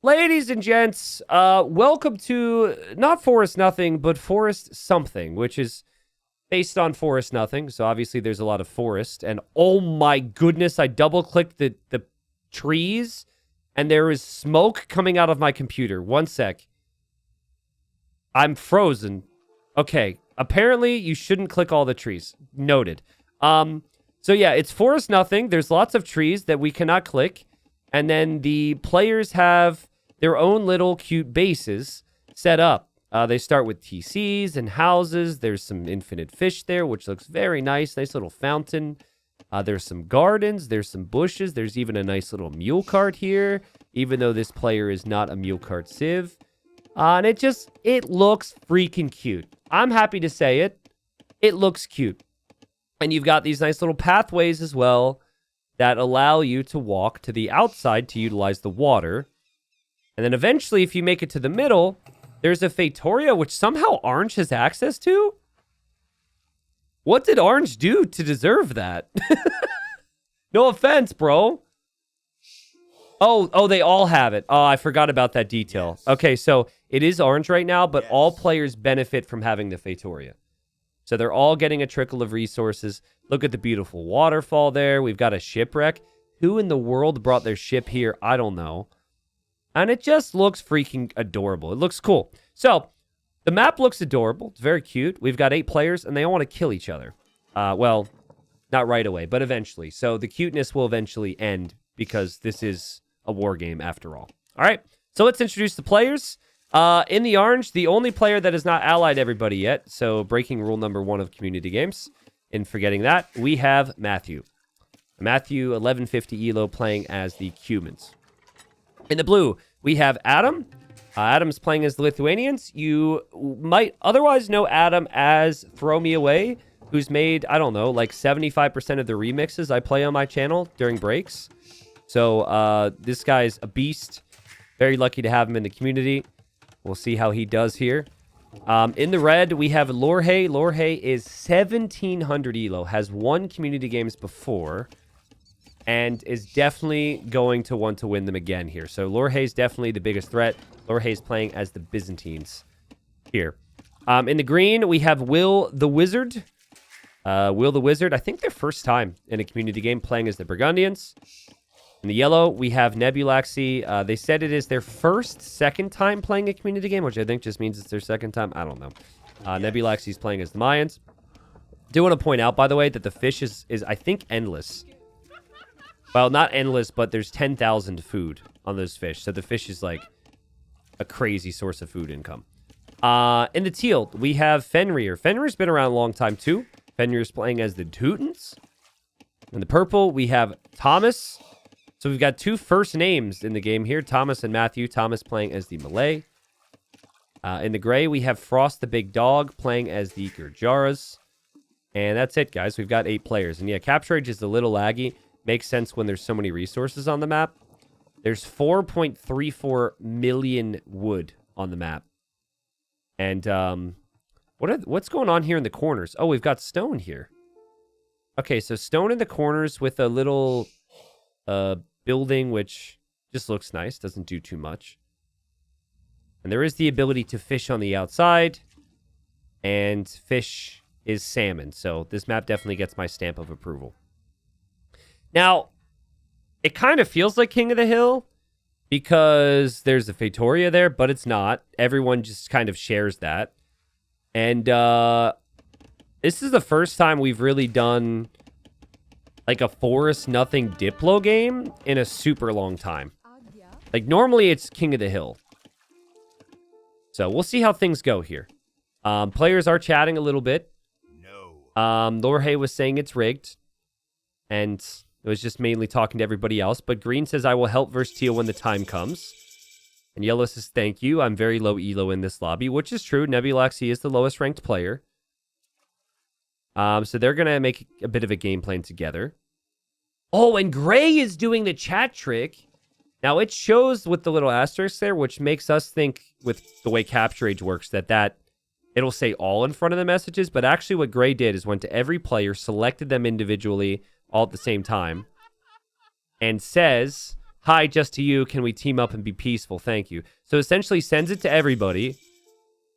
Ladies and gents, welcome to not Forest Nothing, but Forest Something, which is based on Forest Nothing. So obviously there's a lot of forest. And oh my goodness, I double-clicked the trees, and there is smoke coming out of my computer. One sec. I'm frozen. Okay, apparently you shouldn't click all the trees. Noted. So yeah, it's Forest Nothing. There's lots of trees that we cannot click. And then the players have their own little cute bases set up. They start with TCs and houses. There's some infinite fish there, which looks very nice. Nice little fountain. There's some gardens. There's some bushes. There's even a nice little mule cart here, even though this player is not a mule cart civ. And it looks freaking cute. I'm happy to say it. It looks cute. And you've got these nice little pathways as well that allow you to walk to the outside to utilize the water. And then eventually, if you make it to the middle, there's a Fatoria, which somehow Orange has access to? What did Orange do to deserve that? No offense, bro. Oh, they all have it. Oh, I forgot about that detail. Yes. Okay, so it is Orange right now, but all players benefit from having the Fatoria. So they're all getting a trickle of resources. Look at the beautiful waterfall there. We've got a shipwreck. Who in the world brought their ship here? I don't know. And it just looks freaking adorable. It looks cool. So the map looks adorable. It's very cute. We've got 8 players, and they all want to kill each other. Well, not right away, but eventually. So the cuteness will eventually end because this is a war game after all. All right, so let's introduce the players. In the orange, the only player that has not allied everybody yet, so breaking rule number 1 of community games. In forgetting that, we have Matthew. Matthew, 1150 Elo, playing as the Cumans. In the blue, we have Adam. Adam's playing as the Lithuanians. You might otherwise know Adam as Throw Me Away, who's made, I don't know, like 75% of the remixes I play on my channel during breaks. So this guy's a beast. Very lucky to have him in the community. We'll see how he does here. In the red, we have Lorhe. Lorhe is 1700 Elo, has won community games before, and is definitely going to want to win them again here. So Lorhe's definitely the biggest threat. Lorhe's playing as the Byzantines here. In the green, we have Will the Wizard. Will the Wizard, I think their first time in a community game playing as the Burgundians. In the yellow, we have Nebulaxy. They said it is their second time playing a community game, which I think just means it's their second time. I don't know. Nebulaxy's playing as the Mayans. Do want to point out, by the way, that the fish is I think, endless. Well, not endless, but there's 10,000 food on those fish. So the fish is like a crazy source of food income. In the teal, we have Fenrir. Fenrir's been around a long time, too. Fenrir's playing as the Teutons. In the purple, we have Thomas. So we've got 2 first names in the game here, Thomas and Matthew. Thomas playing as the Malay. In the gray, we have Frost the Big Dog playing as the Gurjaras. And that's it, guys. We've got 8 players. And yeah, capture rate is a little laggy. Makes sense when there's so many resources on the map. There's 4.34 million wood on the map. And what's going on here in the corners? Oh, we've got stone here. Okay, so stone in the corners with a little building, which just looks nice. Doesn't do too much. And there is the ability to fish on the outside. And fish is salmon. So this map definitely gets my stamp of approval. Now, it kind of feels like King of the Hill because there's a Fatoria there, but it's not. Everyone just kind of shares that. And this is the first time we've really done like a Forest Nothing Diplo game in a super long time. Like normally it's King of the Hill. So we'll see how things go here. Players are chatting a little bit. Lorhe was saying it's rigged. And it was just mainly talking to everybody else. But green says, I will help versus teal when the time comes. And yellow says, thank you. I'm very low elo in this lobby, which is true. Nebulaxy is the lowest ranked player. So they're going to make a bit of a game plan together. Oh, and gray is doing the chat trick. Now, it shows with the little asterisk there, which makes us think with the way capture age works that it'll say all in front of the messages. But actually what gray did is went to every player, selected them individually all at the same time, and says, Hi, just to you. Can we team up and be peaceful? Thank you. So essentially sends it to everybody,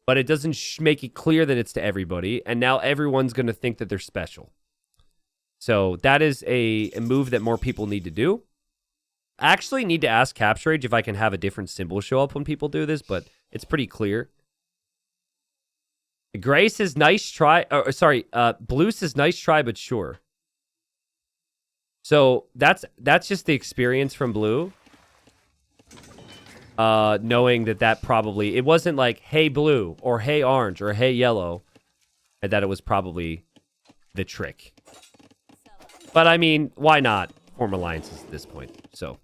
but it doesn't make it clear that it's to everybody. And now everyone's going to think that they're special. So that is a move that more people need to do. I actually need to ask Capture Age if I can have a different symbol show up when people do this, but it's pretty clear. Gray says nice try. Blue says nice try, but sure. So that's just the experience from Blue. Knowing that probably, it wasn't like, hey, Blue, or hey, Orange, or hey, Yellow, and that it was probably the trick. But I mean, why not form alliances at this point? So,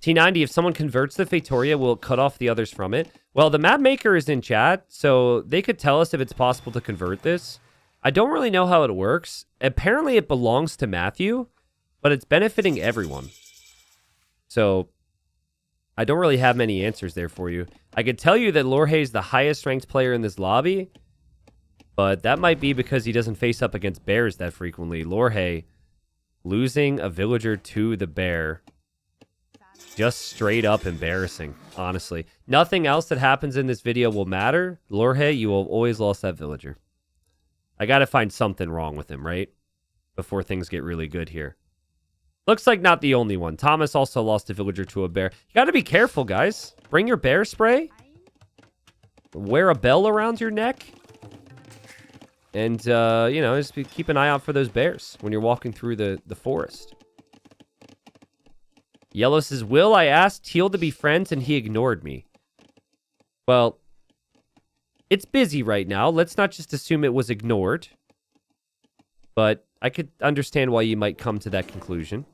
T90, if someone converts the Fatoria, will it cut off the others from it? Well, the map maker is in chat, so they could tell us if it's possible to convert this. I don't really know how it works. Apparently, it belongs to Matthew, but it's benefiting everyone. So, I don't really have many answers there for you. I could tell you that Lorhe is the highest ranked player in this lobby, but that might be because he doesn't face up against bears that frequently. Lorhe losing a villager to the bear. Just straight up embarrassing, honestly. Nothing else that happens in this video will matter. Lorhe, you will have always lost that villager. I gotta find something wrong with him, right? Before things get really good here. Looks like not the only one. Thomas also lost a villager to a bear. You gotta be careful, guys. Bring your bear spray. Wear a bell around your neck. And, you know, just keep an eye out for those bears when you're walking through the forest. Yellow says, Will, I asked Teal to be friends and he ignored me. Well, it's busy right now. Let's not just assume it was ignored. But I could understand why you might come to that conclusion.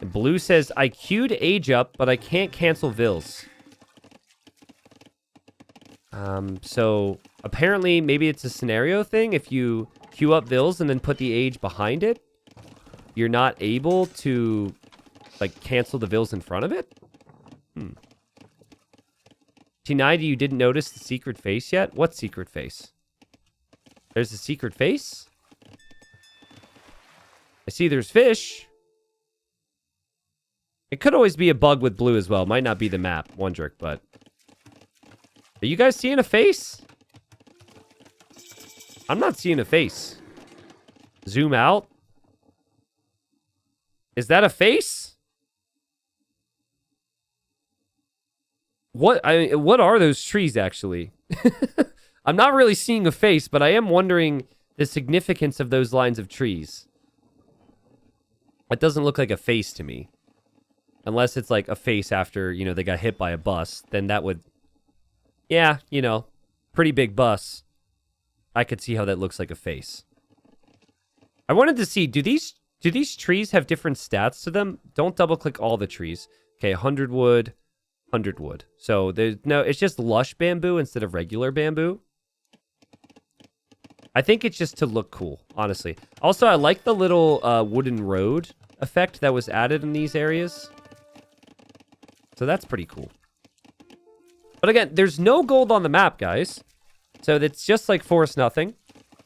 And Blue says, I queued Age up, but I can't cancel Vills. So apparently maybe it's a scenario thing. If you queue up Vills and then put the Age behind it, you're not able to, like, cancel the Vills in front of it? T90, you didn't notice the secret face yet? What secret face? There's a secret face? I see there's fish. It could always be a bug with Blue as well. Might not be the map, Wondrick, but... Are you guys seeing a face? I'm not seeing a face. Zoom out. Is that a face? What are those trees, actually? I'm not really seeing a face, but I am wondering the significance of those lines of trees. It doesn't look like a face to me. Unless it's like a face after, you know, they got hit by a bus. Then that would... Yeah, you know, pretty big bus. I could see how that looks like a face. I wanted to see, do these trees have different stats to them? Don't double-click all the trees. Okay, 100 wood, 100 wood. So, it's just lush bamboo instead of regular bamboo. I think it's just to look cool, honestly. Also, I like the little wooden road effect that was added in these areas. So that's pretty cool. But again, there's no gold on the map, guys. So it's just like Forest Nothing.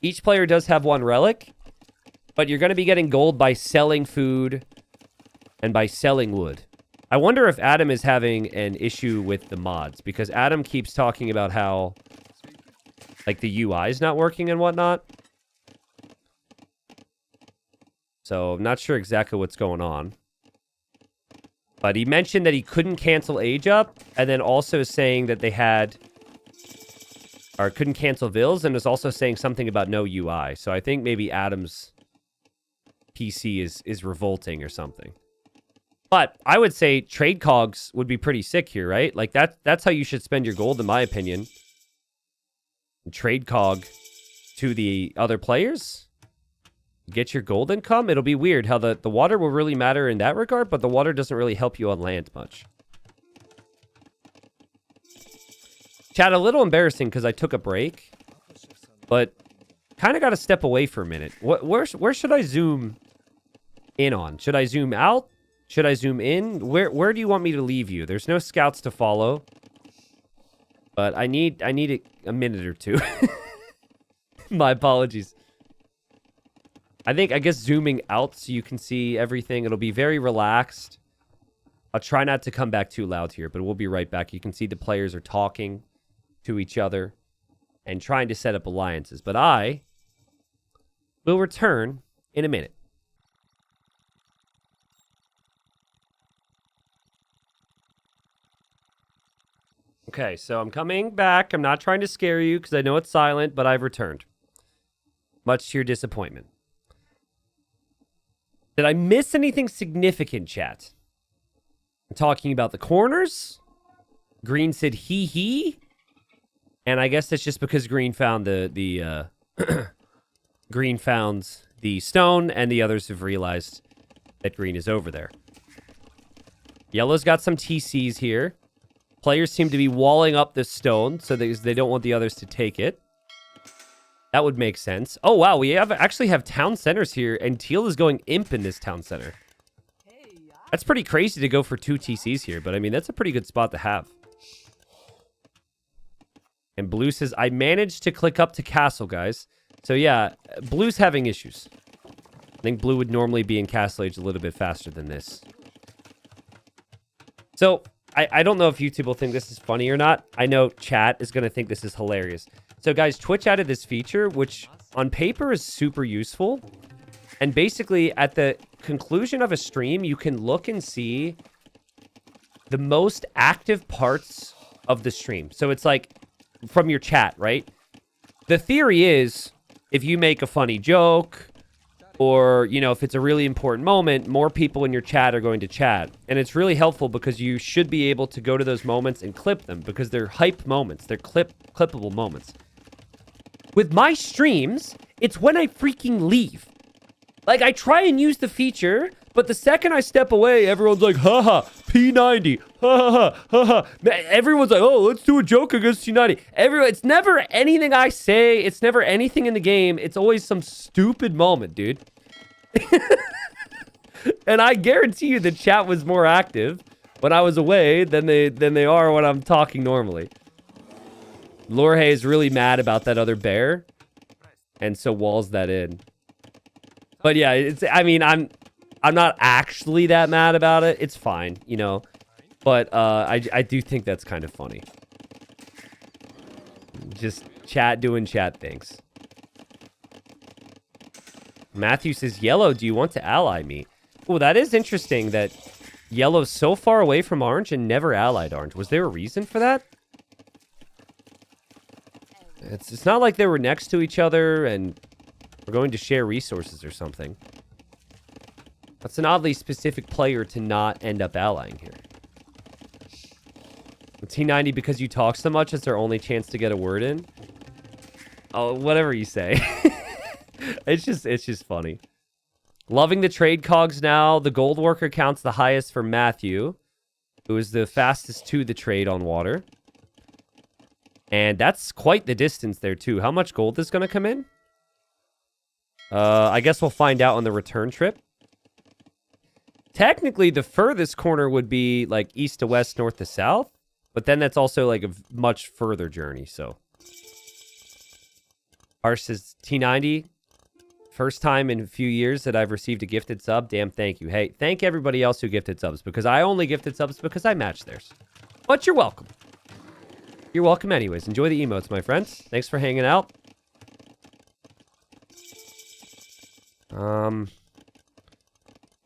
Each player does have one relic. But you're going to be getting gold by selling food and by selling wood. I wonder if Adam is having an issue with the mods. Because Adam keeps talking about how, like, the UI is not working and whatnot. So I'm not sure exactly what's going on. But he mentioned that he couldn't cancel Age Up, and then also saying that they had, or couldn't cancel Vills, and was also saying something about no UI. So I think maybe Adam's PC is revolting or something. But I would say trade cogs would be pretty sick here, right? Like that's how you should spend your gold, in my opinion. Trade cog to the other players. Get your gold income. It'll be weird how the water will really matter in that regard, but the water doesn't really help you on land much. Chat, a little embarrassing because I took a break, but kind of got to step away for a minute. Where should I zoom in on? Should I zoom out? Should I zoom in? Where do you want me to leave you? There's no scouts to follow, but I need a minute or two. My apologies. I guess zooming out so you can see everything. It'll be very relaxed. I'll try not to come back too loud here, but we'll be right back. You can see the players are talking to each other and trying to set up alliances. But I will return in a minute. Okay, so I'm coming back. I'm not trying to scare you because I know it's silent, but I've returned. Much to your disappointment. Did I miss anything significant, chat? I'm talking about the corners. Green said he. And I guess that's just because Green found the Green found the stone, and the others have realized that Green is over there. Yellow's got some TCs here. Players seem to be walling up this stone, so they don't want the others to take it. That would make sense. Oh, wow, we actually have town centers here, and Teal is going imp in this town center. That's pretty crazy to go for 2 TCs here, but I mean, that's a pretty good spot to have. And Blue says, I managed to click up to castle, guys. So yeah, Blue's having issues. I think Blue would normally be in Castle Age a little bit faster than this. So, I don't know if YouTube will think this is funny or not. I know chat is going to think this is hilarious. So guys, Twitch added this feature, which on paper is super useful. And basically, at the conclusion of a stream, you can look and see the most active parts of the stream. So it's like from your chat, right? The theory is if you make a funny joke or, you know, if it's a really important moment, more people in your chat are going to chat. And it's really helpful because you should be able to go to those moments and clip them because they're hype moments. They're clippable moments. With my streams, it's when I freaking leave. Like, I try and use the feature, but the second I step away, everyone's like, haha, P90, ha ha. Everyone's like, oh, let's do a joke against P90. It's never anything I say. It's never anything in the game. It's always some stupid moment, dude. And I guarantee you the chat was more active when I was away than they are when I'm talking normally. Lorhay is really mad about that other bear, and so walls that in. But yeah, I mean, I'm not actually that mad about it. It's fine, you know. But I do think that's kind of funny. Just chat doing chat things. Matthew says, Yellow, do you want to ally me? Oh, that is interesting that Yellow's so far away from Orange and never allied Orange. Was there a reason for that? It's not like they were next to each other and we're going to share resources or something. That's an oddly specific player to not end up allying here. T90, because you talk so much, it's their only chance to get a word in. Oh, whatever you say. It's just funny. Loving the trade cogs now. The gold worker counts the highest for Matthew, who is the fastest to the trade on water. And that's quite the distance there, too. How much gold is going to come in? I guess we'll find out on the return trip. Technically, the furthest corner would be like east to west, north to south. But then that's also like a much further journey, so. Arsh says, T90, first time in a few years that I've received a gifted sub. Damn, thank you. Hey, thank everybody else who gifted subs, because I only gifted subs because I matched theirs. But you're welcome. You're welcome anyways. Enjoy the emotes, my friends. Thanks for hanging out.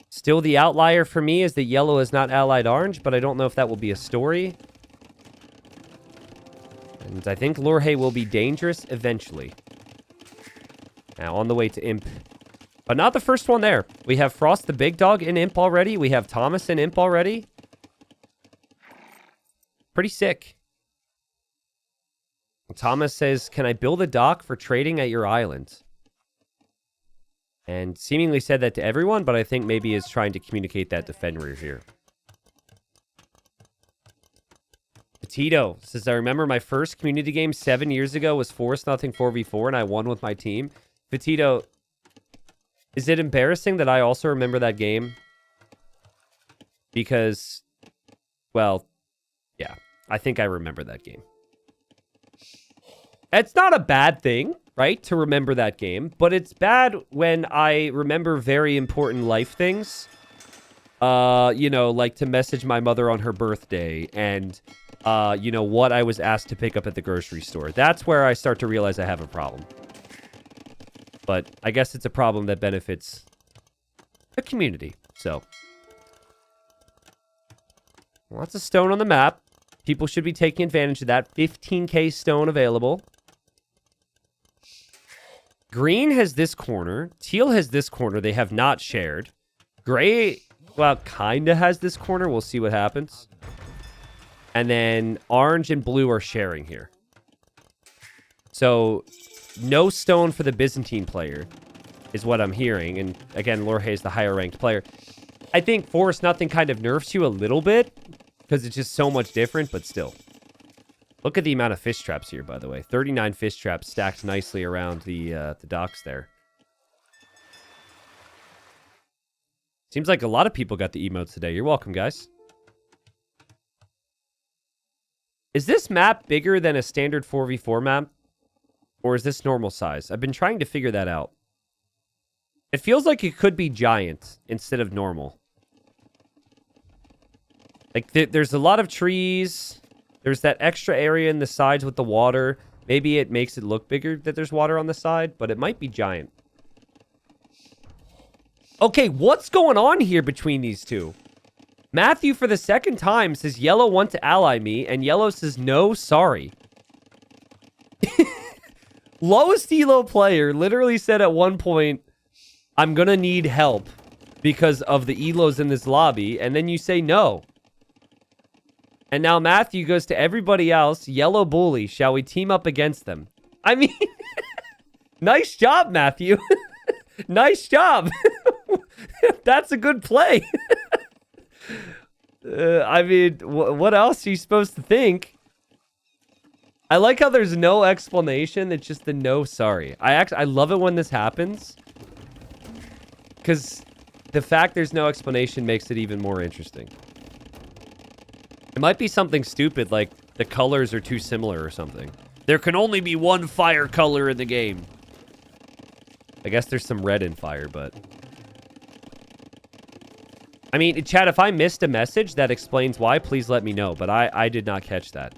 Still the outlier for me is that Yellow is not allied Orange, but I don't know if that will be a story. And I think Lorhay will be dangerous eventually. Now, on the way to Imp. But not the first one there. We have Frost the Big Dog in Imp already. We have Thomas in Imp already. Pretty sick. Thomas says, can I build a dock for trading at your island? And seemingly said that to everyone, but I think maybe is trying to communicate that to Fenrir here. Petito says, I remember my first community game 7 years ago was 4-0 4v4, and I won with my team. Petito, is it embarrassing that I also remember that game? Because, well, yeah, I think I remember that game. It's not a bad thing, right, to remember that game. But it's bad when I remember very important life things. You know, like to message my mother on her birthday and, you know, what I was asked to pick up at the grocery store. That's where I start to realize I have a problem. But I guess it's a problem that benefits the community. So, lots of stone on the map. People should be taking advantage of that. 15k stone available. Green has this corner. Teal has this corner. They have not shared. Gray, well, kind of has this corner. We'll see what happens. And then orange and blue are sharing here. So, no stone for the Byzantine player is what I'm hearing. And again, Lorhe is the higher ranked player. I think Forest Nothing kind of nerfs you a little bit because it's just so much different, but still. Look at the amount of fish traps here, by the way. 39 fish traps stacked nicely around the docks there. Seems like a lot of people got the emotes today. You're welcome, guys. Is this map bigger than a standard 4v4 map? Or is this normal size? I've been trying to figure that out. It feels like it could be giant instead of normal. Like, there's a lot of trees. There's that extra area in the sides with the water. Maybe it makes it look bigger that there's water on the side, but it might be giant. Okay, what's going on here between these two? Matthew, for the second time, says yellow want to ally me, and yellow says no, sorry. Lowest elo player literally said at one point, I'm gonna need help because of the elos in this lobby, and then you say no. And now Matthew goes to everybody else, yellow bully, shall we team up against them? I mean, nice job, Matthew. Nice job. That's a good play. I mean, what else are you supposed to think? I like how there's no explanation. It's just the no sorry. I love it when this happens. Because the fact there's no explanation makes it even more interesting. It might be something stupid, like the colors are too similar or something. There can only be one fire color in the game. I guess there's some red in fire, but... I mean, chat, if I missed a message that explains why, please let me know. But I did not catch that.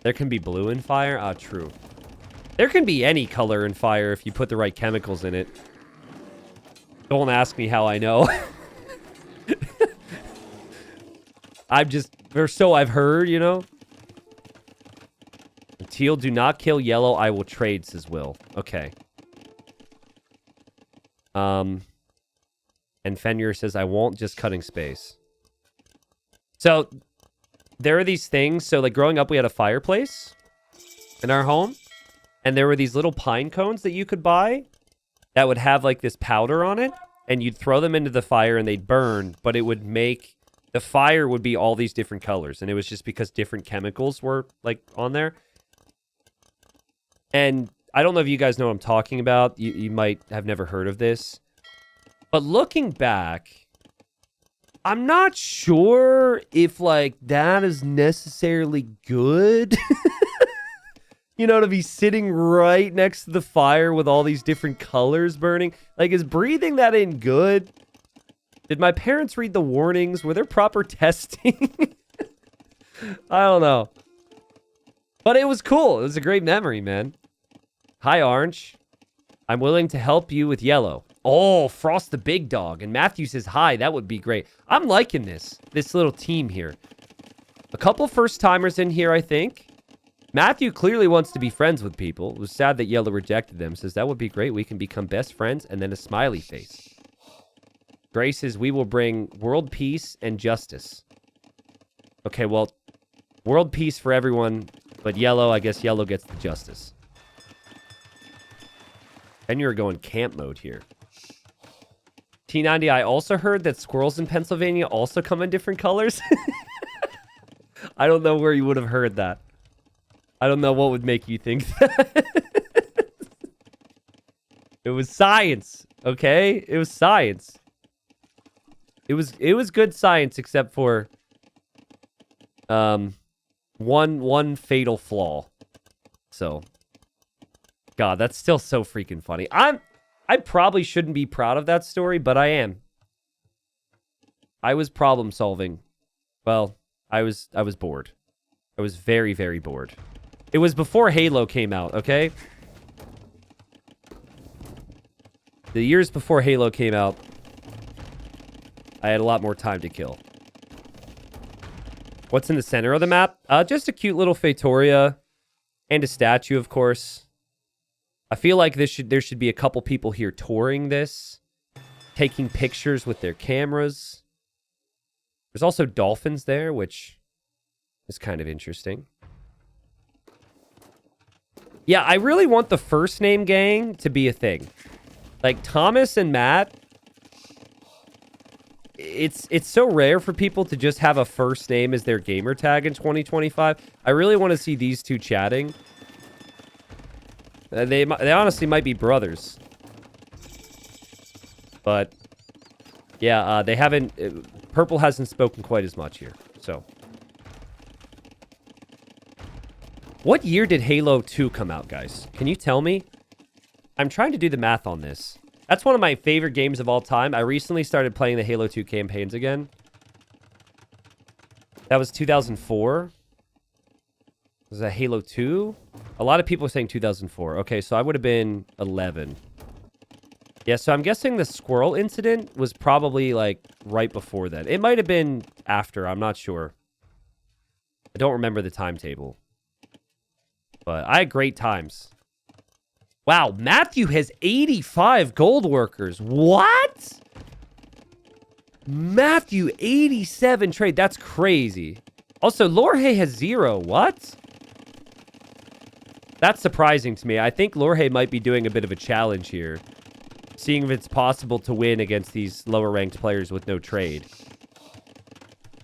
There can be blue in fire? Ah, true. There can be any color in fire if you put the right chemicals in it. Don't ask me how I know. Or so I've heard, you know? Teal, do not kill yellow. I will trade, says Will. Okay. And Fenrir says, I won't, just cutting space. So, there are these things. So, like, growing up, we had a fireplace in our home. And there were these little pine cones that you could buy that would have, like, this powder on it. And you'd throw them into the fire and they'd burn. But it would make... The fire would be all these different colors. And it was just because different chemicals were, like, on there. And I don't know if you guys know what I'm talking about. You might have never heard of this. But looking back, I'm not sure if, like, that is necessarily good. You know, to be sitting right next to the fire with all these different colors burning. Like, is breathing that in good? Did my parents read the warnings? Were there proper testing? I don't know. But it was cool. It was a great memory, man. Hi, Orange. I'm willing to help you with yellow. Oh, Frost the big dog. And Matthew says, hi, that would be great. I'm liking this little team here. A couple first-timers in here, I think. Matthew clearly wants to be friends with people. It was sad that Yellow rejected them. Says, that would be great. We can become best friends. And then a smiley face. Gray says, we will bring world peace and justice. Okay, well, world peace for everyone. But Yellow, I guess Yellow gets the justice. And you're going camp mode here. T90, I also heard that squirrels in Pennsylvania also come in different colors. I don't know where you would have heard that. I don't know what would make you think that. It was science, okay? It was science. It was good science except for one fatal flaw. So God, that's still so freaking funny. I probably shouldn't be proud of that story, but I am. I was problem solving. Well, I was bored. I was very, very bored. It was before Halo came out, okay? The years before Halo came out, I had a lot more time to kill. What's in the center of the map? Just a cute little Fatoria and a statue, of course. I feel like there should be a couple people here touring this, taking pictures with their cameras. There's also dolphins there, which is kind of interesting. Yeah, I really want the first name gang to be a thing. Like Thomas and Matt. It's so rare for people to just have a first name as their gamer tag in 2025. I really want to see these two chatting. They honestly might be brothers. But yeah, they haven't... Purple hasn't spoken quite as much here, so... What year did Halo 2 come out, guys? Can you tell me? I'm trying to do the math on this. That's one of my favorite games of all time. I recently started playing the Halo 2 campaigns again. That was 2004. Was that Halo 2? A lot of people are saying 2004. Okay, so I would have been 11. Yeah, so I'm guessing the squirrel incident was probably, like, right before that. It might have been after. I'm not sure. I don't remember the timetable. But I had great times. Wow, Matthew has 85 gold workers. What? Matthew, 87 trade. That's crazy. Also, Lorhe has 0. What? That's surprising to me. I think Lorhe might be doing a bit of a challenge here. Seeing if it's possible to win against these lower-ranked players with no trade.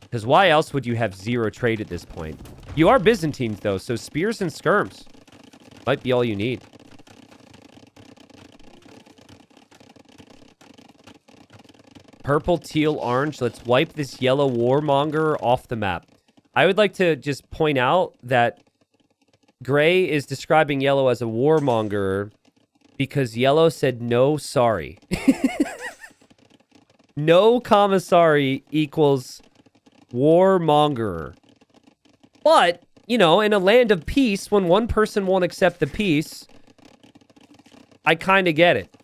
Because why else would you have 0 trade at this point? You are Byzantines, though, so spears and skirms might be all you need. Purple, teal, orange. Let's wipe this yellow warmonger off the map. I would like to just point out that Gray is describing yellow as a warmonger because yellow said no sorry. No commissary equals warmonger. But, you know, in a land of peace, when one person won't accept the peace, I kind of get it.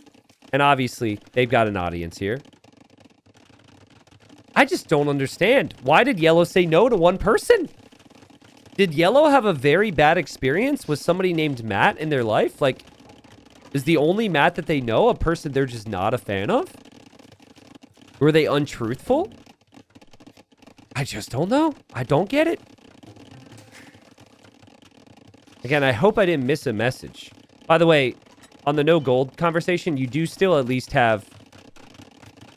And obviously, they've got an audience here. I just don't understand. Why did Yellow say no to one person? Did Yellow have a very bad experience with somebody named Matt in their life? Like, is the only Matt that they know a person they're just not a fan of? Were they untruthful? I just don't know. I don't get it. Again, I hope I didn't miss a message. By the way, on the no gold conversation, you do still at least have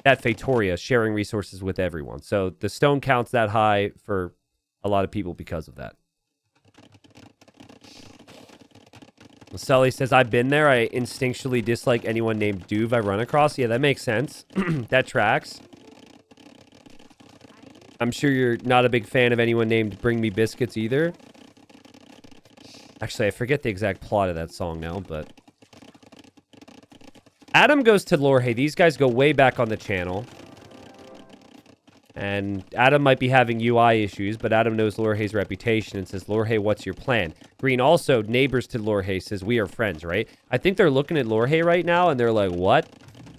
that Fatoria sharing resources with everyone. So the stone counts that high for a lot of people because of that. Sully says, I've been there. I instinctually dislike anyone named Duve I run across. Yeah, that makes sense. That tracks. I'm sure you're not a big fan of anyone named Bring Me Biscuits either. Actually, I forget the exact plot of that song now, but... Adam goes to Lorhe. These guys go way back on the channel. And Adam might be having UI issues, but Adam knows Lorhe's reputation and says, Lorhe, what's your plan? Green also, neighbors to Lorhe, says, we are friends, right? I think they're looking at Lorhe right now, and they're like, what?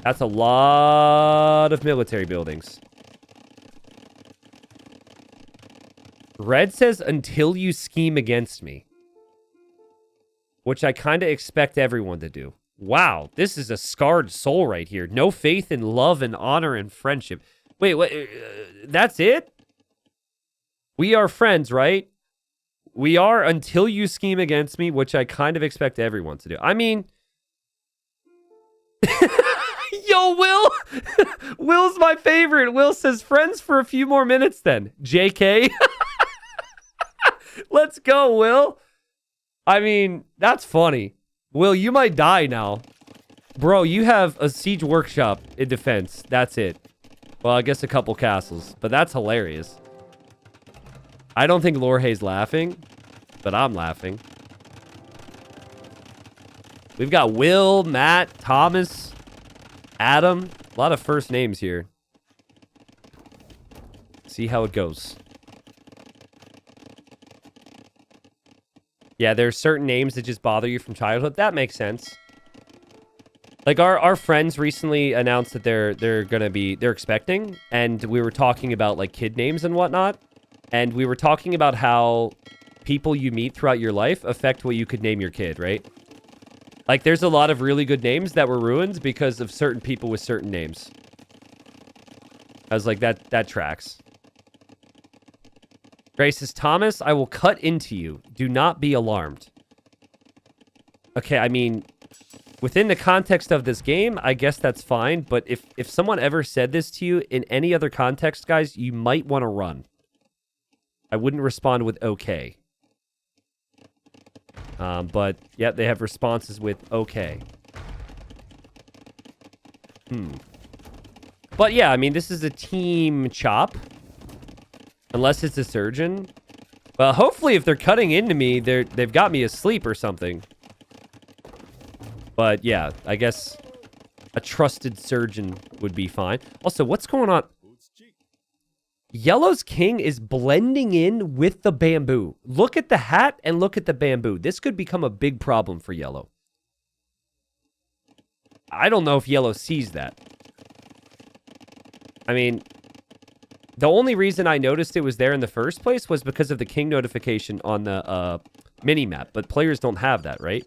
That's a lot of military buildings. Red says, until you scheme against me. Which I kind of expect everyone to do. Wow, this is a scarred soul right here. No faith in love and honor and friendship. Wait, what? That's it? We are friends, right? We are until you scheme against me, which I kind of expect everyone to do. I mean... Yo, Will! Will's my favorite. Will says, friends for a few more minutes then. JK? Let's go, Will. I mean, that's funny. Will, you might die now. Bro, you have a siege workshop in defense. That's it. Well, I guess a couple castles, but that's hilarious. I don't think Lorhe's laughing, but I'm laughing. We've got Will, Matt, Thomas, Adam. A lot of first names here. See how it goes. Yeah, there's certain names that just bother you from childhood. That makes sense. Like our friends recently announced that they're expecting, and we were talking about like kid names and whatnot. And we were talking about how people you meet throughout your life affect what you could name your kid, right? Like there's a lot of really good names that were ruined because of certain people with certain names. I was like, that tracks. Grace says, Thomas, I will cut into you. Do not be alarmed. Okay, I mean, within the context of this game, I guess that's fine. But if someone ever said this to you in any other context, guys, you might want to run. I wouldn't respond with okay. But, yeah, they have responses with okay. But, yeah, I mean, this is a team chop. Unless it's a surgeon. Well, hopefully if they're cutting into me, they've got me asleep or something. But yeah, I guess a trusted surgeon would be fine. Also, what's going on? Yellow's king is blending in with the bamboo. Look at the hat and look at the bamboo. This could become a big problem for Yellow. I don't know if Yellow sees that. I mean, the only reason I noticed it was there in the first place was because of the king notification on the mini-map. But players don't have that, right?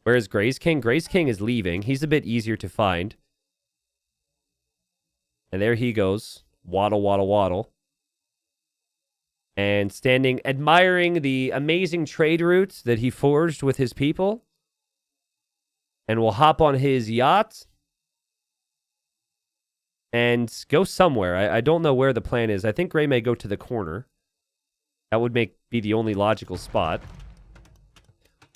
Whereas Gray's king is leaving. He's a bit easier to find. And there he goes. Waddle, waddle, waddle. And standing, admiring the amazing trade routes that he forged with his people. And will hop on his yacht and go somewhere. I don't know where the plan is. I think Gray may go to the corner. That would be the only logical spot.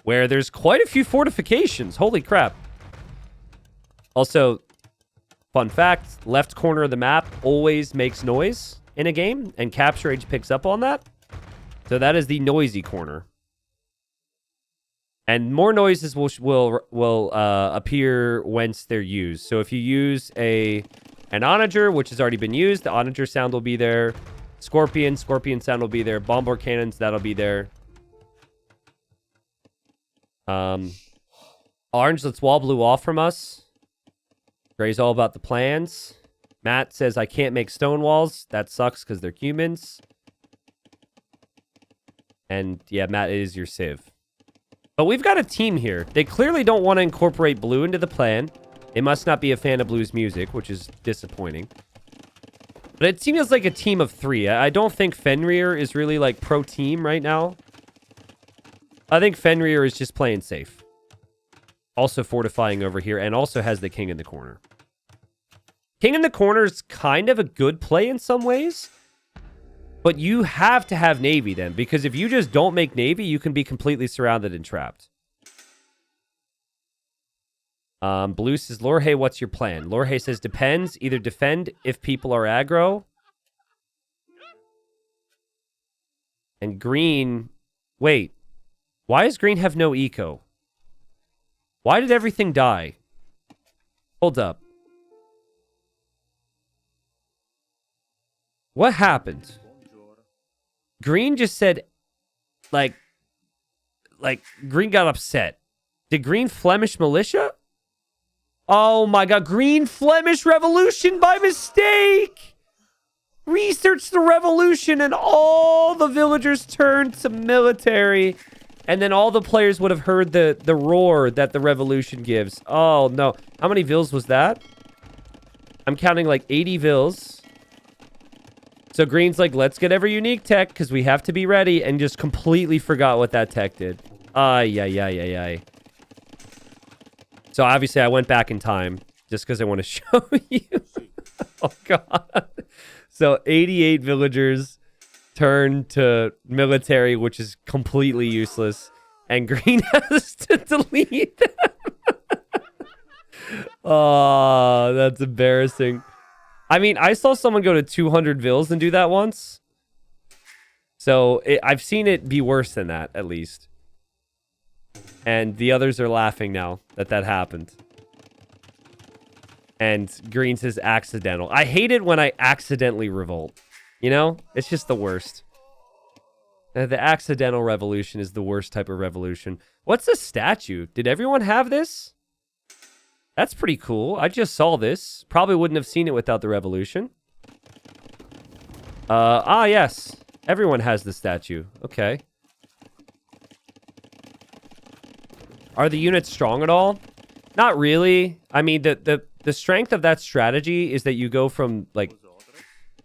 Where there's quite a few fortifications. Holy crap. Also, fun fact, left corner of the map always makes noise in a game, and Capture Age picks up on that. So that is the noisy corner. And more noises will appear once they're used. So if you use an onager, which has already been used, the onager sound will be there. Scorpion sound will be there. Bombard cannons, that'll be there. Orange lets wall blew off from us. Gray's all about the plans. Matt says, I can't make stone walls. That sucks because they're humans. And yeah, Matt, it is your civ. But we've got a team here. They clearly don't want to incorporate blue into the plan. They must not be a fan of blues music, which is disappointing. But it seems like a team of three. I don't think Fenrir is really like pro team right now. I think Fenrir is just playing safe. Also fortifying over here and also has the king in the corner. King in the corner is kind of a good play in some ways. But you have to have Navy then. Because if you just don't make Navy, you can be completely surrounded and trapped. Blue says, Lorhe, what's your plan? Lorhe says, depends. Either defend if people are aggro. And green... Wait. Why does green have no eco? Why did everything die? Hold up. What happened? Green just said... Like, green got upset. Did green Flemish militia? Oh my god, Green Flemish Revolution by mistake! Research the revolution and all the villagers turned to military. And then all the players would have heard the roar that the revolution gives. Oh no. How many vills was that? I'm counting like 80 vills. So Green's like, let's get every unique tech because we have to be ready. And just completely forgot what that tech did. Ay, ay, ay, ay, ay. So obviously I went back in time just because I want to show you. Oh, God. So 88 villagers turned to military, which is completely useless. And Green has to delete them. Oh, that's embarrassing. I mean, I saw someone go to 200 vills and do that once. So I've seen it be worse than that, at least. And the others are laughing now that happened. And green says accidental. I hate it when I accidentally revolt. You know? It's just the worst. The accidental revolution is the worst type of revolution. What's the statue? Did everyone have this? That's pretty cool. I just saw this. Probably wouldn't have seen it without the revolution. Yes. Everyone has the statue. Okay. Are the units strong at all? Not really. I mean, the strength of that strategy is that you go from, like,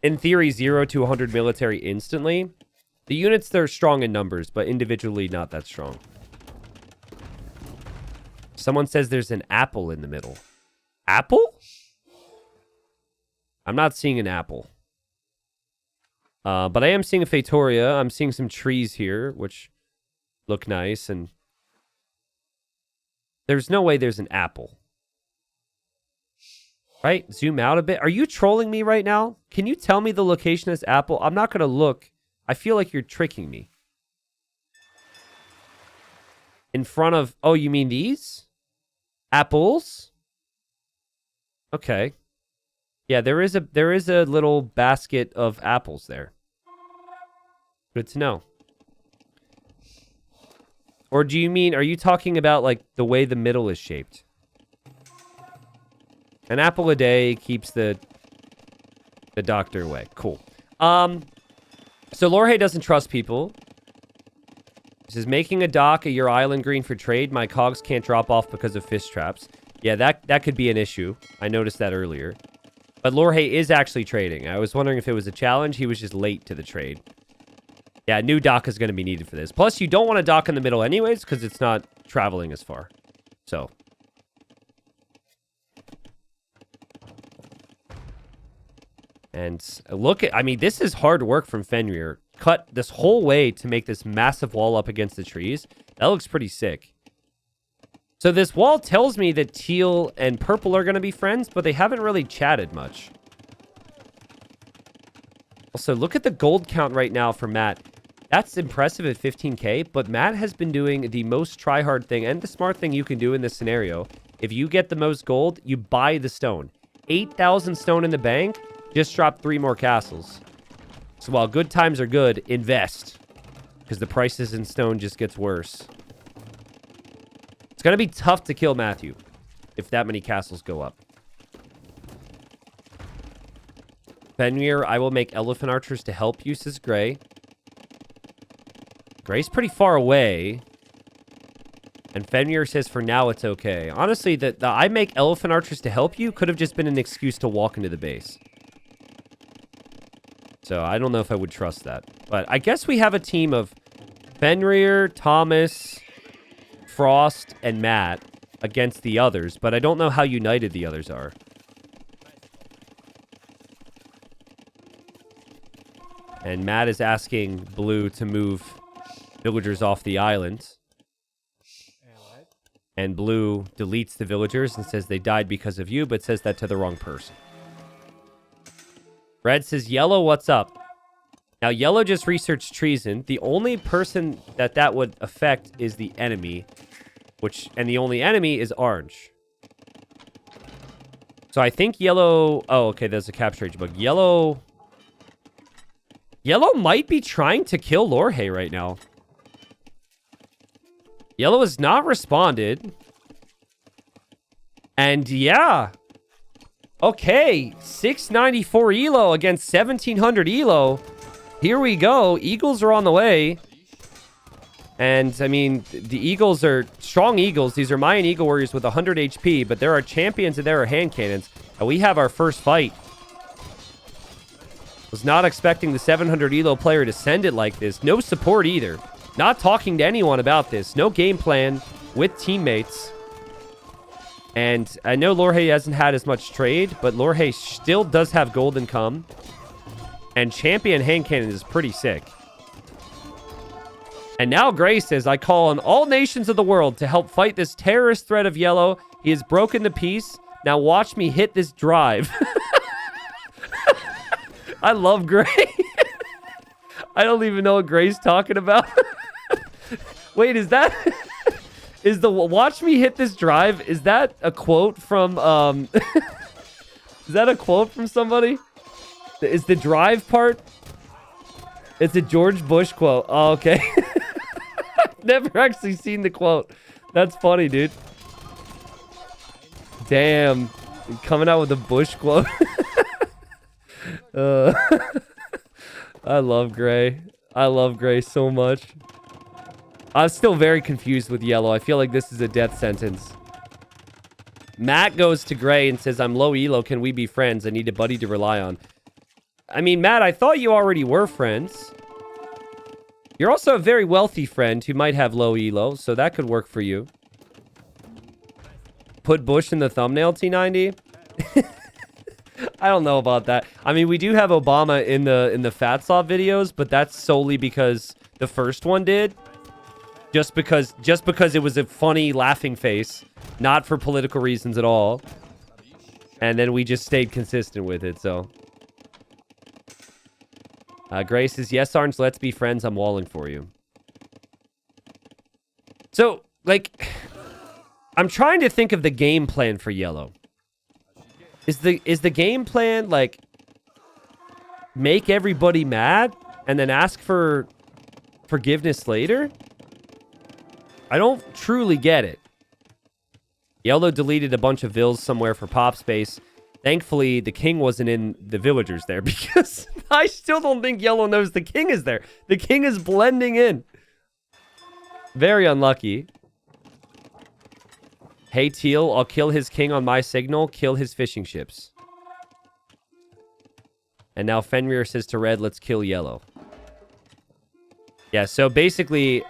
in theory, 0 to 100 military instantly. The units, they're strong in numbers, but individually not that strong. Someone says there's an apple in the middle. Apple? I'm not seeing an apple. But I am seeing a Fatoria. I'm seeing some trees here, which look nice. And there's no way there's an apple. Right? Zoom out a bit. Are you trolling me right now? Can you tell me the location of this apple? I'm not going to look. I feel like you're tricking me. In front of... Oh, you mean these? Apples? Okay. Yeah, there is a little basket of apples there. Good to know. Or do you mean... Are you talking about, like, the way the middle is shaped? An apple a day keeps the doctor away. Cool. So Lorhe doesn't trust people. This is making a dock at your island green for trade. My cogs can't drop off because of fish traps. Yeah, that could be an issue. I noticed that earlier. But Lorhe is actually trading. I was wondering if it was a challenge. He was just late to the trade. Yeah, a new dock is going to be needed for this. Plus, you don't want to dock in the middle anyways because it's not traveling as far. So... And look at, I mean, this is hard work from Fenrir. Cut this whole way to make this massive wall up against the trees. That looks pretty sick. So this wall tells me that teal and purple are going to be friends, but they haven't really chatted much. Also, look at the gold count right now for Matt. That's impressive at 15k, but Matt has been doing the most try-hard thing and the smart thing you can do in this scenario. If you get the most gold, you buy the stone. 8,000 stone in the bank. Just dropped 3 more castles. So while good times are good, invest. Because the prices in stone just gets worse. It's going to be tough to kill Matthew if that many castles go up. Fenrir, I will make elephant archers to help you, says Gray. Gray's pretty far away. And Fenrir says for now it's okay. Honestly, the I make elephant archers to help you could have just been an excuse to walk into the base. So I don't know if I would trust that. But I guess we have a team of Fenrir, Thomas, Frost, and Matt against the others. But I don't know how united the others are. And Matt is asking Blue to move villagers off the island. And Blue deletes the villagers and says they died because of you, but says that to the wrong person. Red says, Yellow, what's up? Now, Yellow just researched treason. The only person that would affect is the enemy, and the only enemy is Orange. So I think Yellow... Oh, okay, there's a capture age bug. Yellow might be trying to kill Lorhe right now. Yellow has not responded. And yeah... Okay, 694 elo against 1700 elo. Here we go. Eagles are on the way. And, I mean, the Eagles are strong Eagles. These are Mayan Eagle Warriors with 100 HP, but there are champions and there are hand cannons. And we have our first fight. Was not expecting the 700 elo player to send it like this. No support either. Not talking to anyone about this. No game plan with teammates. And I know Lorhe hasn't had as much trade, but Lorhe still does have golden come. And champion hand cannon is pretty sick. And now Gray says, I call on all nations of the world to help fight this terrorist threat of Yellow. He has broken the peace. Now watch me hit this drive. I love Gray. I don't even know what Gray's talking about. Wait, is that Is the watch me hit this drive, is that a quote from, is that a quote from somebody? Is the drive part? It's a George Bush quote. Oh, okay. Never actually seen the quote. That's funny, dude. Damn. Coming out with a Bush quote. I love Gray. I love Gray so much. I'm still very confused with Yellow. I feel like this is a death sentence. Matt goes to Gray and says, I'm low elo. Can we be friends? I need a buddy to rely on. I mean, Matt, I thought you already were friends. You're also a very wealthy friend who might have low elo, so that could work for you. Put Bush in the thumbnail, T90? I don't know about that. I mean, we do have Obama in the Fatsaw videos, but that's solely because the first one did. Just because it was a funny laughing face, not for political reasons at all. And then we just stayed consistent with it, so. Grace says, yes, Orange, let's be friends. I'm walling for you. So, like, I'm trying to think of the game plan for Yellow. Is the game plan, like, make everybody mad and then ask for forgiveness later? I don't truly get it. Yellow deleted a bunch of vills somewhere for pop space. Thankfully, the king wasn't in the villagers there because I still don't think Yellow knows the king is there. The king is blending in. Very unlucky. Hey, Teal, I'll kill his king on my signal. Kill his fishing ships. And now Fenrir says to Red, let's kill Yellow. Yeah, so basically,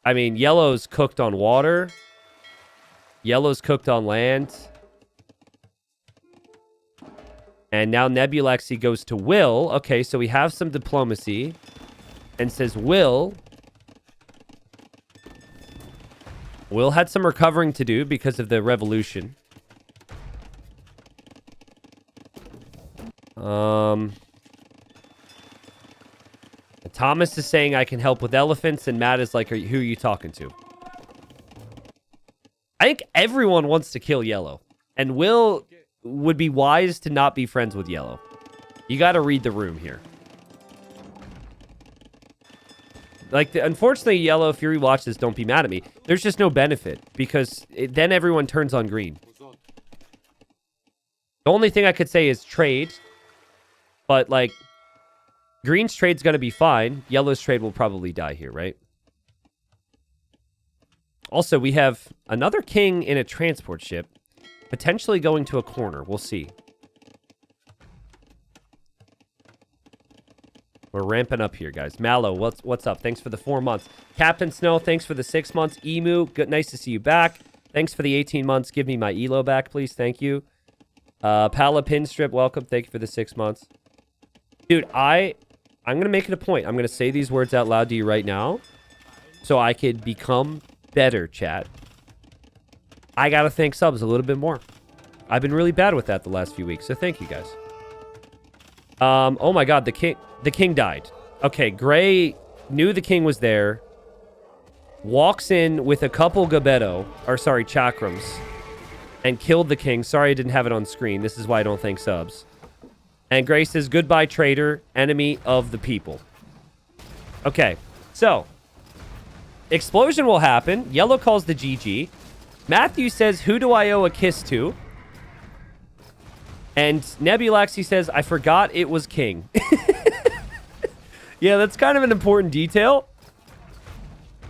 I mean, Yellow's cooked on water. Yellow's cooked on land. And now Nebulexy goes to Will. Okay, so we have some diplomacy. And says, Will had some recovering to do because of the revolution. Thomas is saying I can help with elephants, and Matt is like, who are you talking to? I think everyone wants to kill Yellow. And Will would be wise to not be friends with Yellow. You got to read the room here. Like, unfortunately, Yellow, if you rewatch this, don't be mad at me. There's just no benefit because then everyone turns on green. The only thing I could say is trade. But, like, green's trade's going to be fine. Yellow's trade will probably die here, right? Also, we have another king in a transport ship. Potentially going to a corner. We'll see. We're ramping up here, guys. Mallow, what's up? Thanks for the 4 months. Captain Snow, thanks for the 6 months. Emu, good, nice to see you back. Thanks for the 18 months. Give me my elo back, please. Thank you. Pala Pinstrip, welcome. Thank you for the 6 months. Dude, I'm going to make it a point. I'm going to say these words out loud to you right now so I could become better, chat. I got to thank subs a little bit more. I've been really bad with that the last few weeks, so thank you, guys. Oh my god, the king died. Okay, Gray knew the king was there. Walks in with a couple chakrams. And killed the king. Sorry I didn't have it on screen. This is why I don't thank subs. And Gray says, goodbye, traitor. Enemy of the people. Okay, so. Explosion will happen. Yellow calls the GG. Matthew says, who do I owe a kiss to? And Nebulaxy says, I forgot it was king. Yeah, that's kind of an important detail.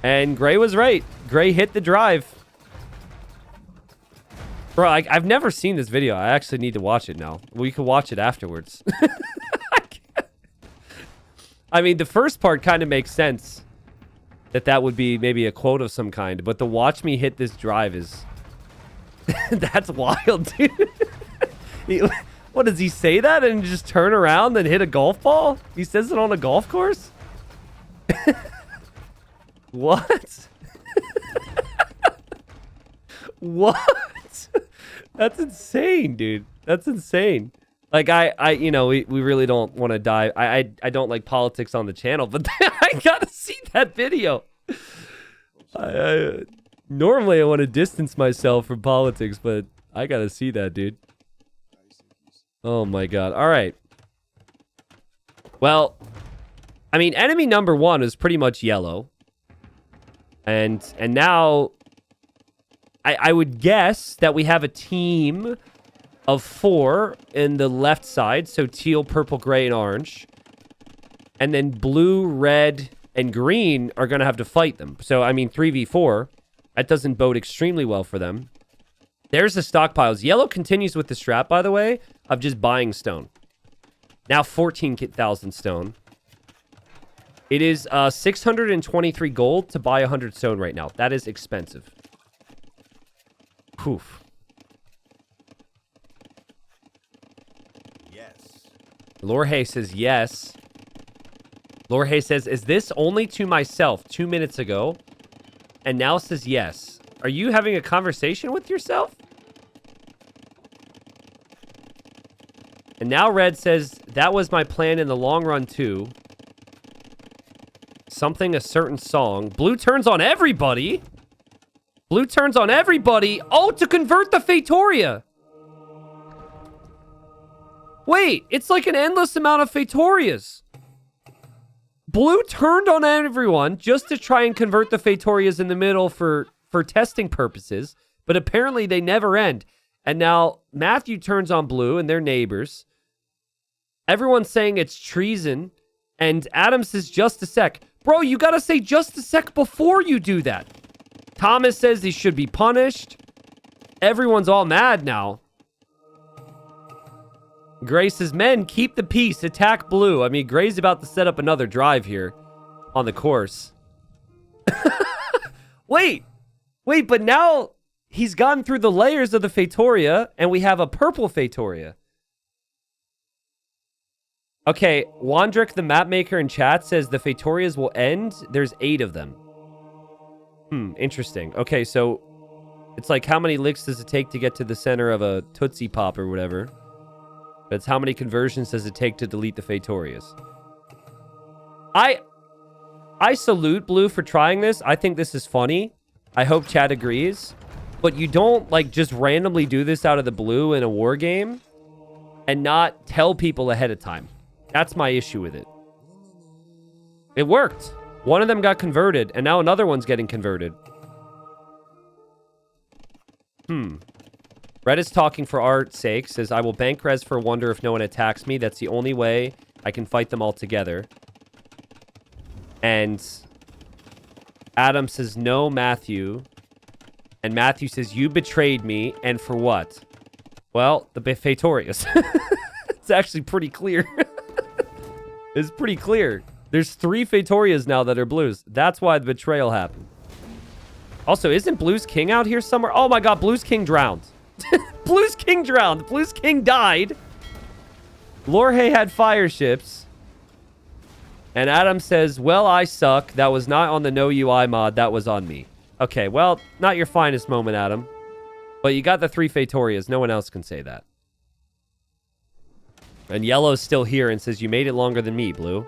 And Gray was right. Gray hit the drive. Bro, I've never seen this video. I actually need to watch it now. We can watch it afterwards. I mean, the first part kind of makes sense. That would be maybe a quote of some kind. But the watch me hit this drive is... That's wild, dude. What, does he say that and just turn around and hit a golf ball? He says it on a golf course? What? What? That's insane, dude. That's insane. Like, you know, we really don't want to dive. I don't like politics on the channel, but I gotta see that video. Normally, I want to distance myself from politics, but I gotta see that, dude. Oh my god. All right. Well, I mean, enemy number 1 is pretty much yellow. And now, I would guess that we have a team of 4 in the left side. So teal, purple, gray, and orange. And then blue, red, and green are going to have to fight them. So, I mean, 3v4. That doesn't bode extremely well for them. There's the stockpiles. Yellow continues with the strat, by the way, of just buying stone. Now 14,000 stone. It is 623 gold to buy 100 stone right now. That is expensive. Poof. Yes. Lorhe says yes. Lorhe says, is this only to myself 2 minutes ago? And now says yes. Are you having a conversation with yourself? And now Red says, that was my plan in the long run too. Something, a certain song. Blue turns on everybody. Blue turns on everybody. Oh, to convert the Fatoria. Wait, it's like an endless amount of Fatorias. Blue turned on everyone just to try and convert the Fatorias in the middle for testing purposes. But apparently they never end. And now Matthew turns on Blue and their neighbors. Everyone's saying it's treason. And Adam says, just a sec. Bro, you gotta say just a sec before you do that. Thomas says he should be punished. Everyone's all mad now. Gray says, men, keep the peace. Attack Blue. I mean, Gray's about to set up another drive here on the course. Wait, but now he's gotten through the layers of the Fatoria, and we have a purple Fatoria. Okay, Wandrick, the map maker in chat, says the Fatorias will end. There's 8 of them. Interesting. Okay, so it's like how many licks does it take to get to the center of a Tootsie Pop or whatever? But it's how many conversions does it take to delete the Fatorias? I salute Blue for trying this. I think this is funny. I hope chat agrees. But you don't, like, just randomly do this out of the blue in a war game and not tell people ahead of time. That's my issue with it. It worked. One of them got converted, and now another one's getting converted. Red is talking for art's sake. Says, I will bank res for wonder if no one attacks me. That's the only way I can fight them all together. And Adam says, no, Matthew. And Matthew says, you betrayed me. And for what? Well, the Fatorias. It's actually pretty clear. It's pretty clear. There's 3 Fatorias now that are blues. That's why the betrayal happened. Also, isn't Blue's King out here somewhere? Oh my god, Blue's King drowned. Blue's King drowned. Blue's King died. Lorhe had fire ships. And Adam says, well, I suck. That was not on the no UI mod. That was on me. Okay, well, not your finest moment, Adam. But you got the 3 Fatorias. No one else can say that. And Yellow's still here and says, you made it longer than me, Blue.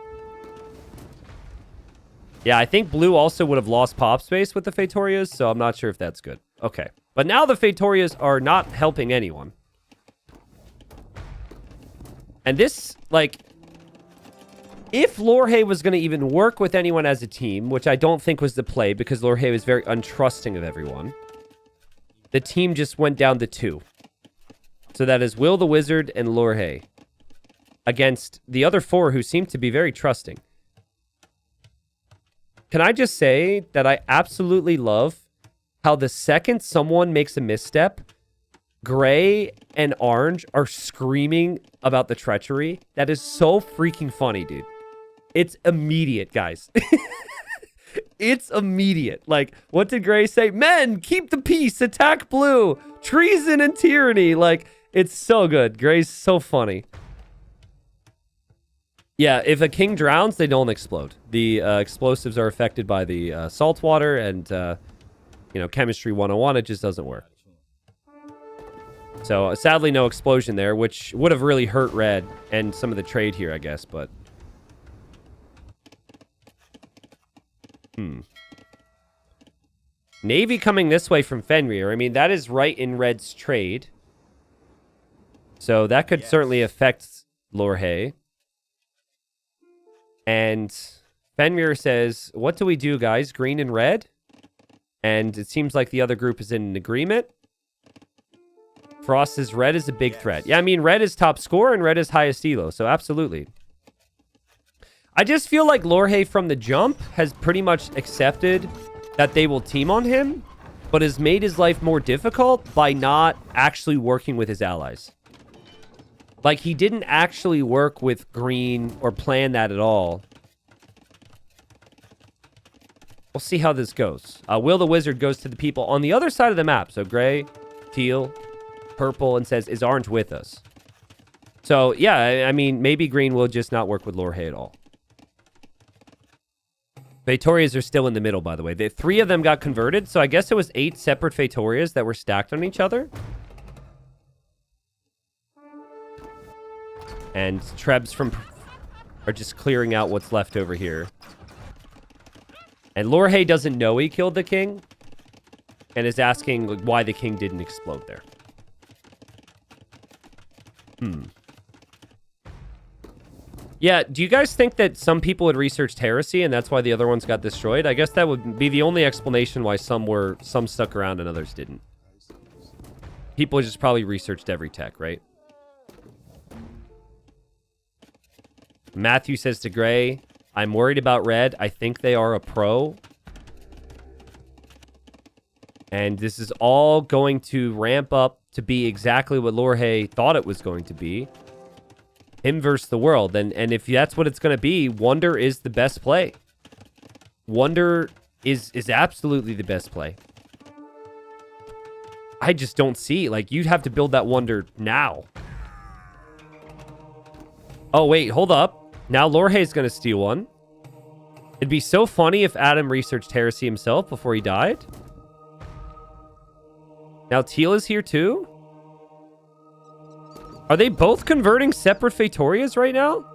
Yeah, I think Blue also would have lost pop space with the Fatorias, so I'm not sure if that's good. Okay. But now the Fatorias are not helping anyone. And this, like, if Lorhe was going to even work with anyone as a team, which I don't think was the play because Lorhe was very untrusting of everyone, the team just went down to 2. So that is Will the Wizard and Lorhe against the other 4 who seem to be very trusting. Can I just say that I absolutely love how the second someone makes a misstep, Gray and Orange are screaming about the treachery. That is so freaking funny, dude. It's immediate, guys. It's immediate. Like, what did Gray say? Men, keep the peace. Attack Blue. Treason and tyranny. Like, it's so good. Gray's so funny. Yeah, if a king drowns, they don't explode. The explosives are affected by the salt water and, you know, chemistry 101. It just doesn't work. So, sadly, no explosion there, which would have really hurt Red and some of the trade here, I guess, but... Navy coming this way from Fenrir. I mean, that is right in Red's trade. So that could certainly affect Lorhay. And Fenrir says, what do we do, guys? Green and red? And it seems like the other group is in an agreement. Frost says red is a big threat. Yeah, I mean, red is top score and red is highest elo, so absolutely. I just feel like Lorhay from the jump has pretty much accepted that they will team on him, but has made his life more difficult by not actually working with his allies. Like, he didn't actually work with green or plan that at all. We'll see how this goes. Will the Wizard goes to the people on the other side of the map. So gray, teal, purple, and says, is orange with us? So, yeah, I mean, maybe green will just not work with Lorhay at all. Fatorias are still in the middle, by the way. The 3 of them got converted, so I guess it was 8 separate Fatorias that were stacked on each other. And Trebs from are just clearing out what's left over here. And Lorhay doesn't know he killed the king and is asking like, why the king didn't explode there. Yeah, do you guys think that some people had researched heresy and that's why the other ones got destroyed? I guess that would be the only explanation why some stuck around and others didn't. People just probably researched every tech, right? Matthew says to Gray, I'm worried about red. I think they are a pro. And this is all going to ramp up to be exactly what Lorhay thought it was going to be. Him versus the world. And if that's what it's going to be, Wonder is the best play. Wonder is absolutely the best play. I just don't see. Like, you'd have to build that Wonder now. Oh, wait. Hold up. Now Lorhay's going to steal one. It'd be so funny if Adam researched heresy himself before he died. Now Teal is here too? Are they both converting separate Fatorias right now?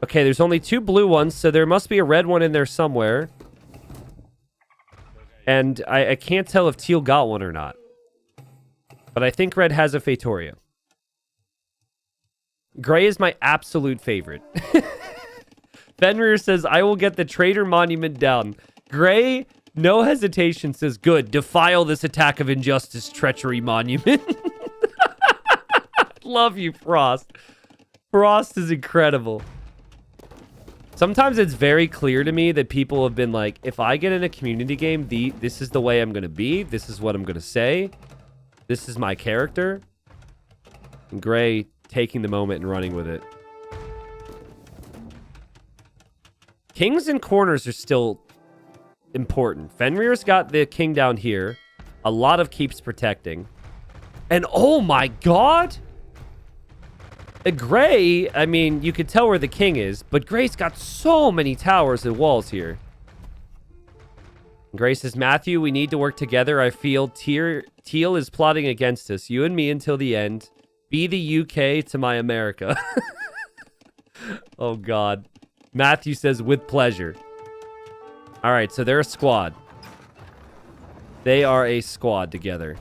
Okay, there's only 2 blue ones, so there must be a red one in there somewhere. And I can't tell if Teal got one or not. But I think red has a Fatoria. Gray is my absolute favorite. Fenrir says, I will get the traitor monument down. Gray, no hesitation, says, good. Defile this attack of injustice, treachery monument. Love you, Frost. Frost is incredible. Sometimes it's very clear to me that people have been like, if I get in a community game, this is the way I'm going to be. This is what I'm going to say. This is my character. And Gray taking the moment and running with it. Kings and corners are still important. Fenrir's got the king down here. A lot of keeps protecting. And oh my god! Gray, I mean, you could tell where the king is, but Gray's got so many towers and walls here. Gray says, Matthew, we need to work together. I feel Teal is plotting against us. You and me until the end. Be the UK to my America. Oh, God. Matthew says, with pleasure. All right, so they're a squad. They are a squad together.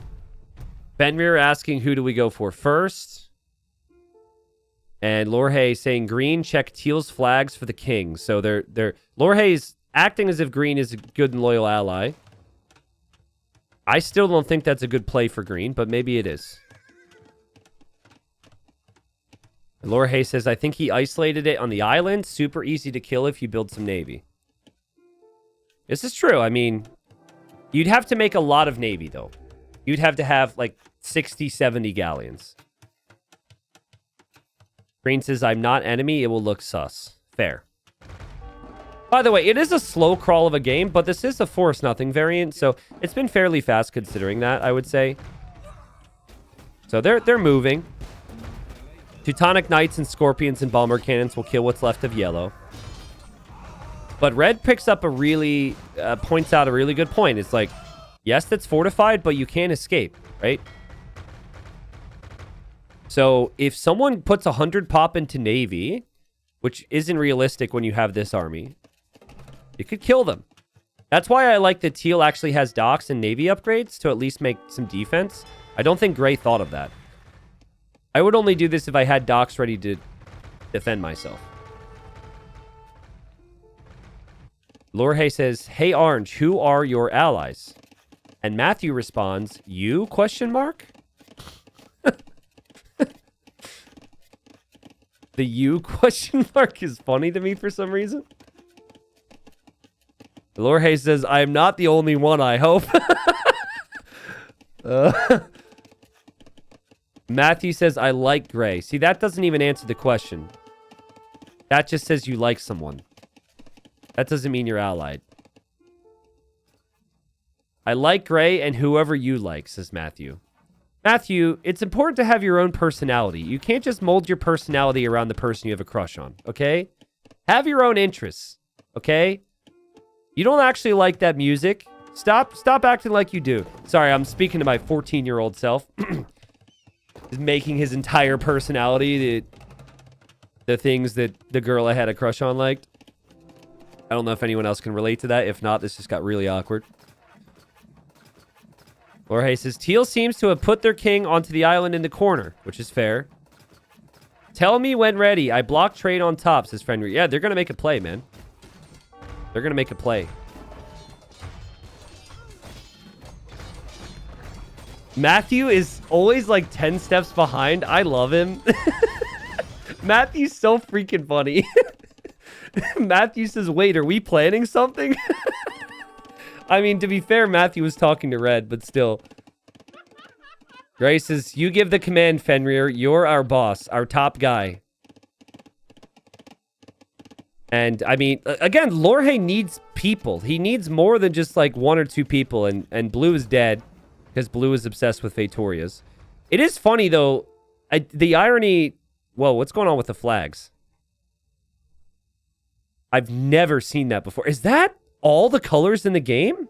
Fenrir asking, who do we go for first? And Lorhay saying, green, check Teal's flags for the king. So Lorhay's acting as if green is a good and loyal ally. I still don't think that's a good play for green, but maybe it is. Lorhay says, I think he isolated it on the island. Super easy to kill if you build some navy. This is true. I mean, you'd have to make a lot of navy, though. You'd have to have, like, 60, 70 galleons. Green says, I'm not enemy. It will look sus. Fair. By the way, it is a slow crawl of a game, but this is a force nothing variant, so it's been fairly fast considering that, I would say. So they're moving. Teutonic Knights and Scorpions and Bomber Cannons will kill what's left of yellow. But red picks up points out a really good point. It's like, yes, that's fortified, but you can't escape, right? So if someone puts 100 pop into Navy, which isn't realistic when you have this army, You could kill them. That's why I like that Teal actually has docks and navy upgrades to at least make some defense. I don't think Gray thought of that. I would only do this if I had docks ready to defend myself. Lorhe says, hey, Orange, who are your allies? And Matthew responds, you, question mark? The you question mark is funny to me for some reason. Lorhe says, I am not the only one, I hope. Matthew says, I like Gray. See, that doesn't even answer the question. That just says you like someone. That doesn't mean you're allied. I like Gray and whoever you like, says Matthew. Matthew, it's important to have your own personality. You can't just mold your personality around the person you have a crush on, okay? Have your own interests, okay? You don't actually like that music. Stop acting like you do. Sorry, I'm speaking to my 14-year-old self. He's making his entire personality the things that the girl I had a crush on liked. I don't know if anyone else can relate to that. If not, this just got really awkward. Jorge says, Teal seems to have put their king onto the island in the corner, which is fair. Tell me when ready. I block trade on top, says Fenrir. Yeah, they're going to make a play, man. They're going to make a play. Matthew is always like 10 steps behind. I love him. Matthew's so freaking funny. Matthew says, wait, are we planning something? I mean, to be fair, Matthew was talking to Red, but still. Gray says, you give the command, Fenrir. You're our boss, our top guy. And, I mean, again, Lorhe needs people. He needs more than just, like, one or two people. And Blue is dead because Blue is obsessed with Fatorias. It is funny, though. The irony... Whoa, what's going on with the flags? I've never seen that before. Is that all the colors in the game?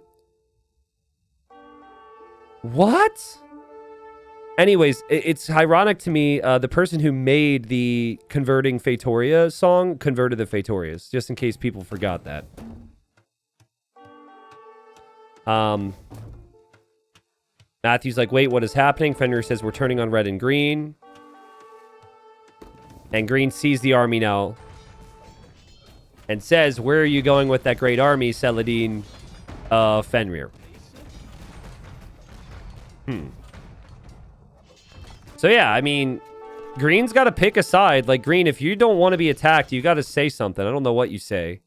What? Anyways, it's ironic to me. The person who made the Converting Fatoria song converted the Fatorias, just in case people forgot that. Matthew's like, wait, what is happening? Fenrir says we're turning on red and green. And green sees the army now. And says, where are you going with that great army, Saladin Fenrir? So yeah, I mean, green's got to pick a side. Like, green, if you don't want to be attacked, you got to say something. I don't know what you say.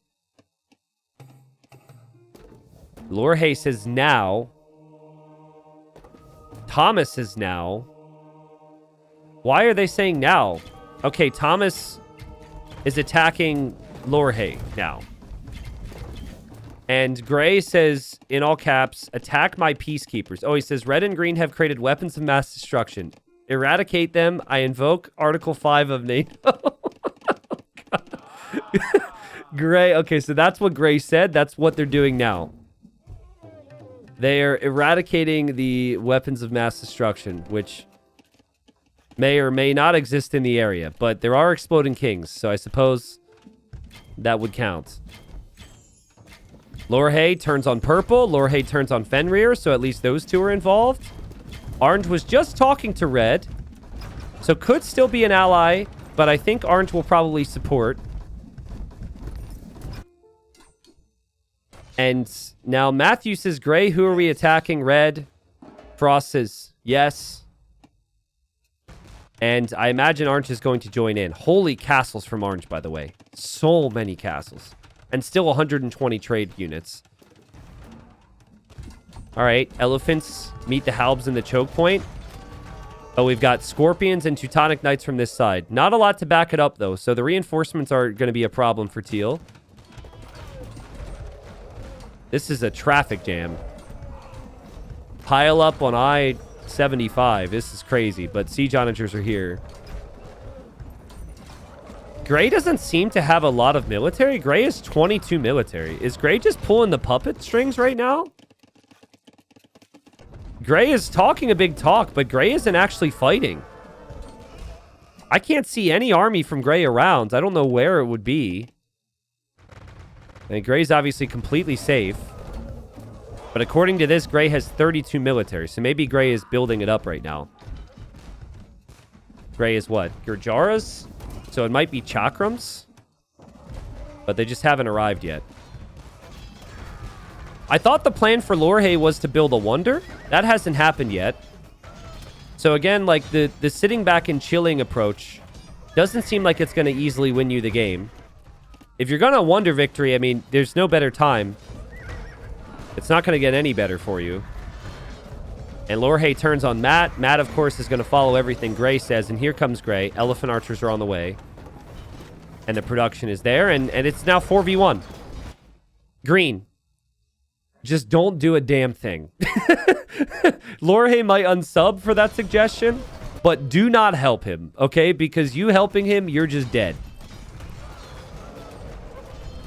Lorhe says now. Thomas says now. Why are they saying now? Okay, Thomas is attacking Lorhe now. And Gray says, in all caps, attack my peacekeepers. Oh, he says, red and green have created weapons of mass destruction. Eradicate them. I invoke Article 5 of NATO. Gray, okay, so that's what Gray said. That's what they're doing now. They are eradicating the weapons of mass destruction, which may or may not exist in the area. But there are exploding kings, so I suppose that would count. Lorhe turns on purple. Lorhe turns on Fenrir, so at least those two are involved. Orange was just talking to red, so could still be an ally, but I think orange will probably support. And now Matthew says, gray, who are we attacking? Red. Frost says, yes. And I imagine orange is going to join in. Holy castles from orange, by the way. So many castles. And still 120 trade units. All right, elephants meet the halbs in the choke point. Oh, we've got scorpions and Teutonic knights from this side. Not a lot to back it up, though, so the reinforcements are going to be a problem for Teal. This is a traffic jam. Pile up on I-75. This is crazy, but siege onagers are here. Gray doesn't seem to have a lot of military. Gray is 22 military. Is Gray just pulling the puppet strings right now? Gray is talking a big talk, but Gray isn't actually fighting. I can't see any army from Gray around. I don't know where it would be. And Gray's obviously completely safe. But according to this, Gray has 32 military. So maybe Gray is building it up right now. Gray is what? Gurjaras? So it might be Chakrams. But they just haven't arrived yet. I thought the plan for Lorhe was to build a wonder. That hasn't happened yet. So again, like the sitting back and chilling approach doesn't seem like it's going to easily win you the game. If you're going to wonder victory, I mean, there's no better time. It's not going to get any better for you. And Lorhe turns on Matt. Matt, of course, is going to follow everything Gray says. And here comes Gray. Elephant archers are on the way. And the production is there. And it's now 4v1. Green. Just don't do a damn thing. Lorhe might unsub for that suggestion. But do not help him, okay? Because you helping him, you're just dead.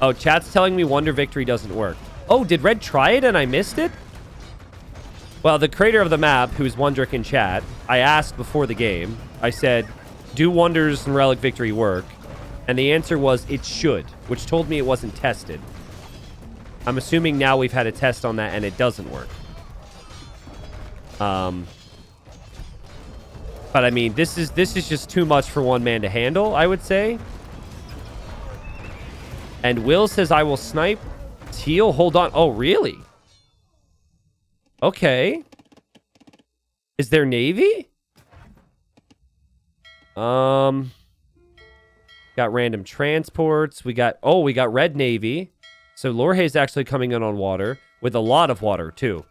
Oh, chat's telling me Wonder Victory doesn't work. Oh, did Red try it and I missed it? Well, the creator of the map, who's Wondrick in chat, I asked before the game. I said, do Wonders and Relic Victory work? And the answer was, it should, which told me it wasn't tested. I'm assuming now we've had a test on that and it doesn't work. But I mean, this is just too much for one man to handle, I would say. And Will says, I will snipe. Teal, hold on. Oh, really? Okay. Is there Navy? Got random transports. We got Red Navy. So Lorhe's actually coming in on water with a lot of water, too.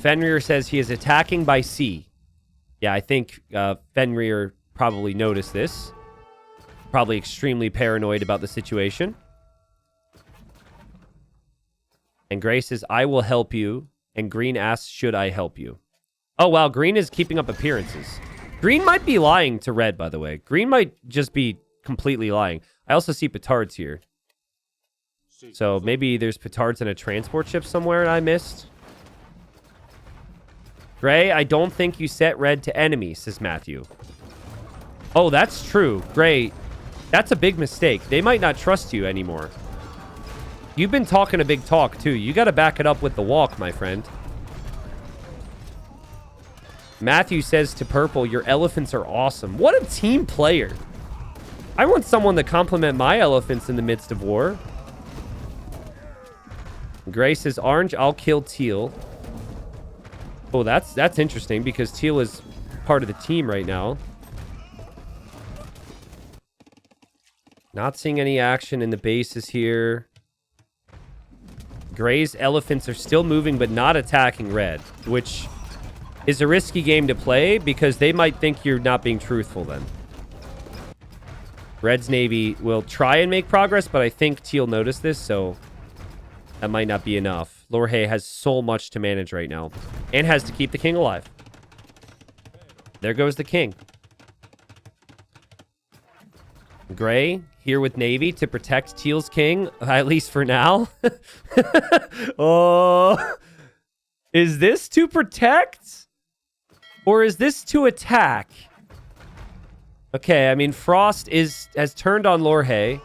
Fenrir says he is attacking by sea. Yeah, I think Fenrir probably noticed this. Probably extremely paranoid about the situation. And Gray says, I will help you. And Green asks, should I help you? Oh, wow. Green is keeping up appearances. Green might be lying to Red, by the way. Green might just be completely lying. I also see petards here. So maybe there's petards in a transport ship somewhere and I missed. Gray, I don't think you set Red to enemy, says Matthew. Oh, that's true. Gray, that's a big mistake. They might not trust you anymore. You've been talking a big talk, too. You got to back it up with the walk, my friend. Matthew says to Purple, your elephants are awesome. What a team player. I want someone to compliment my elephants in the midst of war. Gray says, Orange, I'll kill Teal. Oh, that's interesting because Teal is part of the team right now. Not seeing any action in the bases here. Gray's elephants are still moving but not attacking Red, which is a risky game to play because they might think you're not being truthful then. Red's Navy will try and make progress, but I think Teal noticed this, so that might not be enough. Lorhe has so much to manage right now and has to keep the king alive. There goes the king. Gray here with Navy to protect Teal's king, at least for now. Oh, is this to protect or is this to attack? Okay, I mean, Frost has turned on Lorhe,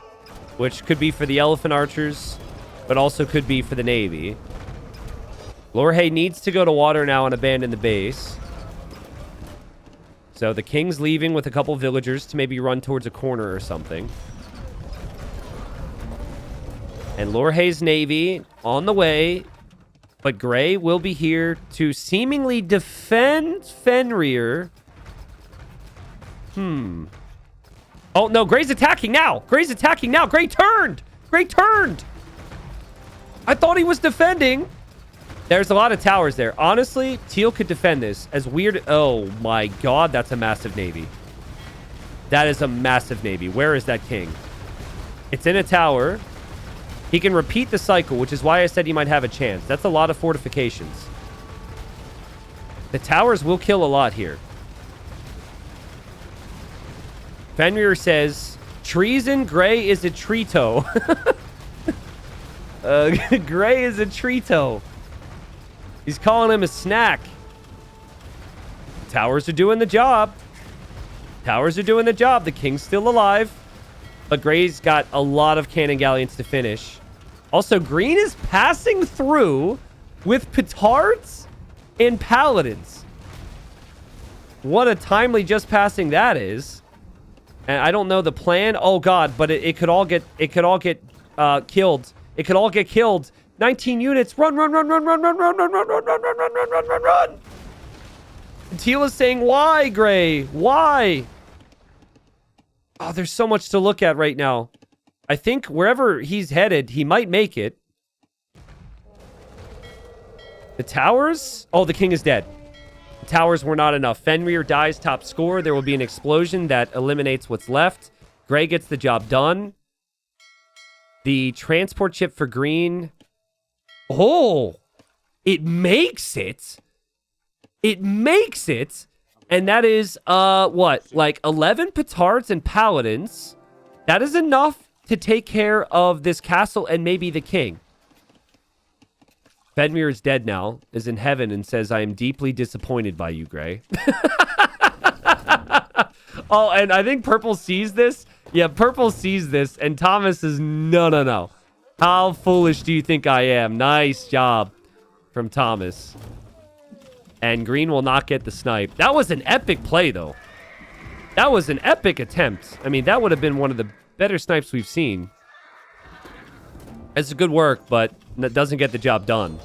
which could be for the elephant archers, but also could be for the Navy. Lorhe needs to go to water now and abandon the base. So the king's leaving with a couple villagers to maybe run towards a corner or something. And Lorhe's Navy on the way, but Gray will be here to seemingly defend Fenrir. Oh, no, Gray's attacking now. Gray's attacking now. Gray turned. Gray turned. I thought he was defending. There's a lot of towers there. Honestly, Teal could defend this. As weird... Oh, my God. That's a massive navy. That is a massive navy. Where is that king? It's in a tower. He can repeat the cycle, which is why I said he might have a chance. That's a lot of fortifications. The towers will kill a lot here. Fenrir says, treason, Gray is a trito. Gray is a trito. He's calling him a snack. Towers are doing the job. Towers are doing the job. The king's still alive. But gray's got a lot of cannon galleons to finish. Also, green is passing through with petards and paladins. What a timely just passing that is. And I don't know the plan. Oh god, but it could all get killed. It could all get killed. 19 units. Run, run, run, run, run, run, run, run, run, run, run, run, run, run, run, run, run. Teal is saying, why, Gray? Why? Oh, there's so much to look at right now. I think wherever he's headed, he might make it. The towers? Oh, the king is dead. The towers were not enough. Fenrir dies top score. There will be an explosion that eliminates what's left. Gray gets the job done. The transport ship for green. Oh, it makes it. It makes it. And that is, what? Like 11 petards and paladins. That is enough to take care of this castle and maybe the king. Fenrir is dead now, is in heaven, and says, I am deeply disappointed by you, Gray. Oh, and I think Purple sees this. Yeah, Purple sees this, and Thomas is, no. How foolish do you think I am? Nice job from Thomas. And green will not get the snipe. That was an epic play, though. That was an epic attempt. I mean, that would have been one of the better snipes we've seen. It's good work, but that doesn't get the job done.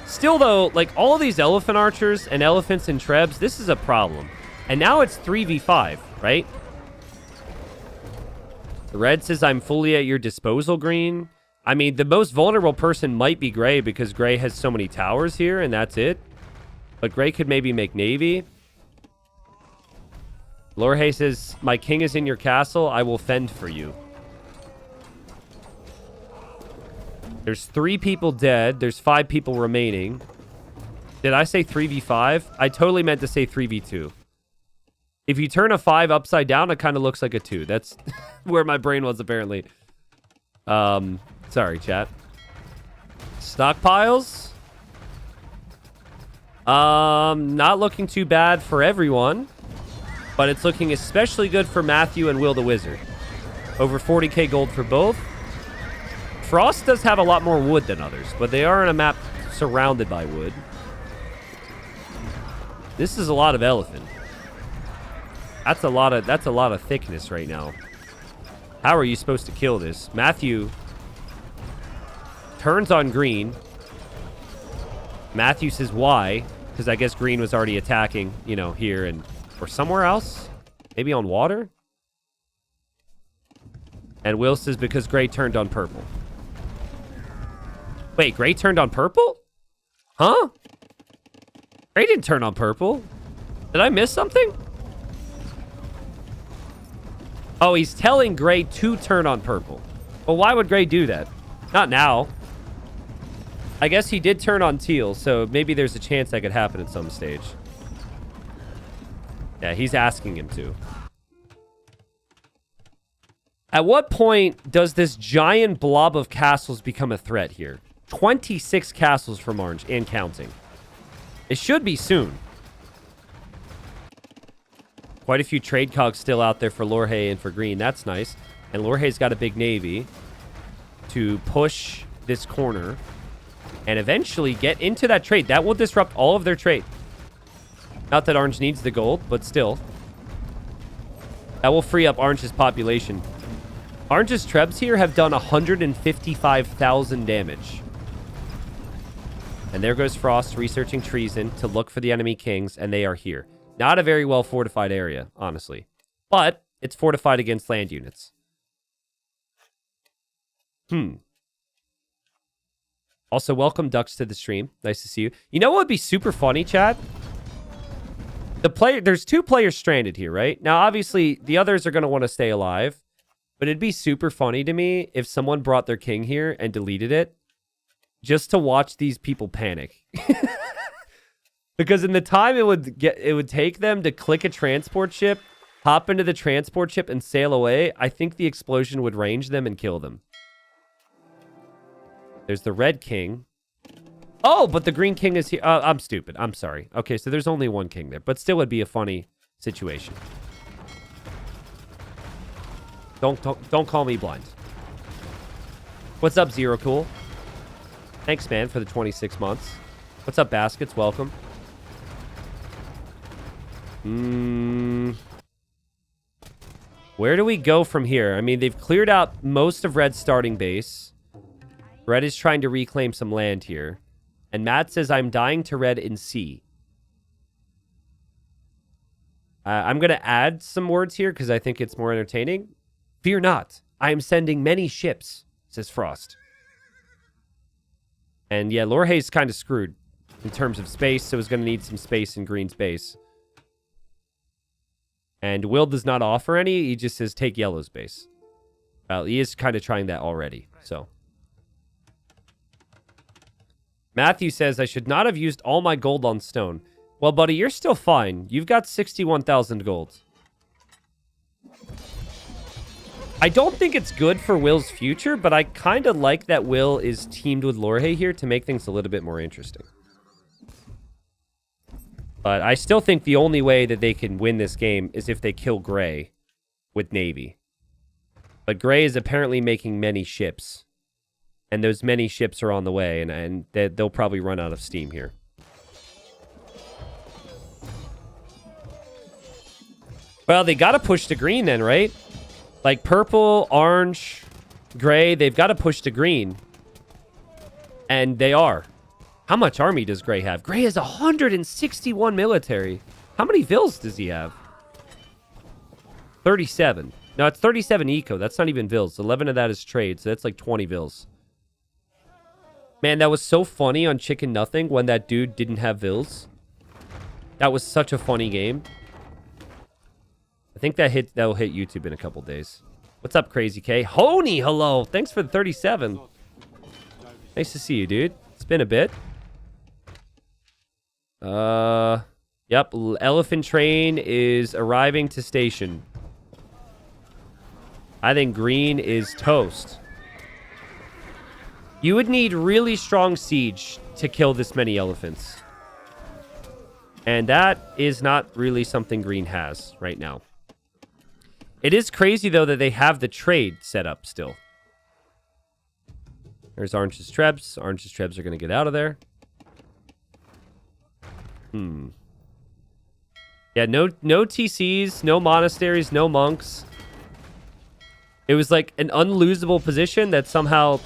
Still, though, like, all of these elephant archers and elephants and trebs, this is a problem. And now it's 3v5, right? The red says, I'm fully at your disposal, green. I mean, the most vulnerable person might be gray because gray has so many towers here, and that's it. But gray could maybe make navy. Lorhe says, my king is in your castle. I will fend for you. There's 3 people dead. There's 5 people remaining. Did I say 3v5? I totally meant to say 3v2. If you turn a 5 upside down, it kind of looks like a 2. That's where my brain was, apparently. Sorry, chat. Stockpiles? Not looking too bad for everyone. But it's looking especially good for Matthew and Will the Wizard. Over 40k gold for both. Frost does have a lot more wood than others, but they are on a map surrounded by wood. This is a lot of elephant. That's a lot of thickness right now. How are you supposed to kill this? Matthew turns on green. Matthew says why? Because I guess green was already attacking, you know, here and or somewhere else. Maybe on water? And Will says because gray turned on purple. Wait, gray turned on purple? Huh? Gray didn't turn on purple. Did I miss something? Oh, he's telling gray to turn on purple. Well, why would gray do that? Not now. I guess he did turn on teal, so maybe there's a chance that could happen at some stage. Yeah, he's asking him to. At what point does this giant blob of castles become a threat here? 26 castles from Orange and counting. It should be soon. Quite a few trade cogs still out there for Lorhe and for green. That's nice. And Lorhe's got a big navy to push this corner and eventually get into that trade. That will disrupt all of their trade. Not that Orange needs the gold, but still. That will free up Orange's population. Orange's trebs here have done 155,000 damage. And there goes Frost researching treason to look for the enemy kings, and they are here. Not a very well fortified area, honestly. But it's fortified against land units. Also, welcome Ducks to the stream. Nice to see you. You know what would be super funny, chat? There's 2 players stranded here, right? Now, obviously, the others are going to want to stay alive. But it'd be super funny to me if someone brought their king here and deleted it. Just to watch these people panic. Because in the time it would take them to click a transport ship, hop into the transport ship, and sail away, I think the explosion would range them and kill them. There's the red king. Oh, but the green king is here. I'm stupid. I'm sorry. Okay, so there's only 1 king there. But still would be a funny situation. Don't call me blind. What's up, Zero Cool? Thanks, man, for the 26 months. What's up, Baskets? Welcome. Where do we go from here? I mean, they've cleared out most of Red's starting base. Red is trying to reclaim some land here. And Matt says, I'm dying to Red in C. I'm going to add some words here because I think it's more entertaining. Fear not. I am sending many ships, says Frost. And yeah, Lorhe's kind of screwed in terms of space, so he's going to need some space in Green's base. And Will does not offer any. He just says, take Yellow's base. Well, he is kind of trying that already, so. Matthew says, I should not have used all my gold on stone. Well, buddy, you're still fine. You've got 61,000 gold. I don't think it's good for Will's future, but I kind of like that Will is teamed with Lorhe here to make things a little bit more interesting. But I still think the only way that they can win this game is if they kill Gray with Navy. But Gray is apparently making many ships. And those many ships are on the way, and they'll probably run out of steam here. Well, they got to push to green then, right? Like purple, orange, gray, they've got to push to green. And they are. How much army does Gray have? Gray has 161 military. How many vills does he have? 37. No, it's 37 eco. That's not even vills. 11 of that is trade, so that's like 20 vills. Man, that was so funny on Chicken Nothing when that dude didn't have vills. That was such a funny game. I think that'll hit YouTube in a couple days. What's up, Crazy K? Honey, hello. Thanks for the 37. Nice to see you, dude. It's been a bit. Yep. Elephant train is arriving to station. I think green is toast. You would need really strong siege to kill this many elephants. And that is not really something green has right now. It is crazy, though, that they have the trade set up still. There's Orange's Trebs. Orange's Trebs are going to get out of there. Yeah, no TCs, no monasteries, no monks. It was like an unlosable position that somehow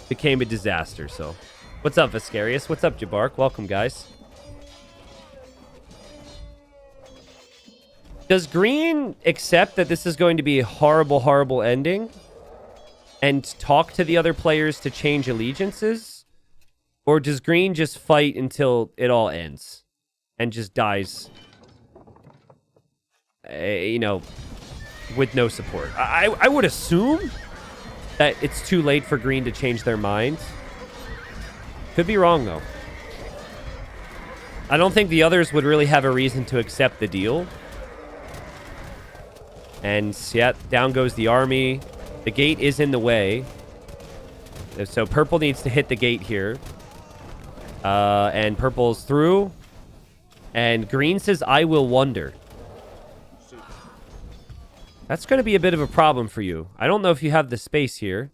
became a disaster, so. What's up, Viscarius? What's up, Jabark? Welcome, guys. Does green accept that this is going to be a horrible, horrible ending? And talk to the other players to change allegiances? Or does green just fight until it all ends? And just dies, you know, with no support? I would assume that it's too late for green to change their minds. Could be wrong, though. I don't think the others would really have a reason to accept the deal. And yeah, down goes the army. The gate is in the way. So purple needs to hit the gate here. And purple's through. And green says, I will wonder. That's going to be a bit of a problem for you. I don't know if you have the space here.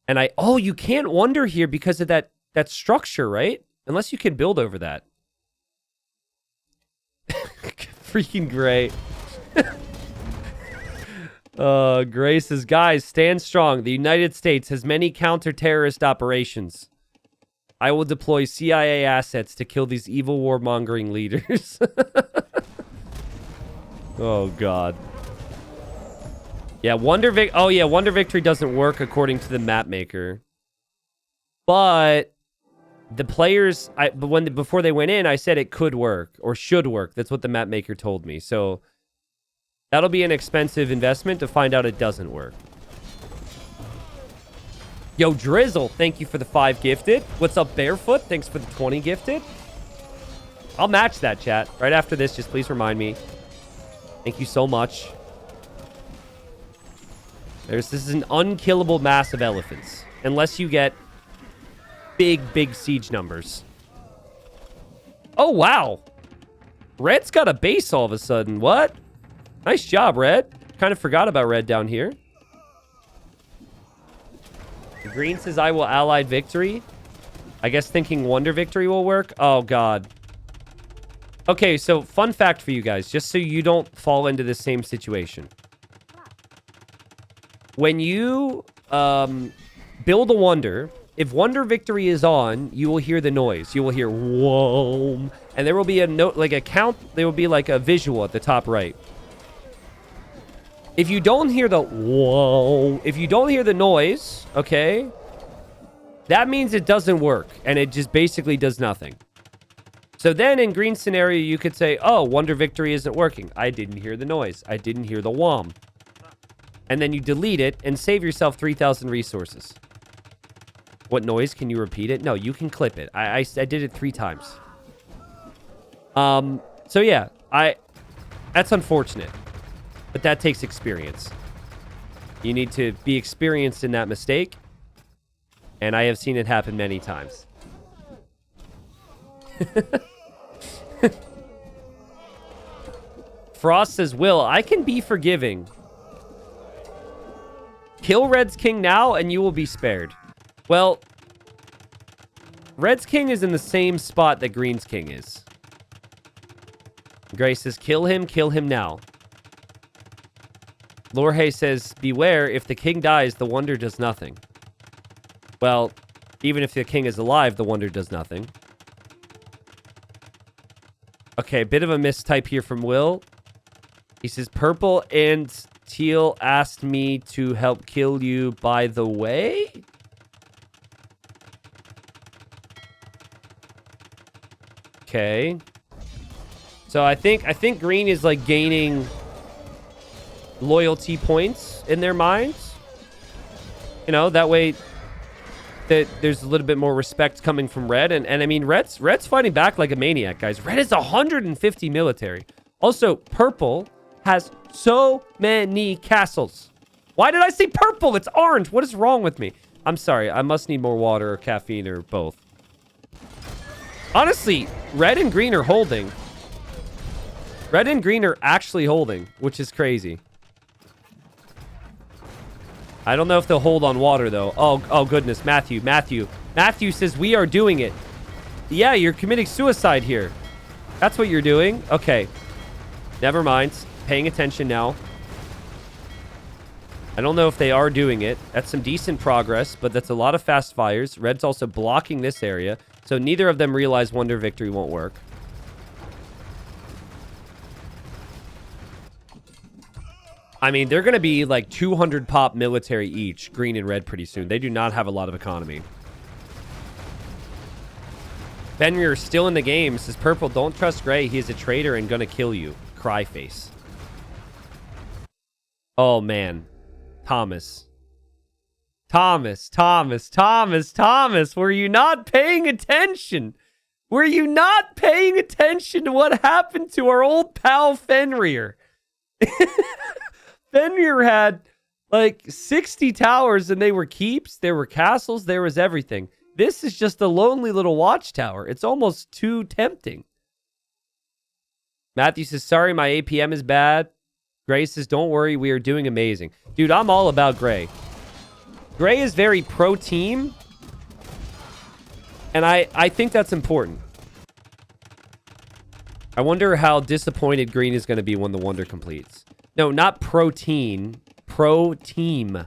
And oh, you can't wonder here because of that structure, right? Unless you can build over that. Freaking great. Gray says, guys, stand strong. The United States has many counter-terrorist operations. I will deploy CIA assets to kill these evil warmongering leaders. Oh, God. Yeah, Wonder Victory doesn't work according to the map maker. But the players, before they went in, I said it could work or should work. That's what the map maker told me. So that'll be an expensive investment to find out it doesn't work. Yo, Drizzle, thank you for the 5 gifted. What's up, Barefoot? Thanks for the 20 gifted. I'll match that, chat. Right after this, just please remind me. Thank you so much. This is an unkillable mass of elephants. Unless you get big siege numbers. Oh, wow. Red's got a base all of a sudden. What? Nice job, Red. Kind of forgot about red down here. Green says, I will Allied victory. I guess thinking Wonder victory will work. Oh, God. Okay, so fun fact for you guys, just so you don't fall into the same situation. When you build a Wonder, if Wonder victory is on, you will hear the noise. You will hear, whoa. And there will be a note, like a count. There will be like a visual at the top right. If you don't hear the whoa, if you don't hear the noise, okay, that means it doesn't work. And it just basically does nothing. So then in green scenario, you could say, oh, Wonder victory isn't working. I didn't hear the noise. I didn't hear the whom. And then you delete it and save yourself 3,000 resources. What noise? Can you repeat it? No, you can clip it. I did it 3 times. So yeah, that's unfortunate. But that takes experience. You need to be experienced in that mistake. And I have seen it happen many times. Frost says, Will, I can be forgiving. Kill Red's King now and you will be spared. Well, Red's King is in the same spot that Green's King is. Gray says, kill him now. Lorhe says, beware, if the king dies, the wonder does nothing. Well, even if the king is alive, the wonder does nothing. Okay, bit of a mistype here from Will. He says, purple and teal asked me to help kill you by the way? Okay. So I think green is like gaining loyalty points in their minds. You know, that way that there's a little bit more respect coming from red. And I mean, red's fighting back like a maniac, guys. Red is 150 military. Also, purple has so many castles. Why did I say purple? It's orange. What is wrong with me? I'm sorry. I must need more water or caffeine or both. Honestly, red and green are holding. Red and green are actually holding, which is crazy. I don't know if they'll hold on water, though. Oh goodness. Matthew says, we are doing it. Yeah, you're committing suicide here. That's what you're doing. Okay. Never mind. Paying attention now. I don't know if they are doing it. That's some decent progress, but that's a lot of fast fires. Red's also blocking this area, so neither of them realize Wonder Victory won't work. I mean, they're going to be like 200 pop military each, green and red, pretty soon. They do not have a lot of economy. Fenrir still in the game. Says, purple, don't trust gray. He is a traitor and going to kill you. Cry face. Oh, man. Thomas. Were you not paying attention? Were you not paying attention to what happened to our old pal Fenrir? Fenrir had like 60 towers and they were keeps, there were castles, there was everything. This is just a lonely little watchtower. It's almost too tempting. Matthew says, sorry, my APM is bad. Gray says, don't worry, we are doing amazing. Dude, I'm all about Gray. Gray is very pro-team. And I think that's important. I wonder how disappointed green is going to be when the wonder completes. No, not protein. Pro-team.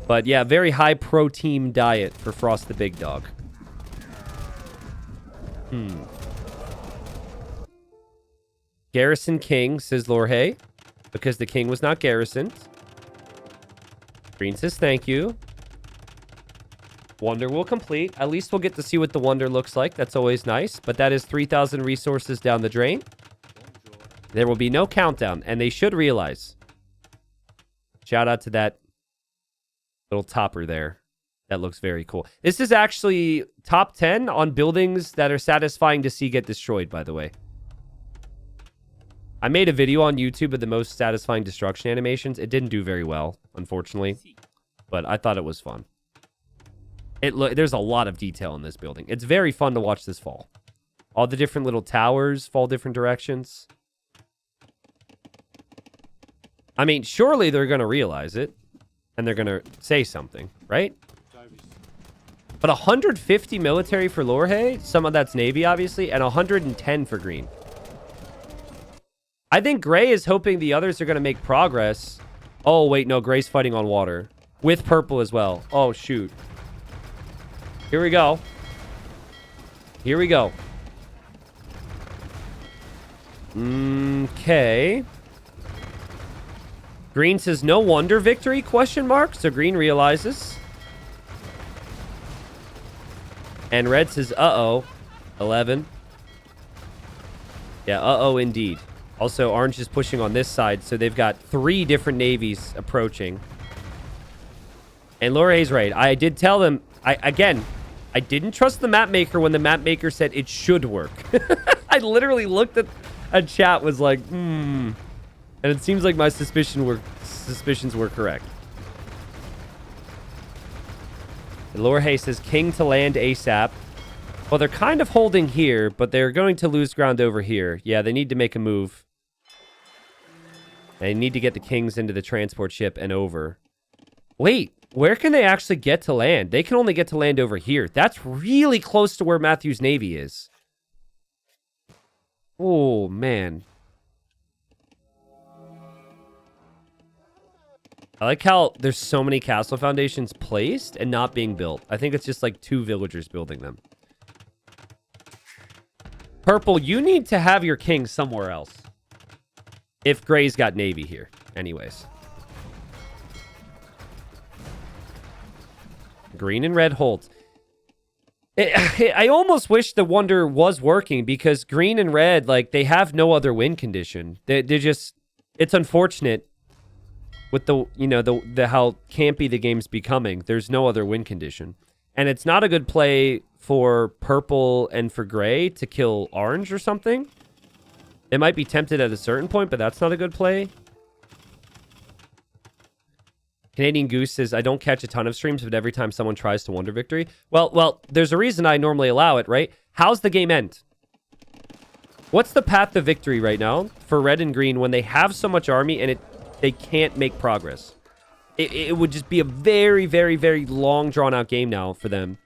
But yeah, very high protein diet for Frost the Big Dog. Garrison King, says Lorhe, because the king was not garrisoned. Green says thank you. Wonder will complete. At least we'll get to see what the wonder looks like. That's always nice. But that is 3,000 resources down the drain. There will be no countdown, and they should realize. Shout out to that little topper there. That looks very cool. This is actually top 10 on buildings that are satisfying to see get destroyed, by the way. I made a video on YouTube of the most satisfying destruction animations. It didn't do very well, unfortunately, but I thought it was fun. There's a lot of detail in this building. It's very fun to watch this fall. All the different little towers fall different directions. I mean, surely they're going to realize it. And they're going to say something, right? But 150 military for Lorhe. Some of that's Navy, obviously. And 110 for Green. I think Gray is hoping the others are going to make progress. Oh, wait, no. Gray's fighting on water. With purple as well. Oh, shoot. Here we go. Here we go. Okay. Green says, no wonder victory, question mark. So Green realizes. And Red says, uh-oh. 11. Yeah, uh-oh indeed. Also, Orange is pushing on this side, so they've got 3 different navies approaching. And Lorhe's right. I did tell them, I didn't trust the map maker when the map maker said it should work. I literally looked at a chat, was like, And it seems like my suspicions were correct. And Lorhe says, king to land ASAP. Well, they're kind of holding here, but they're going to lose ground over here. Yeah, they need to make a move. They need to get the kings into the transport ship and over. Wait, where can they actually get to land? They can only get to land over here. That's really close to where Matthew's Navy is. Oh, man. I like how there's so many castle foundations placed and not being built. I think it's just like 2 villagers building them. Purple, you need to have your king somewhere else. If Gray's got Navy here. Anyways. Green and red holds. I almost wish the wonder was working because green and red, like, they have no other win condition. They're just... It's unfortunate with the, you know, the how campy the game's becoming. There's no other win condition. And it's not a good play for purple and for gray to kill orange or something. They might be tempted at a certain point, but that's not a good play. Canadian Goose says, I don't catch a ton of streams, but every time someone tries to wonder victory. Well, there's a reason I normally allow it, right? How's the game end? What's the path to victory right now for red and green when they have so much army and they can't make progress? It would just be a very, very, very long, drawn-out game now for them.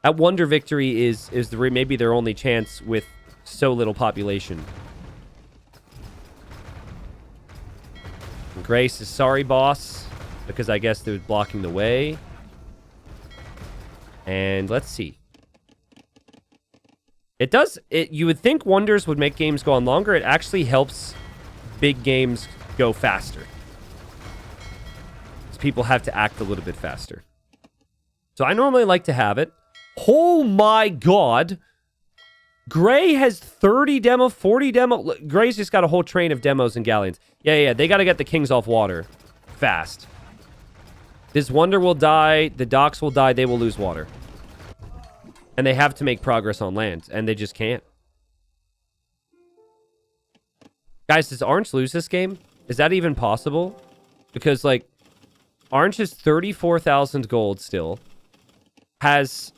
At wonder victory is maybe their only chance with so little population. Grace is sorry, boss, because I guess they're blocking the way. And let's see. You would think wonders would make games go on longer. It actually helps big games go faster. Because people have to act a little bit faster. So I normally like to have it. Oh my god. Gray has 30 demo, 40 demo. Gray's just got a whole train of demos and galleons. Yeah. They got to get the kings off water. Fast. This wonder will die. The docks will die. They will lose water. And they have to make progress on land. And they just can't. Guys, does Orange lose this game? Is that even possible? Because, like, Orange has 34,000 gold still. Has...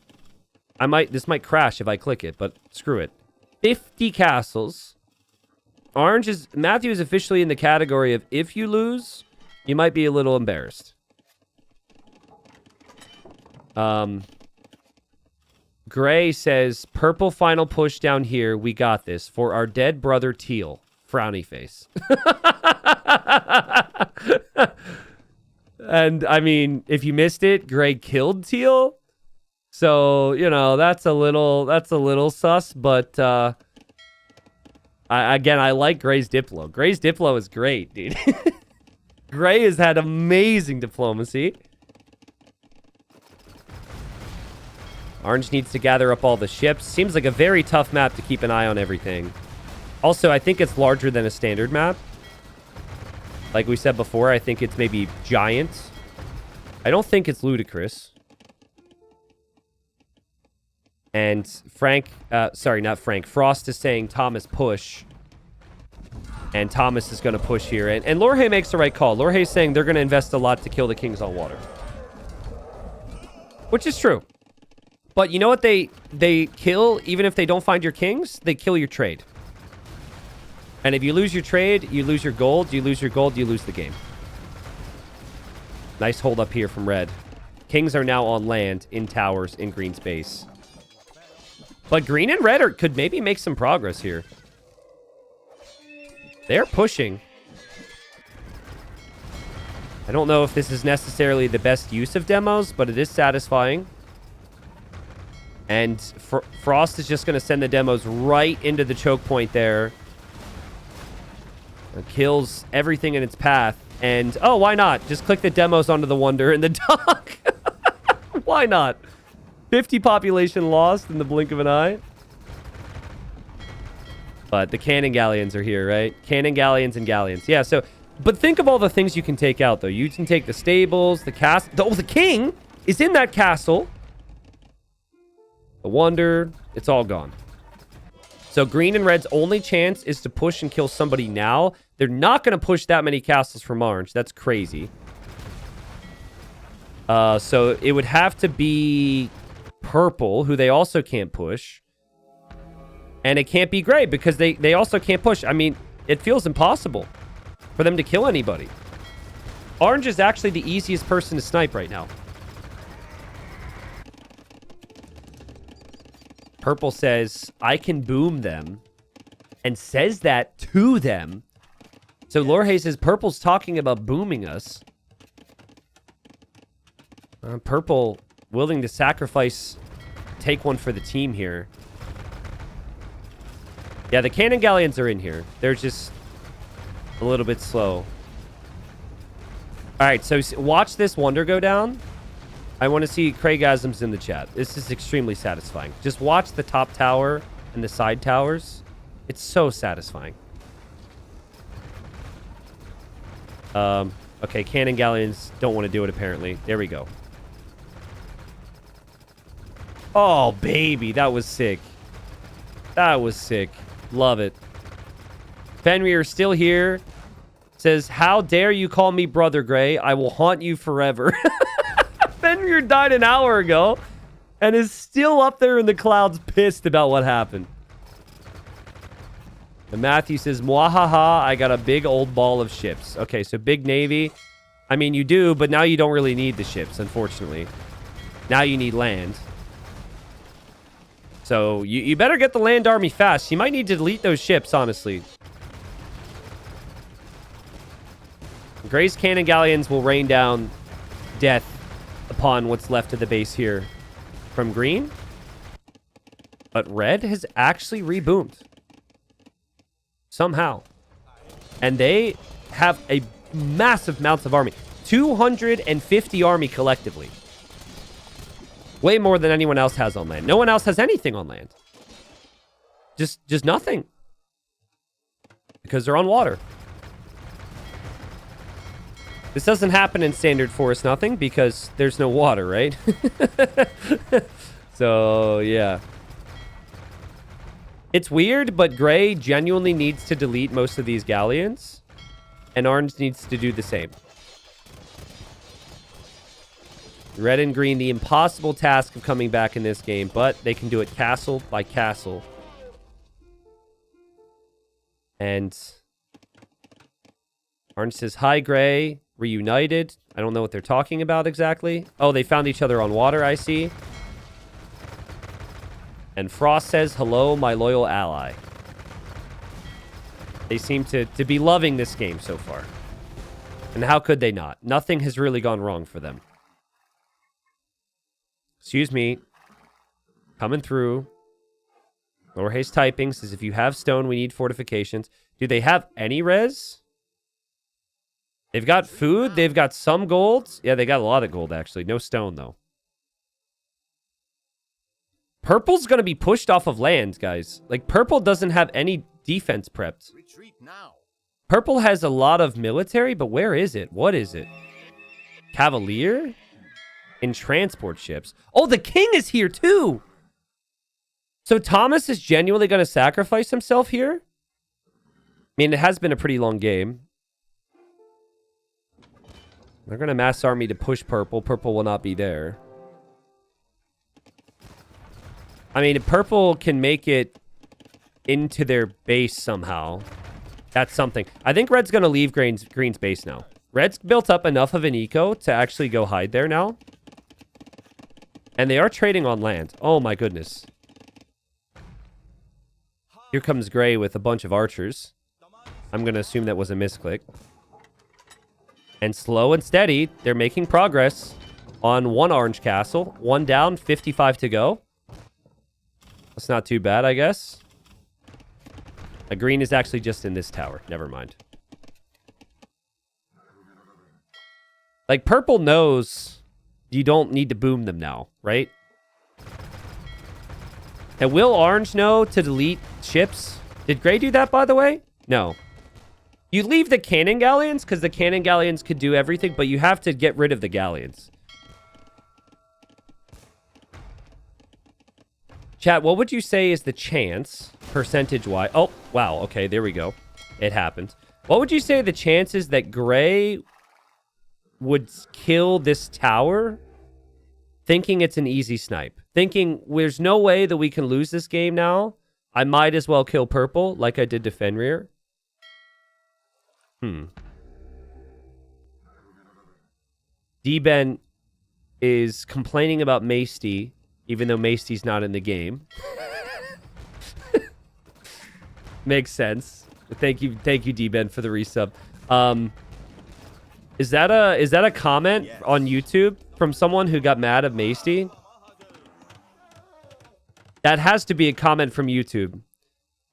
This might crash if I click it, but screw it. 50 castles. Matthew is officially in the category of if you lose, you might be a little embarrassed. Gray says, purple final push down here. We got this. For our dead brother Teal. Frowny face. And, I mean, if you missed it, Gray killed Teal. So, you know, that's a little sus, but I like Gray's Diplo. Gray's Diplo is great, dude. Gray has had amazing diplomacy. Orange needs to gather up all the ships. Seems like a very tough map to keep an eye on everything. Also, I think it's larger than a standard map. Like we said before, I think it's maybe giant. I don't think it's ludicrous. And Frost is saying Thomas push. And Thomas is going to push here. And Lorhe makes the right call. Lorhe's saying they're going to invest a lot to kill the kings on water. Which is true. But you know what they kill, even if they don't find your kings? They kill your trade. And if you lose your trade, you lose your gold. You lose your gold, you lose the game. Nice hold up here from red. Kings are now on land, in towers, in green space. But green and red could maybe make some progress here. They're pushing. I don't know if this is necessarily the best use of demos, but it is satisfying. And Frost is just going to send the demos right into the choke point there. It kills everything in its path. And, oh, why not? Just click the demos onto the Wonder and the Dock. Why not? 50 population lost in the blink of an eye. But the cannon galleons are here, right? Cannon galleons and galleons. Yeah, so... But think of all the things you can take out, though. You can take the stables, the castle. Oh, the king is in that castle. The Wonder. It's all gone. So green and red's only chance is to push and kill somebody now. They're not going to push that many castles from orange. That's crazy. So it would have to be purple, who they also can't push. And it can't be gray because they also can't push. I mean, it feels impossible for them to kill anybody. Orange is actually the easiest person to snipe right now. Purple says, I can boom them. And says that to them. So Lorhe says, Purple's talking about booming us. Purple willing to sacrifice, take one for the team here. Yeah, the cannon galleons are in here. They're just a little bit slow. All right, so watch this Wonder go down. I want to see Craigasms in the chat. This is extremely satisfying. Just watch the top tower and the side towers. It's so satisfying. Okay, cannon galleons don't want to do it, apparently. There we go. Oh, baby. That was sick. That was sick. Love it. Fenrir still here. Says, how dare you call me Brother Gray? I will haunt you forever. Fenrir died an hour ago and is still up there in the clouds pissed about what happened. And Matthew says, mwahaha, I got a big old ball of ships. Okay, so big navy. I mean, you do, but now you don't really need the ships, unfortunately. Now you need land. So you better get the land army fast. You might need to delete those ships, honestly. Gray's cannon galleons will rain down death upon what's left of the base here from green. But red has actually reboomed. Somehow. And they have a massive amounts of army. 250 army collectively. Way more than anyone else has on land. No one else has anything on land. Just nothing. Because they're on water. This doesn't happen in Standard Forest Nothing because there's no water, right? So, yeah. It's weird, but Gray genuinely needs to delete most of these galleons. And Orange needs to do the same. Red and green, the impossible task of coming back in this game, but they can do it castle by castle. And Orange says, hi, Gray. Reunited. I don't know what they're talking about exactly. Oh, they found each other on water, I see. And Frost says, hello, my loyal ally. They seem to be loving this game so far. And how could they not? Nothing has really gone wrong for them. Excuse me. Coming through. Lowercase typing says, if you have stone, we need fortifications. Do they have any res? They've got food. They've got some gold. Yeah, they got a lot of gold, actually. No stone, though. Purple's going to be pushed off of land, guys. Like, purple doesn't have any defense prepped. Retreat now. Purple has a lot of military, but where is it? What is it? Cavalier? In transport ships. Oh, the king is here, too! So Thomas is genuinely going to sacrifice himself here? I mean, it has been a pretty long game. They're going to mass army to push purple. Purple will not be there. I mean, purple can make it into their base somehow. That's something. I think Red's going to leave Green's base now. Red's built up enough of an eco to actually go hide there now. And they are trading on land. Oh, my goodness. Here comes Gray with a bunch of archers. I'm going to assume that was a misclick. And slow and steady, they're making progress on one orange castle. One down, 55 to go. That's not too bad, I guess. A green is actually just in this tower. Never mind. Like, purple knows you don't need to boom them now, right? And will orange know to delete ships? Did gray do that, by the way? No. You leave the cannon galleons because the cannon galleons could do everything, but you have to get rid of the galleons. Chat, what would you say is the chance, percentage-wise? Oh, wow. Okay, there we go. It happened. What would you say the chances that gray would kill this tower thinking it's an easy snipe? Thinking, there's no way that we can lose this game now. I might as well kill purple like I did to Fenrir. D-Ben is complaining about Masty, even though Masty's not in the game. Makes sense. Thank you, D-Ben, for the resub. Is that a comment on YouTube from someone who got mad at Masty? That has to be a comment from YouTube.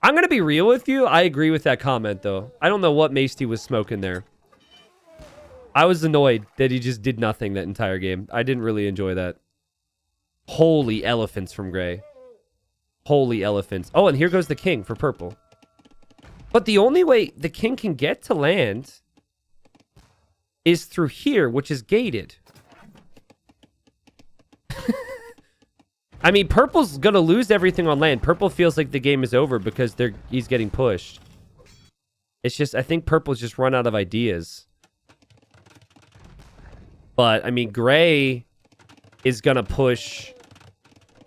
I'm going to be real with you. I agree with that comment, though. I don't know what Masty was smoking there. I was annoyed that he just did nothing that entire game. I didn't really enjoy that. Holy elephants from gray. Holy elephants. Oh, and here goes the king for purple. But the only way the king can get to land is through here, which is gated. I mean, purple's gonna lose everything on land. Purple feels like the game is over because he's getting pushed. It's just, I think purple's just run out of ideas. But, I mean, gray is gonna push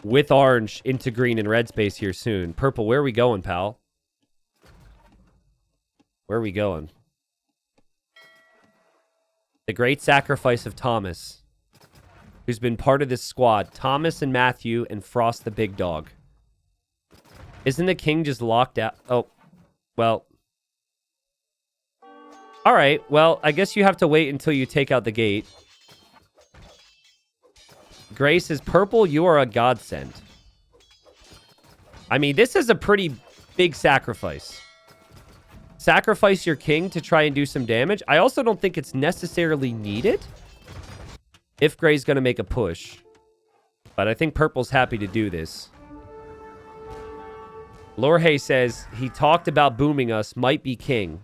with orange into green and red space here soon. Purple, where are we going, pal? Where are we going? The great sacrifice of Thomas, who's been part of this squad. Thomas and Matthew and Frost the big dog. Isn't the king just locked out? Oh, well. All right, well, I guess you have to wait until you take out the gate. Gray says, purple, you are a godsend. I mean, this is a pretty big sacrifice. Sacrifice your king to try and do some damage. I also don't think it's necessarily needed if gray's going to make a push. But I think purple's happy to do this. Lorhay says he talked about booming us, might be king.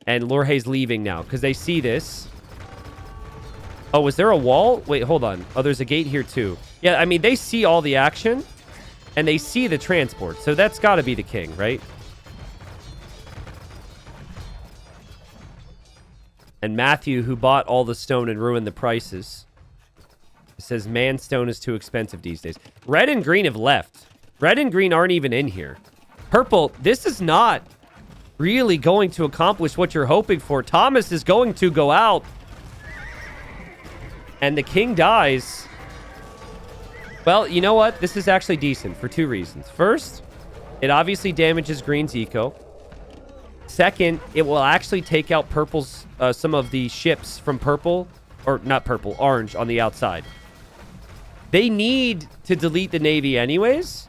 And Lorhay's leaving now because they see this. Oh, is there a wall? Wait, hold on. Oh, there's a gate here too. Yeah, I mean, they see all the action and they see the transport. So that's got to be the king, right? And Matthew, who bought all the stone and ruined the prices, says, man, stone is too expensive these days. Red and green have left. Red and green aren't even in here. Purple, this is not really going to accomplish what you're hoping for. Thomas is going to go out. And the king dies. Well, you know what? This is actually decent for two reasons. First, it obviously damages green's eco. Second, it will actually take out purple's some of the ships from purple, or not purple, orange on the outside. They need to delete the navy anyways,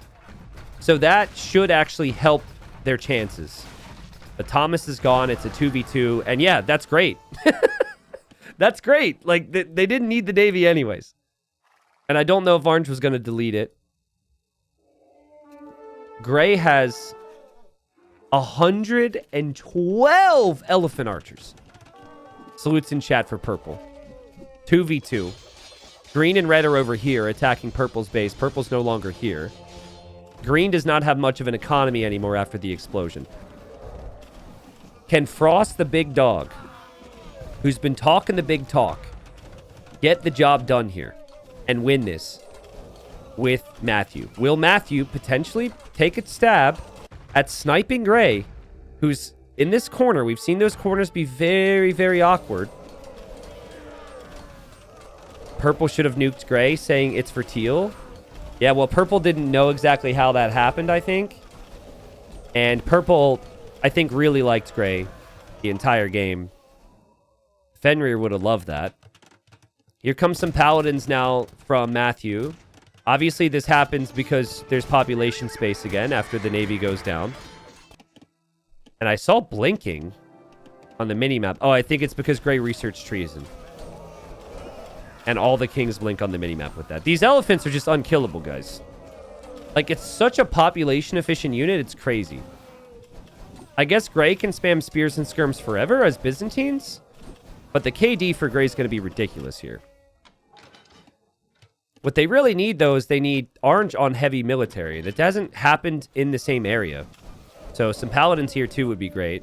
so that should actually help their chances. But Thomas is gone. It's a 2v2, and yeah, that's great. That's great. Like, they didn't need the navy anyways. And I don't know if orange was going to delete it. Gray has 112 elephant archers. Salutes in chat for purple. 2v2. Green and red are over here attacking purple's base. Purple's no longer here. Green does not have much of an economy anymore after the explosion. Can Frost the big dog, who's been talking the big talk, get the job done here and win this with Matthew? Will Matthew potentially take a stab at sniping Gray, who's in this corner. We've seen those corners be very, very awkward. Purple should have nuked gray, saying it's for teal. Yeah, well, purple didn't know exactly how that happened, I think. And purple, I think, really liked gray the entire game. Fenrir would have loved that. Here comes some paladins now from Matthew. Obviously, this happens because there's population space again after the navy goes down. And I saw blinking on the minimap. Oh, I think it's because gray researched treason. And all the kings blink on the minimap with that. These elephants are just unkillable, guys. Like, it's such a population-efficient unit, it's crazy. I guess gray can spam spears and skirms forever as Byzantines. But the KD for gray is going to be ridiculous here. What they really need, though, is they need orange on heavy military. That hasn't happened in the same area. So some paladins here, too, would be great.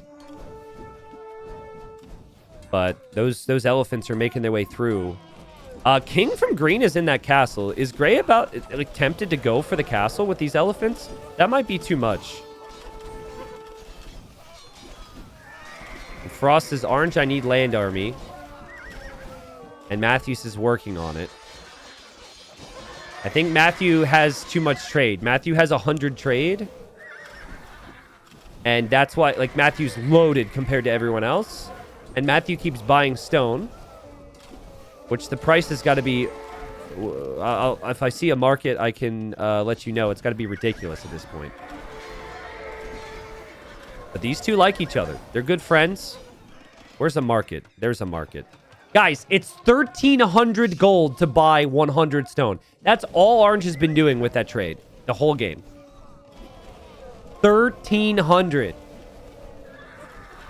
But those elephants are making their way through. King from green is in that castle. Is gray about, like, tempted to go for the castle with these elephants? That might be too much. Frost is orange. I need land army. And Matthews is working on it. I think Matthew has too much trade. Matthew has 100 trade. And that's why, like, Matthew's loaded compared to everyone else. And Matthew keeps buying stone. Which the price has got to be... if I see a market, I can let you know. It's got to be ridiculous at this point. But these two like each other. They're good friends. Where's a market? There's a market. Guys, it's 1,300 gold to buy 100 stone. That's all Orange has been doing with that trade. The whole game. 1,300.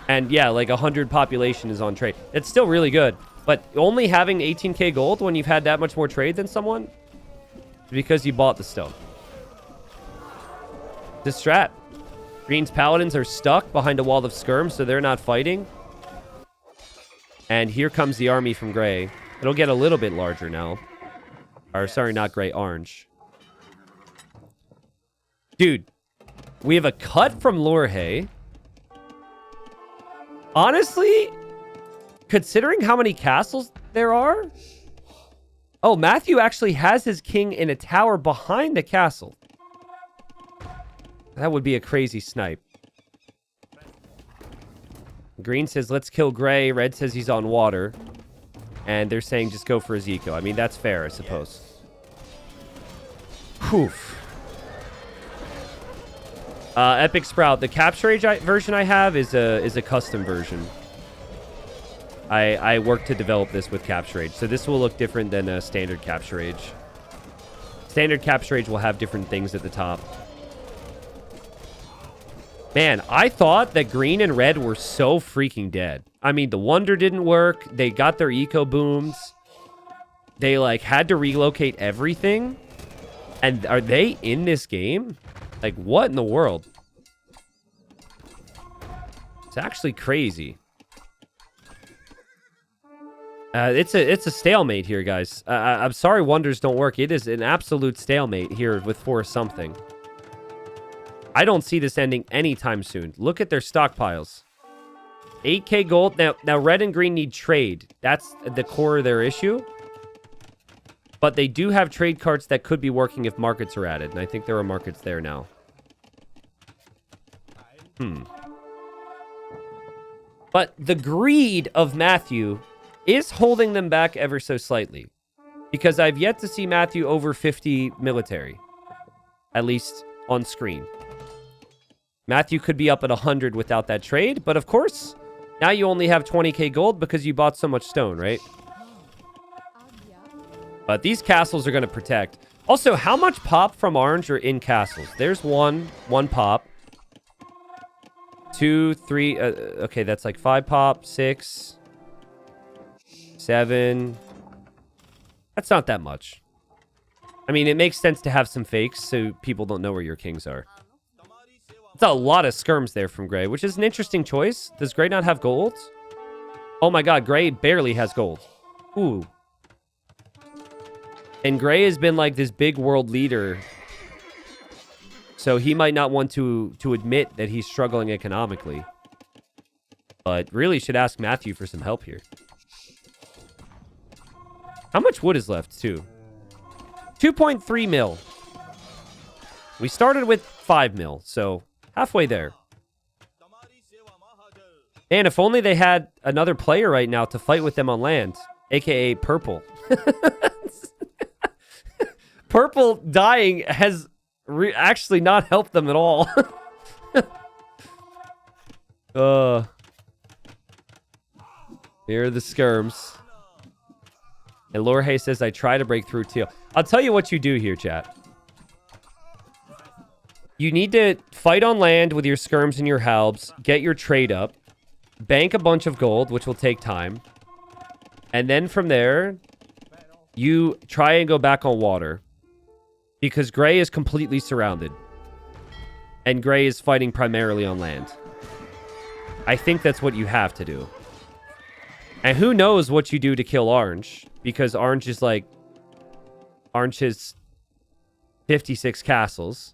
And yeah, like 100 population is on trade. It's still really good. But only having 18k gold when you've had that much more trade than someone is because you bought the stone. This strat. Green's paladins are stuck behind a wall of skirms, so they're not fighting. And here comes the army from gray. It'll get a little bit larger now. Or, sorry, not gray, orange. Dude, we have a cut from Lorhe. Honestly, considering how many castles there are... Oh, Matthew actually has his king in a tower behind the castle. That would be a crazy snipe. Green says, let's kill gray. Red says he's on water. And they're saying just go for his eco. I mean, that's fair, I suppose. Whew. Epic Sprout. The Capture Age version I have is a custom version. I worked to develop this with Capture Age. So this will look different than a standard Capture Age. Standard Capture Age will have different things at the top. Man, I thought that green and red were so freaking dead. I mean, the Wonder didn't work. They got their eco booms. They, like, had to relocate everything. And are they in this game? Like, what in the world? It's actually crazy. It's a stalemate here, guys. I'm sorry Wonders don't work. It is an absolute stalemate here with Forest Something. I don't see this ending anytime soon. Look at their stockpiles. 8k gold. Now red and green need trade. That's the core of their issue. But they do have trade cards that could be working if markets are added. And I think there are markets there now. But the greed of Matthew is holding them back ever so slightly. Because I've yet to see Matthew over 50 military. At least on screen. Matthew could be up at 100 without that trade. But of course, now you only have 20k gold because you bought so much stone, right? But these castles are going to protect. Also, how much pop from orange are in castles? There's one pop. 2, 3. Okay, that's like 5 pop, 6, 7. That's not that much. I mean, it makes sense to have some fakes so people don't know where your kings are. It's a lot of skirms there from gray, which is an interesting choice. Does gray not have gold? Oh my god, gray barely has gold. Ooh. And gray has been like this big world leader. So he might not want to admit that he's struggling economically. But really should ask Matthew for some help here. How much wood is left, too? 2.3 mil. We started with 5 mil, so halfway there. And if only they had another player right now to fight with them on land, a.k.a. Purple. Purple dying has actually not helped them at all. Here are the skirms. And Lorhe says, I try to break through teal. I'll tell you what you do here, chat. You need to fight on land with your skirms and your halbs, get your trade up, bank a bunch of gold, which will take time. And then from there, you try and go back on water. Because Gray is completely surrounded. And Gray is fighting primarily on land. I think that's what you have to do. And who knows what you do to kill Orange. Because Orange is like... Orange has 56 castles.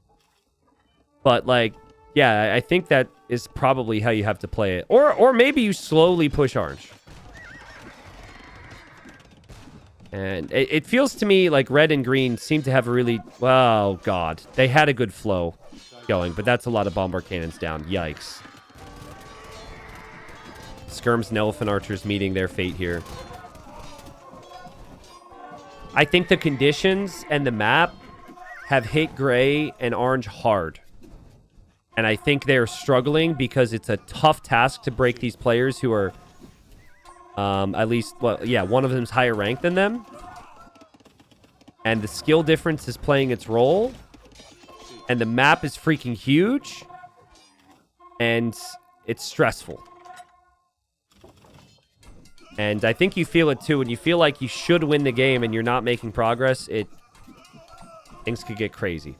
But like, yeah, I think that is probably how you have to play it. Or maybe you slowly push Orange. And it feels to me like red and green seem to have a really... Oh, God. They had a good flow going, but that's a lot of bombard cannons down. Yikes. Skirms and Elephant Archers meeting their fate here. I think the conditions and the map have hit Gray and Orange hard. And I think they're struggling because it's a tough task to break these players who are... at least, well, yeah, one of them's higher ranked than them. And the skill difference is playing its role. And the map is freaking huge. And it's stressful. And I think you feel it too. When you feel like you should win the game and you're not making progress, things could get crazy.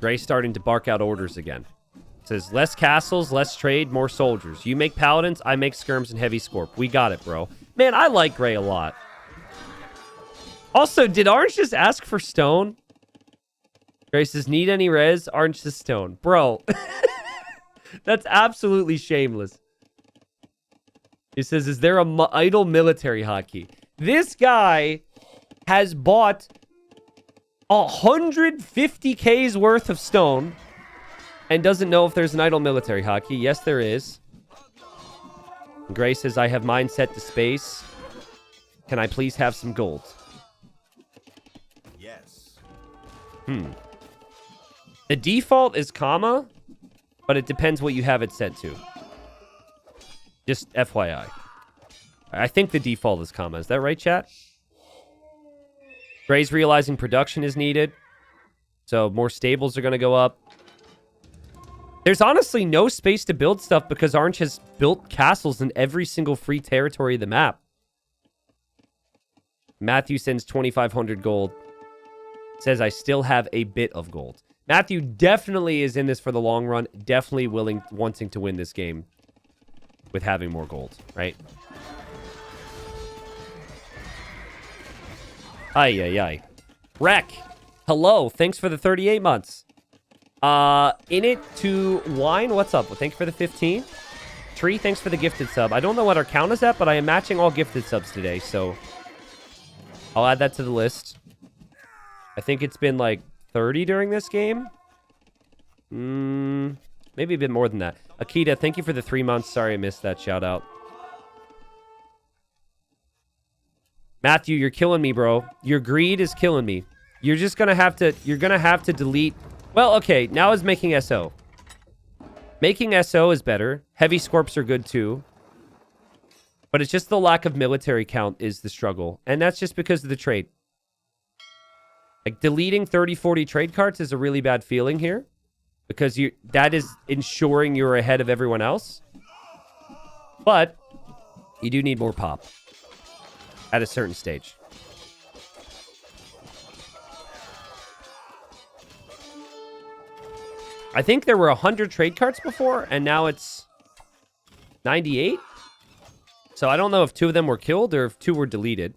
Gray's starting to bark out orders again. It says, less castles, less trade, more soldiers. You make paladins, I make skirms and heavy scorp. We got it, bro. Man, I like Gray a lot. Also, did Orange just ask for stone? Gray says, need any res? Orange says stone. Bro. That's absolutely shameless. He says, is there a idle military hotkey? This guy has bought 150K's worth of stone and doesn't know if there's an idle military hotkey. Yes, there is. Gray says, I have mine set to space. Can I please have some gold? Yes. The default is comma, but it depends what you have it set to. Just FYI. I think the default is comma. Is that right, chat? Gray's realizing production is needed. So more stables are going to go up. There's honestly no space to build stuff because Orange has built castles in every single free territory of the map. Matthew sends 2,500 gold. Says, I still have a bit of gold. Matthew definitely is in this for the long run. Definitely wanting to win this game with having more gold, right? Ay, ay, ay. Wreck. Hello. Thanks for the 38 months. In it to wine. What's up? Well, thank you for the 15. Tree, thanks for the gifted sub. I don't know what our count is at, but I am matching all gifted subs today, so I'll add that to the list. I think it's been like 30 during this game. Maybe a bit more than that. Akita, thank you for the 3 months. Sorry I missed that shout out. Matthew, you're killing me, bro. Your greed is killing me. You're just gonna have to, delete. Well, okay, now is making SO. Making SO is better. Heavy scorps are good too. But it's just the lack of military count is the struggle. And that's just because of the trade. Like, deleting 30, 40 trade cards is a really bad feeling here. Because that is ensuring you're ahead of everyone else. But you do need more pop. At a certain stage. I think there were 100 trade cards before, and now it's 98. So I don't know if 2 of them were killed or if 2 were deleted.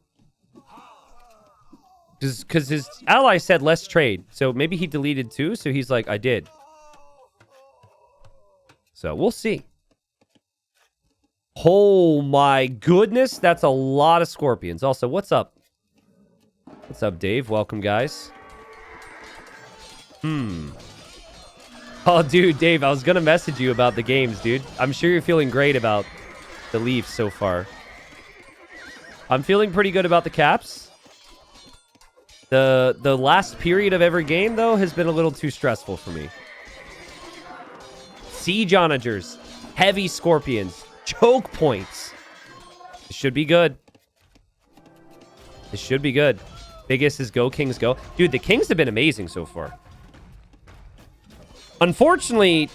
Because his ally said less trade. So maybe he deleted 2, so he's like, I did. So we'll see. Oh my goodness. That's a lot of scorpions. Also, what's up? What's up, Dave? Welcome, guys. Oh, dude, Dave, I was going to message you about the games, dude. I'm sure you're feeling great about the Leafs so far. I'm feeling pretty good about the Caps. The last period of every game, though, has been a little too stressful for me. Siege onagers, heavy scorpions, choke points. This should be good. This should be good. Biggest is go, Kings, go. Dude, the Kings have been amazing so far. Unfortunately,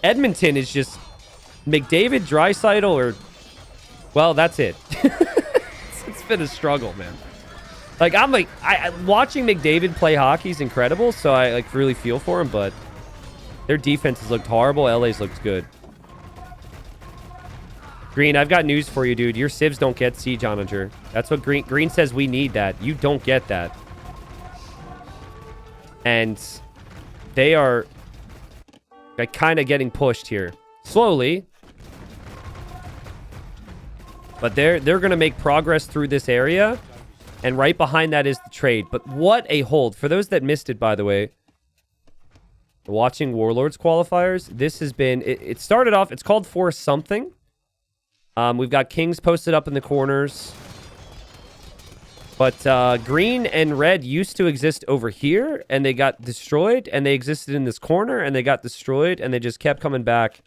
Edmonton is just McDavid, Draisaitl, or... Well, that's it. It's been a struggle, man. Like, I'm like... watching McDavid play hockey is incredible, so I, like, really feel for him, but... Their defense has looked horrible. LA's looked good. Green, I've got news for you, dude. Your civs don't get Siege Onager. That's what Green says we need that. You don't get that. And they are... like, kind of getting pushed here. Slowly. But they're going to make progress through this area. And right behind that is the trade. But what a hold. For those that missed it, by the way, watching Warlords qualifiers, this has been... It started off... It's called Force Something. We've got Kings posted up in the corners. But green and red used to exist over here, and they got destroyed, and they existed in this corner, and they got destroyed, and they just kept coming back.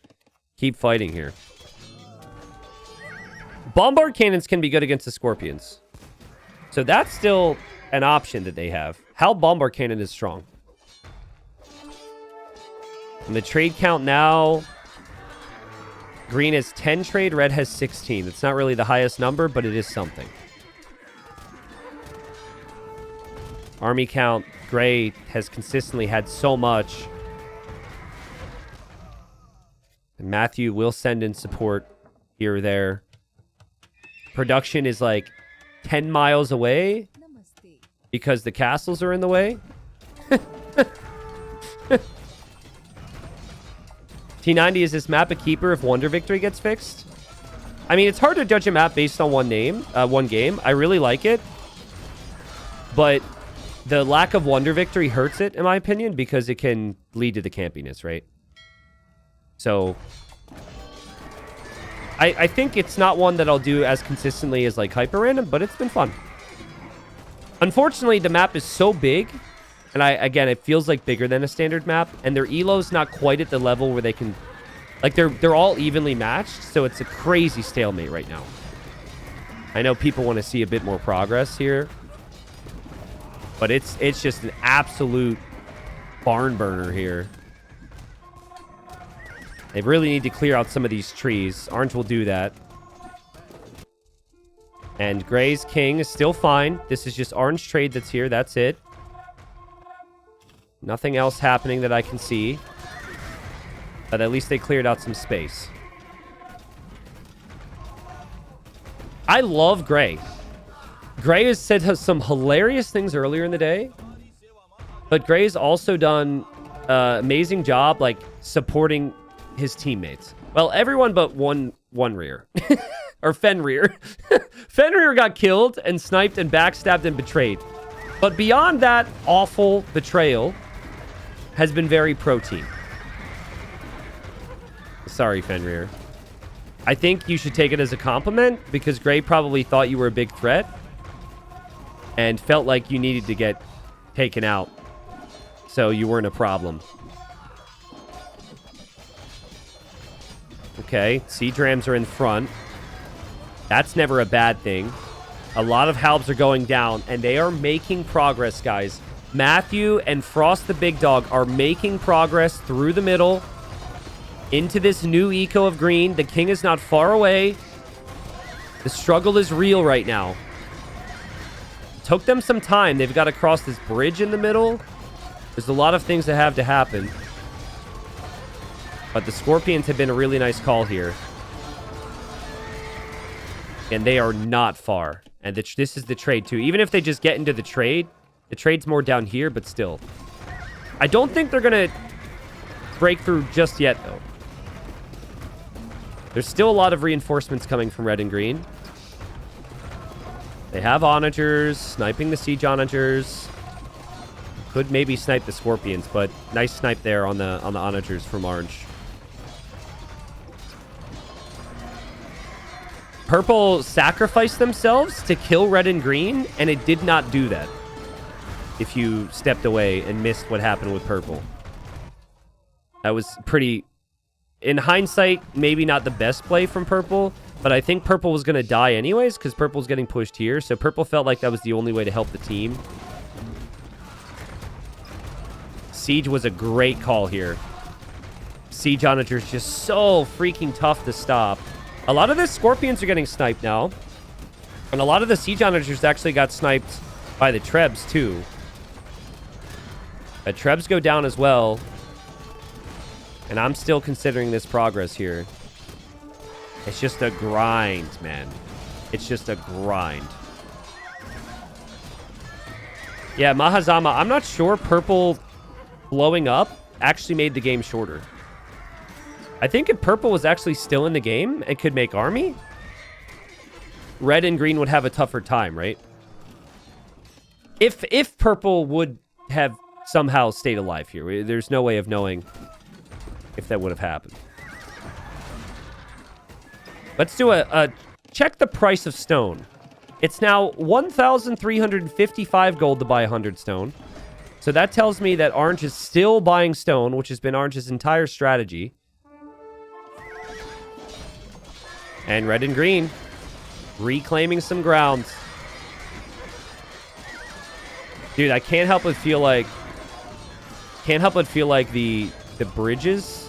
Keep fighting here. Bombard cannons can be good against the Scorpions. So that's still an option that they have. How Bombard cannon is strong. And the trade count now... Green has 10 trade, red has 16. It's not really the highest number, but it is something. Army count, gray has consistently had so much. And Matthew will send in support here or there. Production is like 10 miles away because the castles are in the way. T90, is this map a keeper if Wonder Victory gets fixed? I mean, it's hard to judge a map based on one game. I really like it. But the lack of Wonder Victory hurts it, in my opinion, because it can lead to the campiness, right? So, I think it's not one that I'll do as consistently as, like, Hyper Random, but it's been fun. Unfortunately, the map is so big... And again, it feels like bigger than a standard map. And their elo's not quite at the level where they can... Like, they're all evenly matched. So it's a crazy stalemate right now. I know people want to see a bit more progress here. But it's just an absolute barn burner here. They really need to clear out some of these trees. Orange will do that. And Gray's King is still fine. This is just Orange trade that's here. That's it. Nothing else happening that I can see. But at least they cleared out some space. I love Gray. Gray has said some hilarious things earlier in the day. But Gray's also done an amazing job, like, supporting his teammates. Well, everyone but one rear. Or Fenrir. Fenrir got killed and sniped and backstabbed and betrayed. But beyond that awful betrayal... has been very pro-team. Sorry, Fenrir. I think you should take it as a compliment because Gray probably thought you were a big threat and felt like you needed to get taken out so you weren't a problem. Okay, siege rams are in front. That's never a bad thing. A lot of halbs are going down and they are making progress, guys. Matthew and Frost the Big Dog are making progress through the middle into this new eco of green. The king is not far away. The struggle is real right now. It took them some time. They've got to cross this bridge in the middle. There's a lot of things that have to happen. But the Scorpions have been a really nice call here. And they are not far. And this is the trade too. Even if they just get into the trade... The trade's more down here, but still. I don't think they're going to break through just yet, though. There's still a lot of reinforcements coming from red and green. They have onagers, sniping the siege onagers. Could maybe snipe the scorpions, but nice snipe there on the onagers from orange. Purple sacrificed themselves to kill red and green, and it did not do that. If you stepped away and missed what happened with purple. That was pretty... In hindsight, maybe not the best play from purple, but I think purple was going to die anyways because purple's getting pushed here. So purple felt like that was the only way to help the team. Siege was a great call here. Siege onagers just so freaking tough to stop. A lot of the scorpions are getting sniped now. And a lot of the siege onagers actually got sniped by the trebs too. The trebs go down as well. And I'm still considering this progress here. It's just a grind, man. It's just a grind. Yeah, Mahazama, I'm not sure purple blowing up actually made the game shorter. I think if purple was actually still in the game and could make army, red and green would have a tougher time, right? If purple would have somehow stayed alive here. There's no way of knowing if that would have happened. Let's do a check the price of stone. It's now 1,355 gold to buy 100 stone. So that tells me that orange is still buying stone, which has been orange's entire strategy. And red and green reclaiming some grounds. Dude, I can't help but feel like the bridges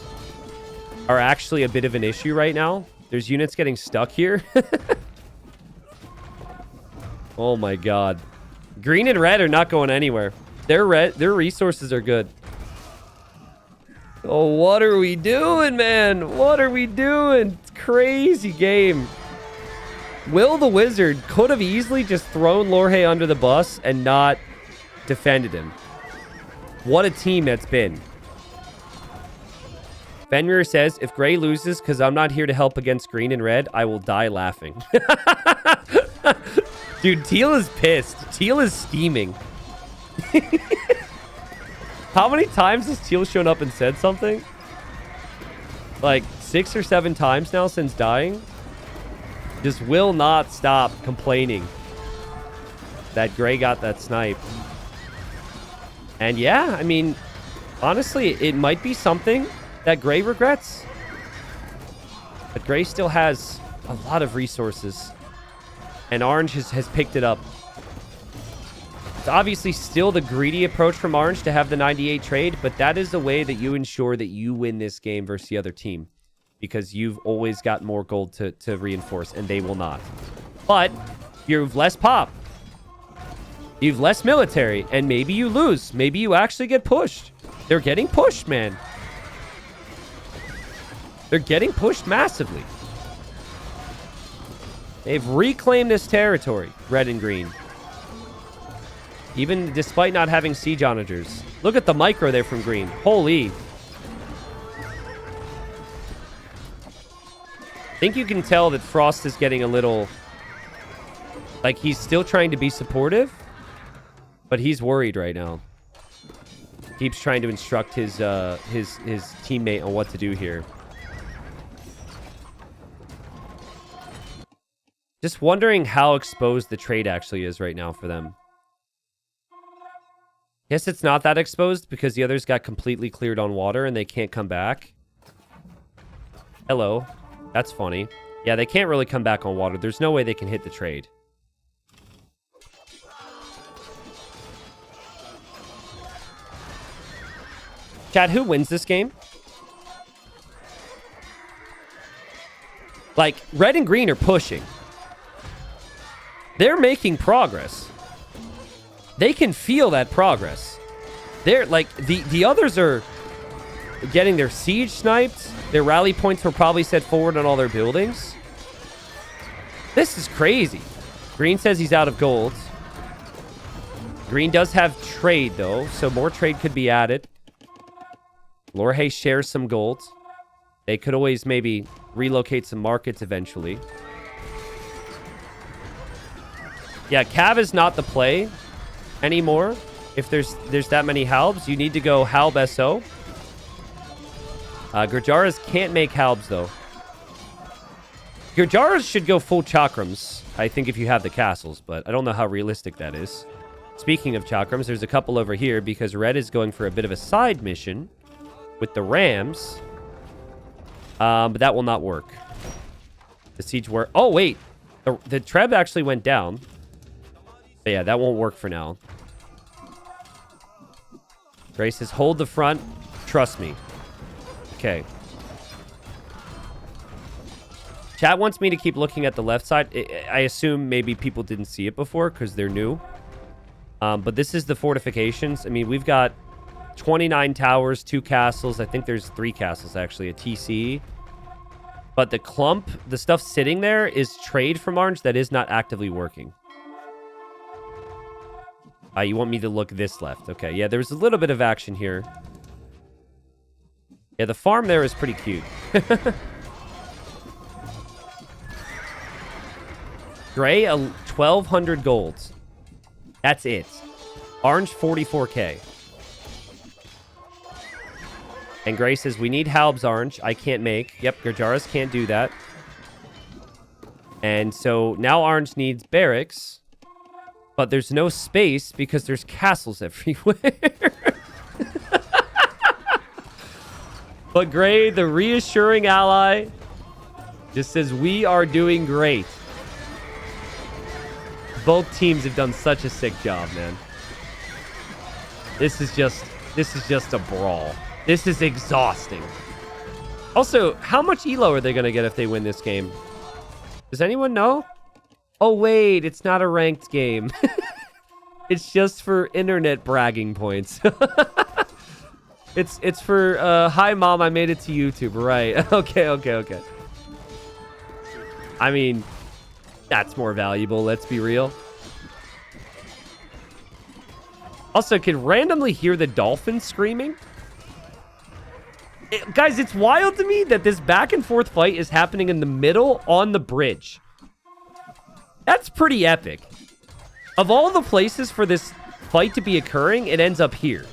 are actually a bit of an issue right now. There's units getting stuck here. Oh my god. Green and red are not going anywhere. Their resources are good. Oh, what are we doing, man? What are we doing? It's crazy game. Will the Wizard could have easily just thrown Lorhe under the bus and not defended him. What a team that's been. Fenrir says, if gray loses because I'm not here to help against green and red, I will die laughing. Dude, Teal is pissed. Teal is steaming. How many times has Teal shown up and said something? Like 6 or 7 times now since dying. Just will not stop complaining that gray got that snipe. And yeah, I mean, honestly, it might be something that gray regrets. But gray still has a lot of resources. And orange has picked it up. It's obviously still the greedy approach from orange to have the 98 trade, but that is the way that you ensure that you win this game versus the other team. Because you've always got more gold to reinforce, and they will not. But you have less pop. You have less military, and maybe you lose. Maybe you actually get pushed. They're getting pushed, man. They're getting pushed massively. They've reclaimed this territory, red and green. Even despite not having siege onagers. Look at the micro there from green. Holy. I think you can tell that Frost is getting a little... Like, he's still trying to be supportive, but he's worried right now. Keeps trying to instruct his teammate on what to do here. Just wondering how exposed the trade actually is right now for them. Guess it's not that exposed because the others got completely cleared on water and they can't come back. Hello. That's funny. Yeah, they can't really come back on water. There's no way they can hit the trade. Chat, who wins this game? Like, red and green are pushing. They're making progress. They can feel that progress. They're like, the others are getting their siege sniped. Their rally points were probably set forward on all their buildings. This is crazy. Green says he's out of gold. Green does have trade, though, so more trade could be added. Lorhe shares some gold. They could always maybe relocate some markets eventually. Yeah, Cav is not the play anymore. If there's that many Halbs, you need to go Halb SO. Gurjaras can't make Halbs, though. Gurjaras should go full Chakrams, I think, if you have the castles, but I don't know how realistic that is. Speaking of Chakrams, there's a couple over here because Red is going for a bit of a side mission with the Rams. But that will not work. The siege work. Oh, wait. The Treb actually went down. But yeah, that won't work for now. Gray says, hold the front. Trust me. Okay. Chat wants me to keep looking at the left side. I assume maybe people didn't see it before because they're new. But this is the fortifications. I mean, we've got 29 towers, 2 castles. I think there's 3 castles, actually. A TC. But the clump, the stuff sitting there is trade from Orange that is not actively working. You want me to look this left. Okay, yeah, there's a little bit of action here. Yeah, the farm there is pretty cute. Gray, 1,200 golds. That's it. Orange, 44k. And Gray says, we need Halbs, Orange. I can't make. Yep, Gurjaras can't do that. And so now Orange needs barracks. But there's no space because there's castles everywhere. But Gray, the reassuring ally, just says, we are doing great. Both teams have done such a sick job, man. This is just a brawl. This is exhausting. Also, how much elo are they going to get if they win this game? Does anyone know? Oh, wait, it's not a ranked game. It's just for internet bragging points. It's for, hi, Mom, I made it to YouTube. Right. Okay. I mean, that's more valuable, let's be real. Also, can randomly hear the dolphins screaming? Guys, it's wild to me that this back and forth fight is happening in the middle on the bridge. That's pretty epic. Of all the places for this fight to be occurring, it ends up here.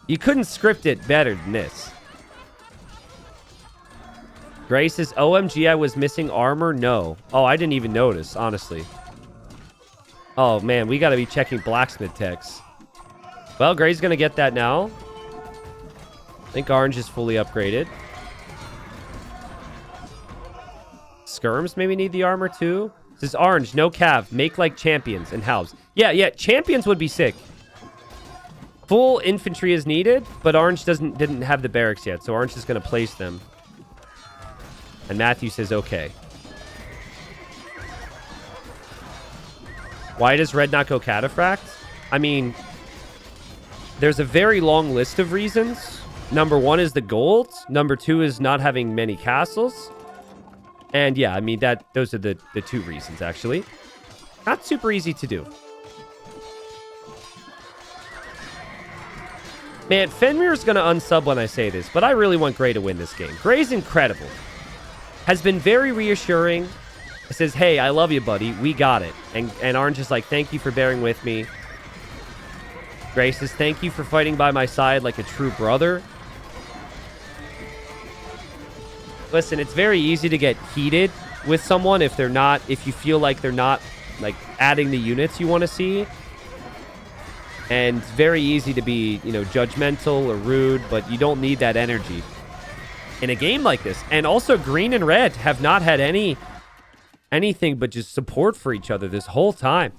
You couldn't script it better than this. Gray says, OMG, I was missing armor? No. Oh, I didn't even notice, honestly. Oh, man, we got to be checking blacksmith techs. Well, Gray's going to get that now. I think Orange is fully upgraded. Skirms maybe need the armor too. This is Orange, no cav. Make like champions and Halbs. Yeah, champions would be sick. Full infantry is needed, but Orange didn't have the barracks yet, so Orange is going to place them. And Matthew says, okay. Why does Red not go Cataphract? I mean, there's a very long list of reasons. Number 1 is the gold. Number 2 is not having many castles. And yeah, I mean, those are the 2 reasons, actually. Not super easy to do. Man, Fenrir's going to unsub when I say this, but I really want Gray to win this game. Gray's incredible. Has been very reassuring. It says, hey, I love you, buddy. We got it. And Orange is like, thank you for bearing with me. Gray says, thank you for fighting by my side like a true brother. Listen, it's very easy to get heated with someone if you feel like they're not like adding the units you want to see. And it's very easy to be, judgmental or rude, but you don't need that energy in a game like this. And also, Green and Red have not had anything but just support for each other this whole time.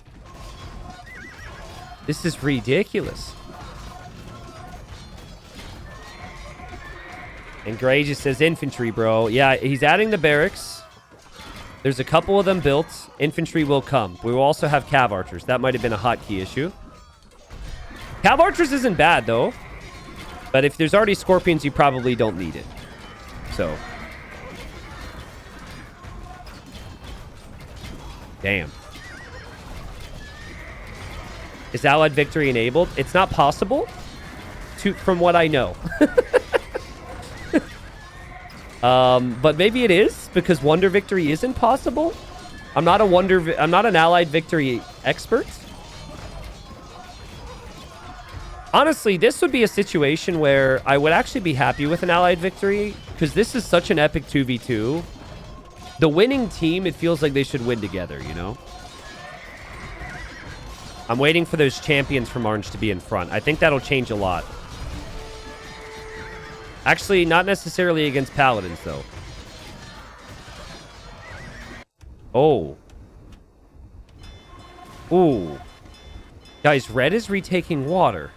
This is ridiculous. And Gray just says infantry, bro. Yeah, he's adding the barracks. There's a couple of them built. Infantry will come. We will also have cav archers. That might have been a hotkey issue. Cav archers isn't bad, though. But if there's already scorpions, you probably don't need it. So. Damn. Is Allied victory enabled? It's not possible, from what I know. But maybe it is, because Wonder Victory isn't possible. I'm not an Allied Victory expert. Honestly, this would be a situation where I would actually be happy with an Allied Victory, because this is such an epic 2v2. The winning team, it feels like they should win together, you know? I'm waiting for those champions from Orange to be in front. I think that'll change a lot. Actually, not necessarily against Paladins, though. Oh. Ooh. Guys, red is retaking water.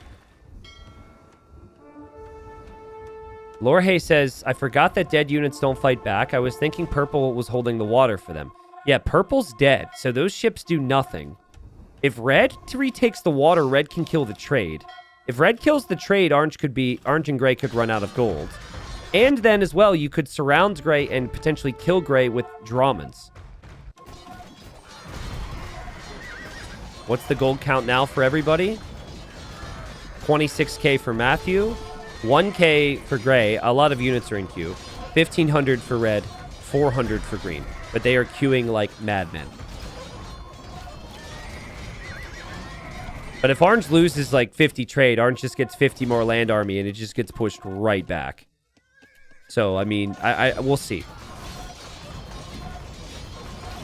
Lorhe says, I forgot that dead units don't fight back. I was thinking purple was holding the water for them. Yeah, purple's dead, so those ships do nothing. If red retakes the water, red can kill the trade. If red kills the trade, orange and gray could run out of gold. And then as well, you could surround gray and potentially kill gray with Dramans. What's the gold count now for everybody? 26k for Matthew. 1k for gray. A lot of units are in queue. 1,500 for red. 400 for green. But they are queuing like madmen. But if orange loses like 50 trade, orange just gets 50 more land army and it just gets pushed right back. So, I mean, we'll see.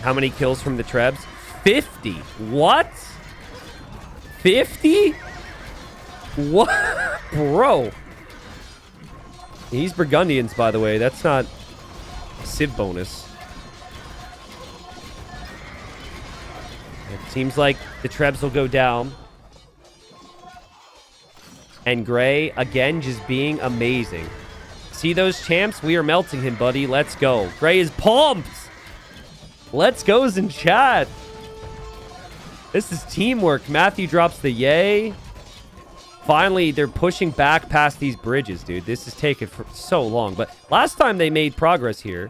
How many kills from the Trebs? 50. What? 50? What? Bro. He's Burgundians, by the way. That's not Civ bonus. It seems like the Trebs will go down. And Gray, again, just being amazing. See those champs? We are melting him, buddy. Let's go. Gray is pumped. Let's go's in chat. This is teamwork. Matthew drops the yay. Finally, they're pushing back past these bridges, dude. This has taken for so long. But last time they made progress here,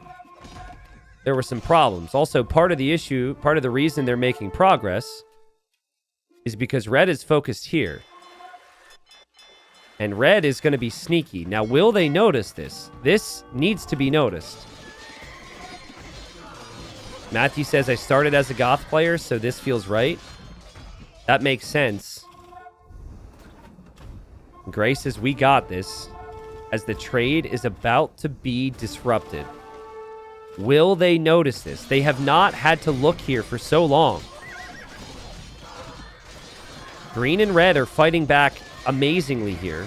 there were some problems. Also, part of the issue, part of the reason they're making progress is because red is focused here. And red is going to be sneaky. Now, will they notice this? This needs to be noticed. Matthew says, I started as a Goth player, so this feels right. That makes sense. Gray says, we got this. As the trade is about to be disrupted. Will they notice this? They have not had to look here for so long. Green and red are fighting back amazingly here.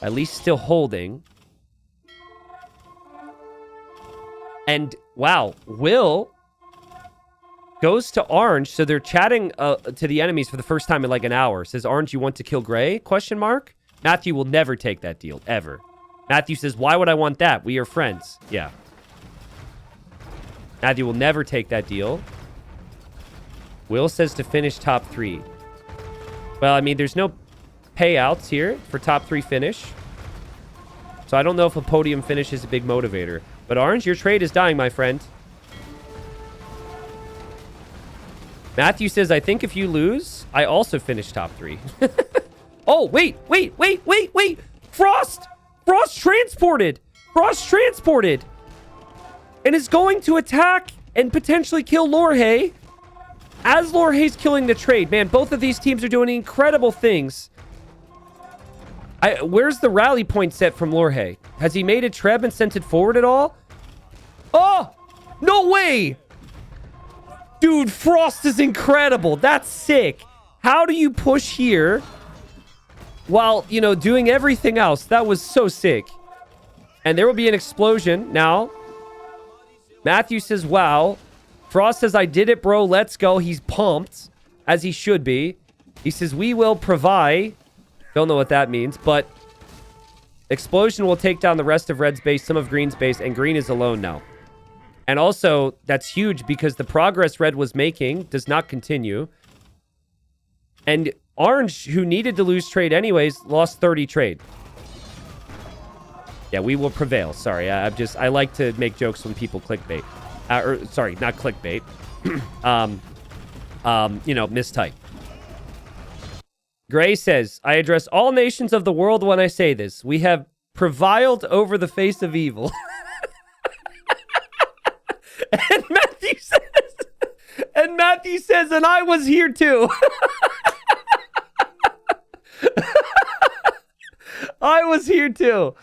At least still holding. And, wow, Will goes to orange, so they're chatting to the enemies for the first time in like an hour. Says, orange, you want to kill gray? Question mark. Matthew will never take that deal, ever. Matthew says, why would I want that? We are friends. Yeah. Matthew will never take that deal. Will says to finish top 3. Well, I mean, there's no payouts here for top 3 finish. So I don't know if a podium finish is a big motivator. But Orange, your trade is dying, my friend. Matthew says, I think if you lose, I also finish top 3. Oh, wait. Frost transported. Frost transported. And is going to attack and potentially kill Lorhe. As Lorhe's killing the trade. Man, both of these teams are doing incredible things. Where's the rally point set from Lorhe? Has he made a Treb and sent it forward at all? Oh! No way! Dude, Frost is incredible. That's sick. How do you push here while, you know, doing everything else? That was so sick. And there will be an explosion now. Matthew says, wow. Frost says, I did it, bro. Let's go. He's pumped, as he should be. He says, we will provide. Don't know what that means, but explosion will take down the rest of red's base, some of green's base, and green is alone now. And also, that's huge because the progress red was making does not continue. And orange, who needed to lose trade anyways, lost 30 trade. Yeah, we will prevail. Sorry, I like to make jokes when people clickbait. Sorry, not clickbait. You know, mistype. Gray says, I address all nations of the world when I say this. We have prevailed over the face of evil. and Matthew says, and I was here too. I was here too.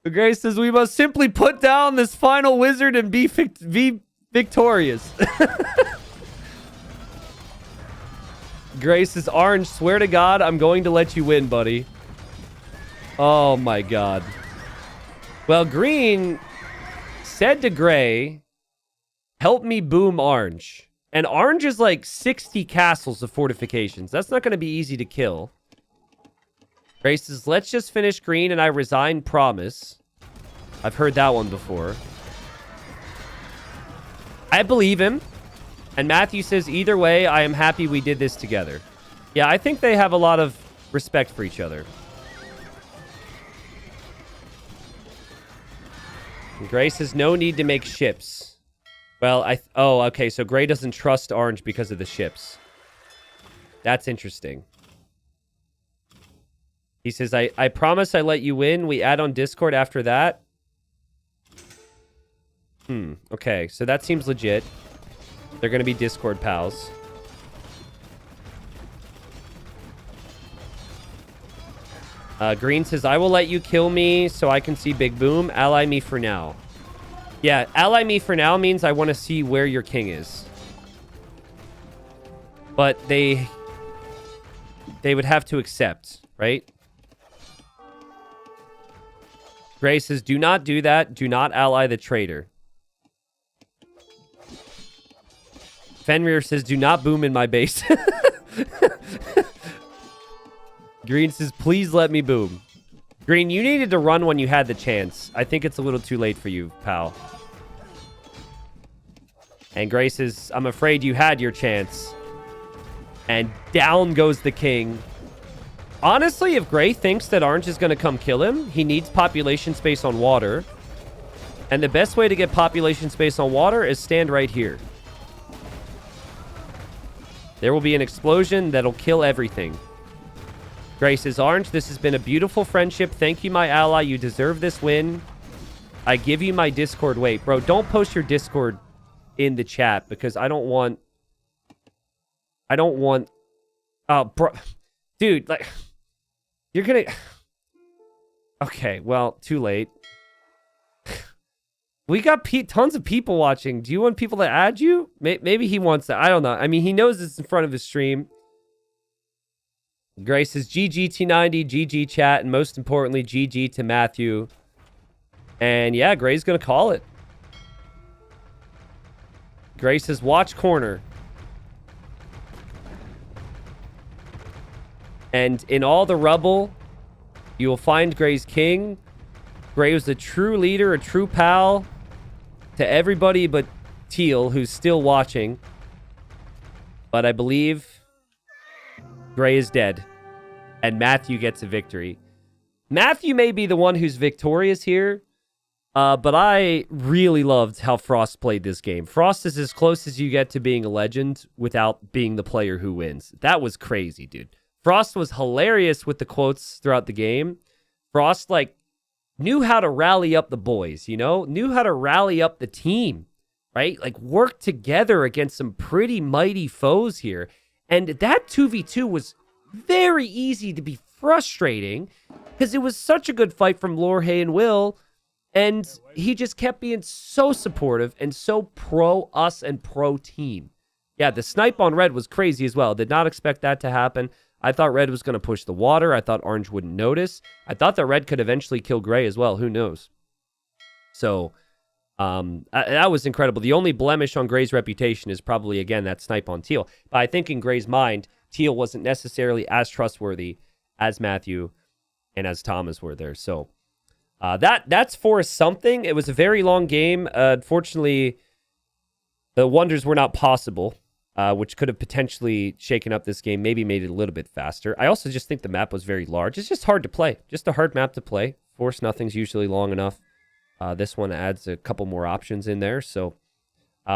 Grace says, we must simply put down this final wizard and be victorious. Grace says, Orange, swear to God, I'm going to let you win, buddy. Oh my God. Well, Green said to Gray, help me boom Orange. And Orange is like 60 castles of fortifications. That's not going to be easy to kill. Gray says, let's just finish Green and I resign, promise. I've heard that one before. I believe him. And Matthew says, either way, I am happy we did this together. Yeah, I think they have a lot of respect for each other. And Gray says, no need to make ships. Well, oh, okay, so Gray doesn't trust Orange because of the ships. That's interesting. He says, I promise I let you win. We add on Discord after that. Okay, so that seems legit. They're going to be Discord pals. Green says, I will let you kill me so I can see Big Boom. Ally me for now. Yeah, ally me for now means I want to see where your king is. But they would have to accept, right? Gray says, do not do that. Do not ally the traitor. Fenrir says, do not boom in my base. Green says, please let me boom. Green, you needed to run when you had the chance. I think it's a little too late for you, pal. And Gray says, I'm afraid you had your chance. And down goes the king. Honestly, if Gray thinks that Orange is going to come kill him, he needs population space on water. And the best way to get population space on water is stand right here. There will be an explosion that'll kill everything. Gray says, Orange, this has been a beautiful friendship. Thank you, my ally. You deserve this win. I give you my Discord. Wait, bro, don't post your Discord in the chat because I don't want... Oh, bro. Dude, like... You're gonna... Okay, well, too late. We got tons of people watching. Do you want people to add you? Maybe he wants that. I don't know. I mean, he knows it's in front of his stream. Gray says, GG T90, GG chat, and most importantly, GG to Matthew. And yeah, Gray's going to call it. Gray says, watch corner. And in all the rubble, you will find Gray's king. Gray was a true leader, a true pal to everybody but Teal, who's still watching. But I believe Gray is dead. And Matthew gets a victory. Matthew may be the one who's victorious here. But I really loved how Frost played this game. Frost is as close as you get to being a legend without being the player who wins. That was crazy, dude. Frost was hilarious with the quotes throughout the game. Frost, like, knew how to rally up the boys, you know? Knew how to rally up the team, right? Like, work together against some pretty mighty foes here. And that 2v2 was very easy to be frustrating because it was such a good fight from Lorhay and Will. And he just kept being so supportive and so pro us and pro team. Yeah, the snipe on Red was crazy as well. Did not expect that to happen. I thought Red was going to push the water. I thought Orange wouldn't notice. I thought that Red could eventually kill Gray as well. Who knows? So, that was incredible. The only blemish on Gray's reputation is probably, again, that snipe on Teal. But I think in Gray's mind, Teal wasn't necessarily as trustworthy as Matthew and as Thomas were there. So, that's for something. It was a very long game. Unfortunately, the wonders were not possible. Which could have potentially shaken up this game, maybe made it a little bit faster. I also just think the map was very large. It's just hard to play. Just a hard map to play. Force Nothing's usually long enough. This one adds a couple more options in there. So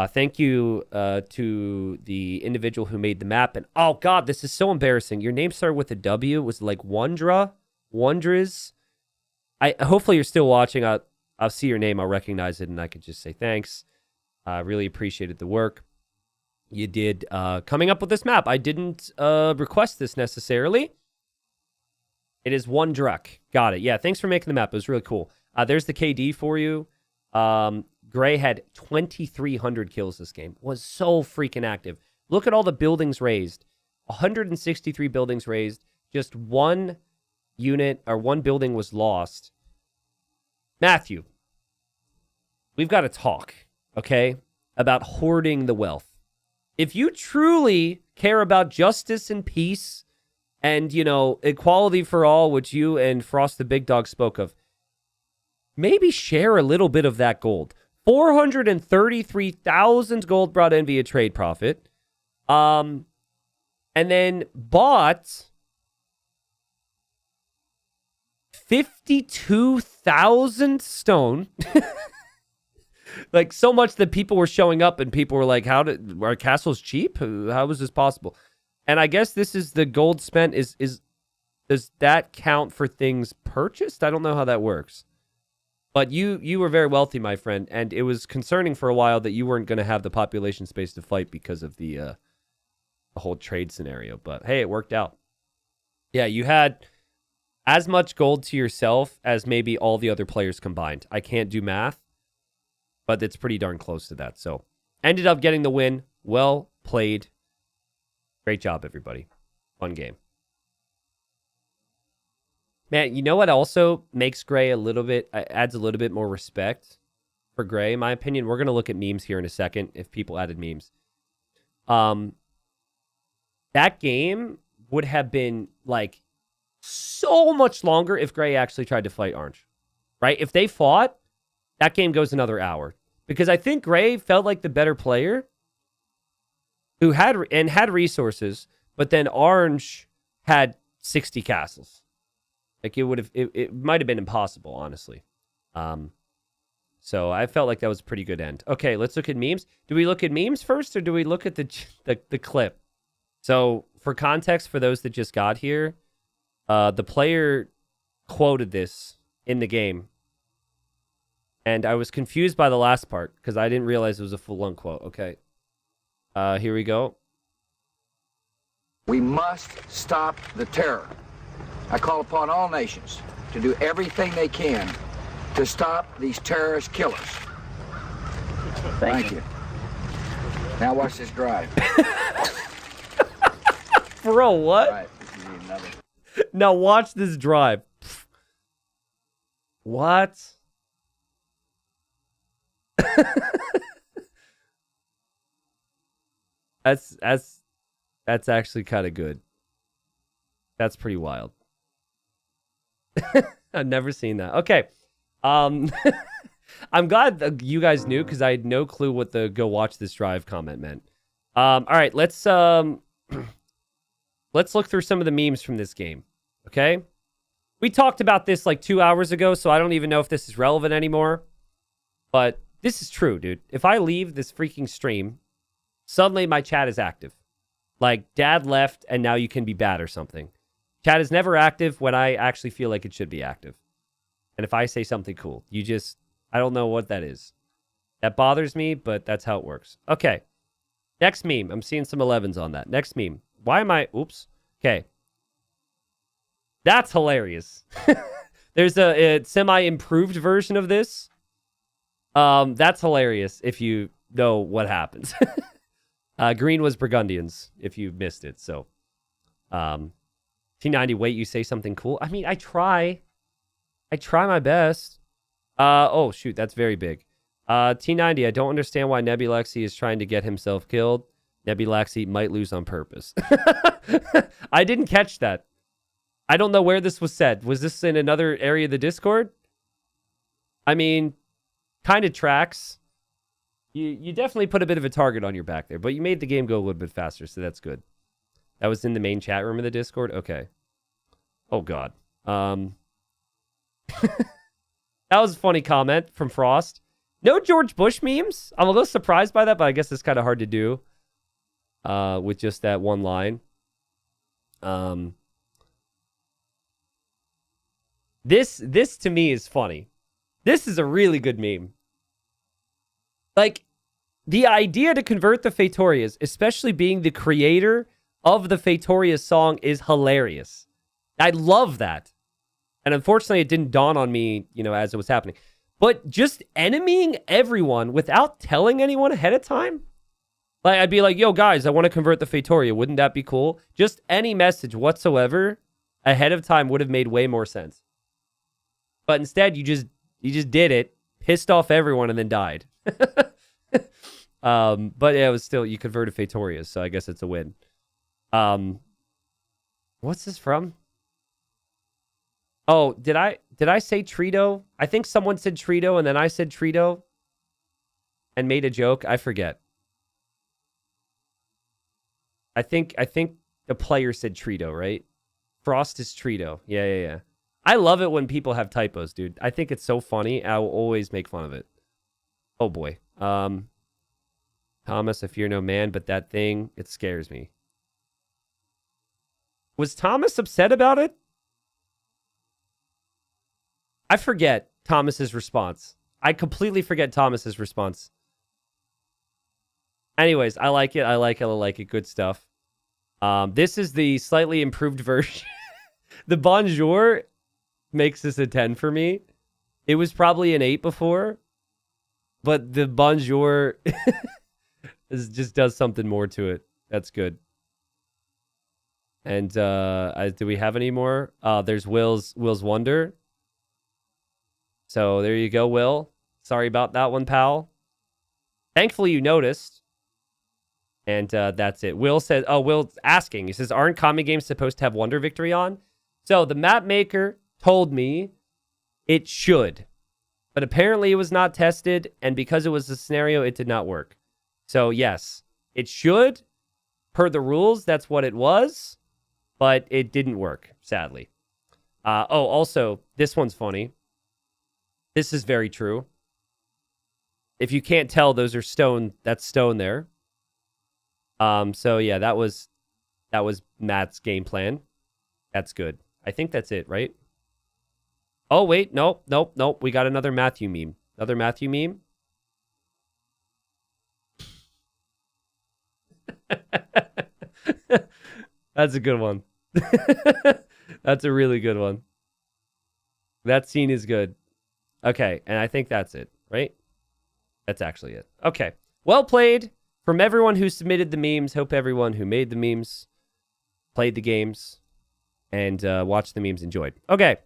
thank you to the individual who made the map. And oh, God, this is so embarrassing. Your name started with a W. It was like Wondra? Wondras? hopefully you're still watching. I'll see your name. I'll recognize it, and I could just say thanks. I really appreciated the work you did coming up with this map. I didn't request this necessarily. It is one Drek. Got it. Yeah, thanks for making the map. It was really cool. There's the KD for you. Gray had 2,300 kills this game. Was so freaking active. Look at all the buildings raised. 163 buildings raised. Just one unit or one building was lost. Matthew, we've got to talk, okay, about hoarding the wealth. If you truly care about justice and peace and, you know, equality for all, which you and Frost the Big Dog spoke of, maybe share a little bit of that gold. 433,000 gold brought in via trade profit. And then bought 52,000 stone. Like, so much that people were showing up and people were like, our castle's cheap? How is this possible? And I guess this is the gold spent does that count for things purchased? I don't know how that works. But you were very wealthy, my friend, and it was concerning for a while that you weren't going to have the population space to fight because of the whole trade scenario. But hey, it worked out. Yeah, you had as much gold to yourself as maybe all the other players combined. I can't do math, but it's pretty darn close to that. So, ended up getting the win. Well played. Great job, everybody. Fun game. Man, you know what also makes Gray adds a little bit more respect for Gray, in my opinion? We're going to look at memes here in a second, if people added memes. That game would have been, like, so much longer if Gray actually tried to fight Orange, right? If they fought, that game goes another hour. Because I think Gray felt like the better player who had resources, but then Orange had 60 castles. Like, it might have been impossible, honestly. So I felt like that was a pretty good end. Okay, let's look at memes. Do we look at memes first, or do we look at the clip? So for context, for those that just got here, the player quoted this in the game. And I was confused by the last part because I didn't realize it was a full-on quote. Okay. Here we go. We must stop the terror. I call upon all nations to do everything they can to stop these terrorist killers. Thank you. Now watch this drive. Bro, what? Right, if you need another. Now watch this drive. What? That's actually kind of good. That's pretty wild. I've never seen that. Okay. I'm glad that you guys knew because I had no clue what the "go watch this drive" comment meant. All right, let's look through some of the memes from this game. Okay? We talked about this like 2 hours ago, so I don't even know if this is relevant anymore. But this is true, dude. If I leave this freaking stream, suddenly my chat is active. Like, dad left and now you can be bad or something. Chat is never active when I actually feel like it should be active. And if I say something cool, I don't know what that is. That bothers me, but that's how it works. Okay. Next meme. I'm seeing some 11s on that. Next meme. Oops. Okay. That's hilarious. There's a semi-improved version of this. That's hilarious if you know what happens. Green was Burgundians, if you missed it. So, T90, wait, you say something cool? I mean, I try my best. Oh, shoot, that's very big. T90, I don't understand why Nebulaxi is trying to get himself killed. Nebulaxi might lose on purpose. I didn't catch that. I don't know where this was said. Was this in another area of the Discord? I mean, kind of tracks. You definitely put a bit of a target on your back there, but you made the game go a little bit faster, so that's good. That was in the main chat room of the Discord? Okay. Oh, God. That was a funny comment from Frost. No George Bush memes? I'm a little surprised by that, but I guess it's kind of hard to do with just that one line. This to me is funny. This is a really good meme. Like, the idea to convert the Fatorias, especially being the creator of the Fatorias song, is hilarious. I love that. And unfortunately, it didn't dawn on me, as it was happening. But just enemying everyone without telling anyone ahead of time? Like, I'd be like, yo, guys, I want to convert the Fatoria. Wouldn't that be cool? Just any message whatsoever ahead of time would have made way more sense. But instead, you just did it, pissed off everyone, and then died. But yeah, it was still, you converted Fatorias, so I guess it's a win. What's this from? Oh, did I say Trito? I think someone said Trito, and then I said Trito and made a joke. I forget. I think the player said Trito, right? Frost is Trito. Yeah. I love it when people have typos, dude. I think it's so funny. I will always make fun of it. Oh boy. Thomas, I fear no man, but that thing, it scares me. Was Thomas upset about it? I forget Thomas's response. I completely forget Thomas's response. Anyways, I like it. Good stuff. This is the slightly improved version. The Bonjour makes this a 10 for me. It was probably an 8 before, but the Bonjour just does something more to it. That's good. And do we have any more? There's Will's Wonder. So there you go, Will. Sorry about that one, pal. Thankfully you noticed. And that's it. Will's asking. He says, aren't common games supposed to have Wonder Victory on? So the map maker told me it should. But apparently it was not tested. And because it was a scenario, it did not work. So yes, it should. Per the rules, that's what it was. But it didn't work, sadly. Also, this one's funny. This is very true. If you can't tell, those are stone. That's stone there. So yeah, that was Matt's game plan. That's good. I think that's it, right? Oh wait, nope. We got another Matthew meme. Another Matthew meme. That's a good one. That's a really good one. That scene is good. Okay, and I think that's it, right? That's actually it. Okay. Well played from everyone who submitted the memes. Hope everyone who made the memes, played the games, and watched the memes enjoyed. Okay.